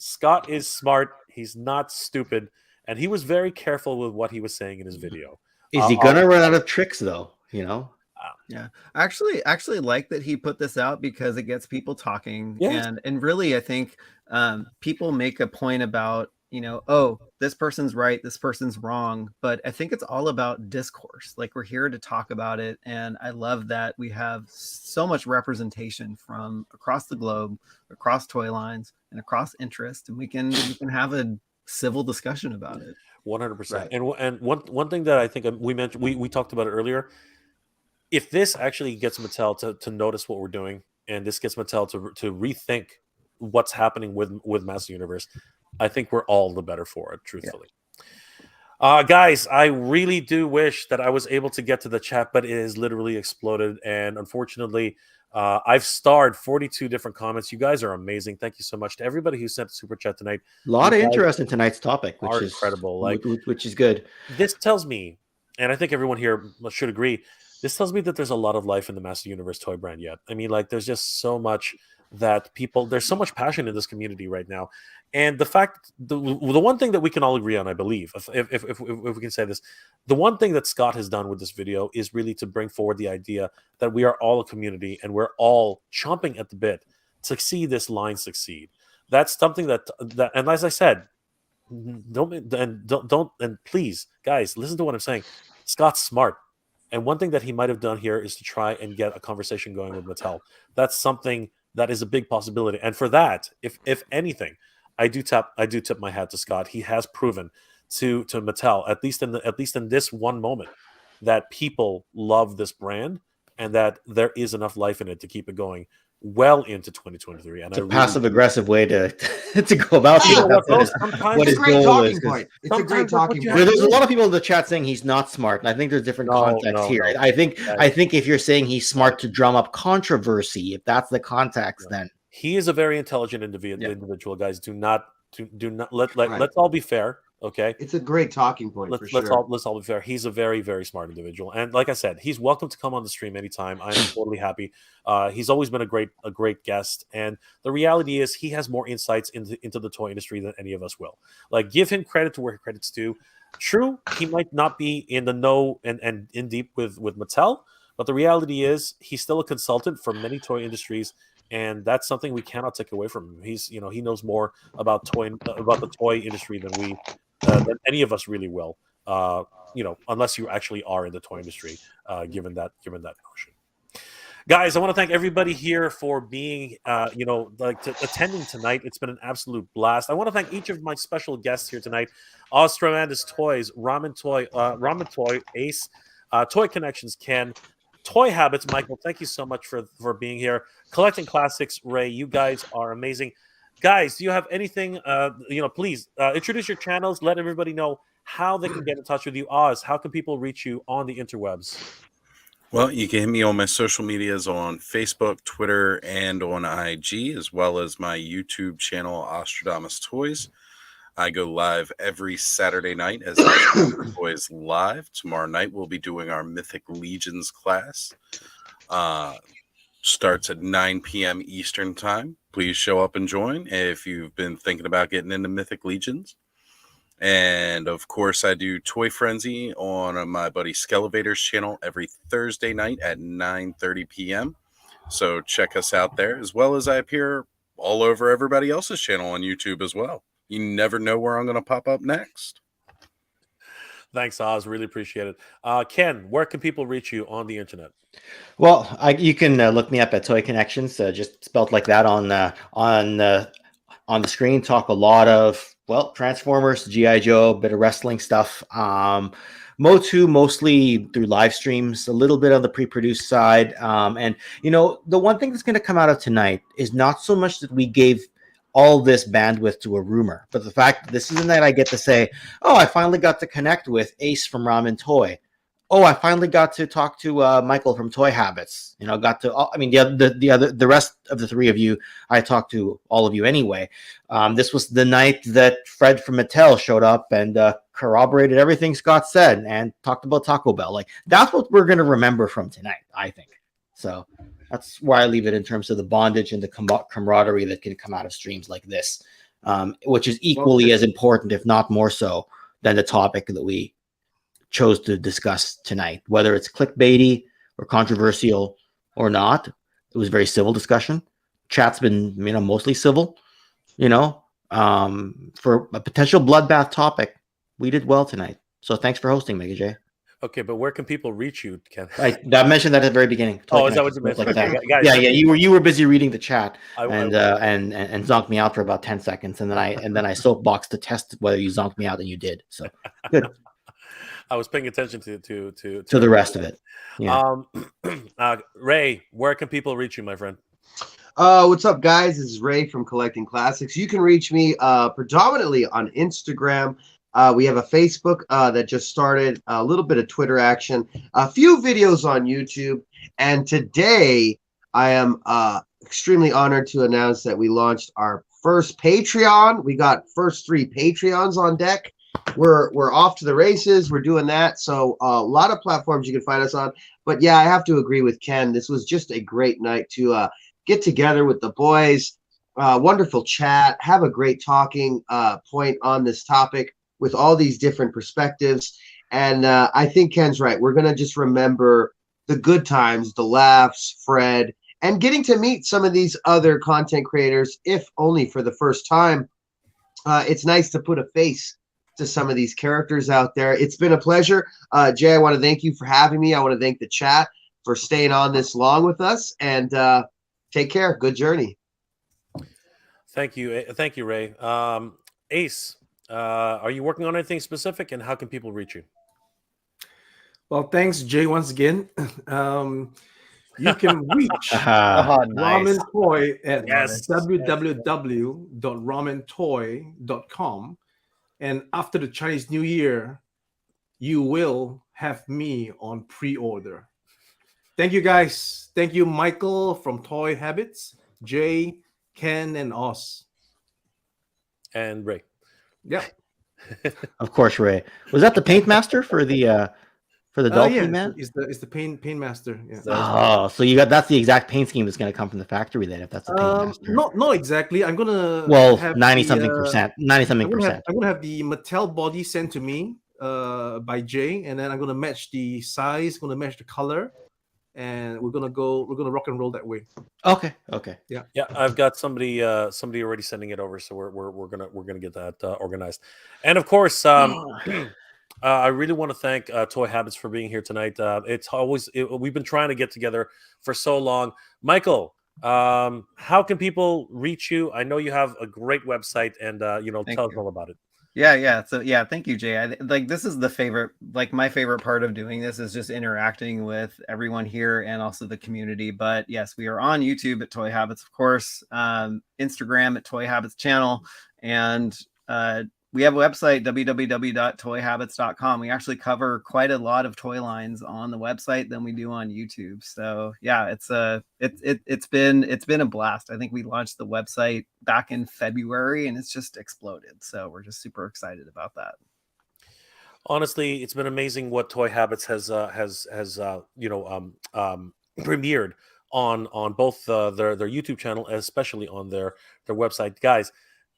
Scott is smart. He's not stupid, and he was very careful with what he was saying in his video. Is he gonna run out of tricks though? Yeah, actually like that he put this out because it gets people talking. Yes. And really, I think people make a point about, oh, this person's right, this person's wrong, but I think it's all about discourse. Like, we're here to talk about it, and I love that we have so much representation from across the globe, across toy lines, and across interest, and we can have a civil discussion about it. 100%. And one thing that I think we mentioned, we talked about it earlier. If this actually gets Mattel to notice what we're doing, and this gets Mattel to rethink what's happening with Master Universe, I think we're all the better for it, truthfully. Yeah. Guys, I really do wish that I was able to get to the chat, but it has literally exploded. And unfortunately, I've starred 42 different comments. You guys are amazing. Thank you so much to everybody who sent a super chat tonight. A lot of interest in tonight's topic, which is incredible. Which is good. This tells me, and I think everyone here should agree, this tells me that there's a lot of life in the Master Universe toy brand yet. I mean, there's just so much that there's so much passion in this community right now. And the fact, the one thing that we can all agree on, I believe, if we can say this, the one thing that Scott has done with this video is really to bring forward the idea that we are all a community and we're all chomping at the bit to see this line succeed. That's something that and as I said, don't please, guys, listen to what I'm saying. Scott's smart. And one thing that he might have done here is to try and get a conversation going with Mattel. That's something that is a big possibility. And for that, if anything, I do tip my hat to Scott. He has proven to Mattel, at least in this one moment, that people love this brand and that there is enough life in it to keep it going well into 2023. And it's a passive-aggressive way to go about what his goal is. It's a great talking point. There's a lot of people in the chat saying he's not smart, and I think there's different context here. No. I think if you're saying he's smart to drum up controversy, if that's the context, then he is a very intelligent individual. Guys, do not let's all be fair. Okay, it's a great talking point. Let's all be fair. He's a very, very smart individual, and like I said, he's welcome to come on the stream anytime. I am totally happy. He's always been a great guest, and the reality is he has more insights into the toy industry than any of us will. Like, give him credit to where credit's due. True, he might not be in the know and in deep with Mattel, but the reality is he's still a consultant for many toy industries. And that's something we cannot take away from him. He's, he knows more about the toy industry than any of us really will. Unless you actually are in the toy industry, given that notion. Guys, I want to thank everybody here for being, attending tonight. It's been an absolute blast. I want to thank each of my special guests here tonight: Ostromandus Toys, Ramen Toy, Ace, Toy Connections, Ken. Toy Habits, Michael, thank you so much for being here. Collecting Classics, Ray, you guys are amazing. Guys, do you have anything, please introduce your channels, let everybody know how they can get in touch with you. Oz, how can people reach you on the interwebs? Well, you can hit me on my social medias on Facebook, Twitter, and on IG, as well as my YouTube channel, Ostradamus Toys. I go live every Saturday night as Toys Live. Tomorrow night we'll be doing our Mythic Legions class. Starts at 9 p.m. Eastern Time. Please show up and join if you've been thinking about getting into Mythic Legions. And, of course, I do Toy Frenzy on my buddy Skelevator's channel every Thursday night at 9:30 p.m. So check us out there, as well as I appear all over everybody else's channel on YouTube as well. You never know where I'm going to pop up next. Thanks, Oz. Really appreciate it. Ken, where can people reach you on the internet? Well, you can look me up at Toy Connections, just spelled like that on the screen. Talk a lot of, Transformers, G.I. Joe, bit of wrestling stuff. MOTU mostly through live streams, a little bit on the pre-produced side. And, the one thing that's going to come out of tonight is not so much that we gave all this bandwidth to a rumor, but the fact that this is the night I get to say, oh, I finally got to connect with Ace from Ramen Toy. Oh, I finally got to talk to Michael from Toy Habits. The rest of the three of you, I talked to all of you anyway. This was the night that Fred from Mattel showed up and corroborated everything Scott said and talked about Taco Bell. Like, that's what we're going to remember from tonight, I think. So that's where I leave it in terms of the bondage and the camaraderie that can come out of streams like this. which is equally as important, if not more so, than the topic that we chose to discuss tonight. Whether it's clickbaity or controversial or not, it was a very civil discussion. Chat's been, mostly civil. For a potential bloodbath topic, we did well tonight. So thanks for hosting, Mega J. Okay, but where can people reach you, Ken? I mentioned that at the very beginning. Oh, is that what you mentioned? Like Okay, that. guys, Yeah. You were busy reading the chat and I zonked me out for about 10 seconds, and then I soapboxed to test whether you zonked me out, and you did. So good. I was paying attention to the rest of it. Yeah. Ray, where can people reach you, my friend? What's up, guys? This is Ray from Collecting Classics. You can reach me predominantly on Instagram. We have a Facebook that just started, a little bit of Twitter action, a few videos on YouTube. And today I am extremely honored to announce that we launched our first Patreon. We got first 3 Patreons on deck. We're off to the races. We're doing that. So a lot of platforms you can find us on. But yeah, I have to agree with Ken. This was just a great night to get together with the boys. Wonderful chat. Have a great talking point on this topic with all these different perspectives. And I think Ken's right. We're going to just remember the good times, the laughs, Fred, and getting to meet some of these other content creators, if only for the first time. It's nice to put a face to some of these characters out there. It's been a pleasure. Jay, I want to thank you for having me. I want to thank the chat for staying on this long with us. And take care. Good journey. Thank you. Thank you, Ray. Ace, are you working on anything specific, and how can people reach you? Well, thanks, Jay, once again. You can reach Nice. Ramen Toy at Yes. www.ramentoy.com. And after the Chinese New Year, you will have me on pre-order. Thank you, guys. Thank you, Michael from Toy Habits, Jay, Ken, and Oz. And Ray. Yeah. Of course, Ray. Was that the paint master for the Dolphin Yeah, man? it's the paint master. Yeah. Oh, so that's the exact paint scheme that's going to come from the factory then, if that's the paint master. Not exactly. I'm gonna have 90-something percent. I'm gonna have the Mattel body sent to me by Jay, and then I'm gonna match the size, gonna match the color, and we're gonna rock and roll that way. Okay. Yeah, I've got somebody already sending it over, so we're gonna get that organized. And of course, I really want to thank Toy Habits for being here tonight. We've been trying to get together for so long. Michael, how can people reach you? I know you have a great website, and tell us all about it. Yeah. So thank you, Jay. This is my favorite part of doing this is just interacting with everyone here and also the community. But yes, we are on YouTube at Toy Habits, of course, Instagram at Toy Habits channel, and we have a website, www.toyhabits.com. We actually cover quite a lot of toy lines on the website than we do on YouTube. So yeah, it's been a blast. I think we launched the website back in February, and it's just exploded. So we're just super excited about that. Honestly, it's been amazing what Toy Habits has premiered on both their YouTube channel, especially on their website, guys.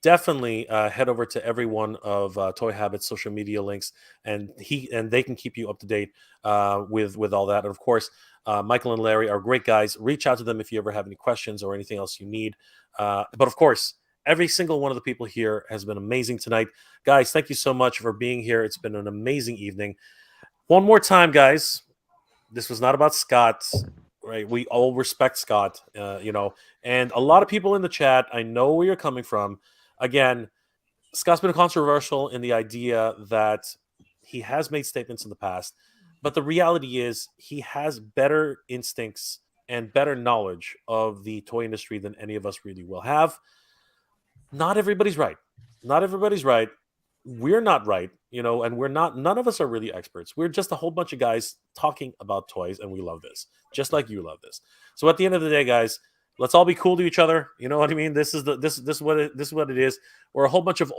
Definitely head over to every one of Toy Habits' social media links, and they can keep you up to date with all that. And of course, Michael and Larry are great guys. Reach out to them if you ever have any questions or anything else you need. But of course, every single one of the people here has been amazing tonight. Guys, thank you so much for being here. It's been an amazing evening. One more time, guys. This was not about Scott, right? We all respect Scott, and a lot of people in the chat, I know where you're coming from. Again, Scott's been controversial in the idea that he has made statements in the past, but the reality is he has better instincts and better knowledge of the toy industry than any of us really will have. Not everybody's right. We're not right, and none of us are really experts. We're just a whole bunch of guys talking about toys, and we love this, just like you love this. So at the end of the day, guys, let's all be cool to each other. You know what I mean? This is what it is. We're a whole bunch of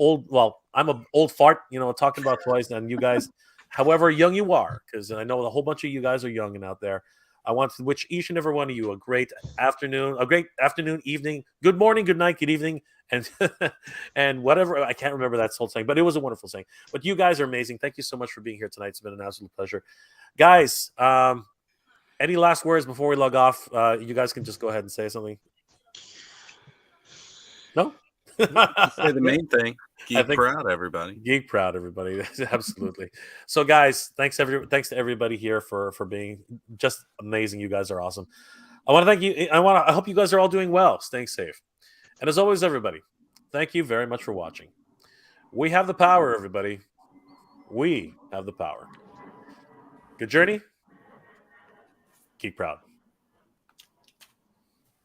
I'm an old fart, talking about toys, and you guys, however young you are, because I know a whole bunch of you guys are young and out there. I want to wish each and every one of you a great afternoon, evening, good morning, good night, good evening, and and whatever. I can't remember that whole saying, but it was a wonderful saying. But you guys are amazing. Thank you so much for being here tonight. It's been an absolute pleasure, guys. Any last words before we log off? You guys can just go ahead and say something. No. Just say the main thing. I Geek think- proud, everybody. Geek proud, everybody. Absolutely. So, guys, thanks to everybody here for being just amazing. You guys are awesome. I want to thank you. I hope you guys are all doing well, staying safe. And as always, everybody, thank you very much for watching. We have the power, everybody. We have the power. Good journey. Geek proud.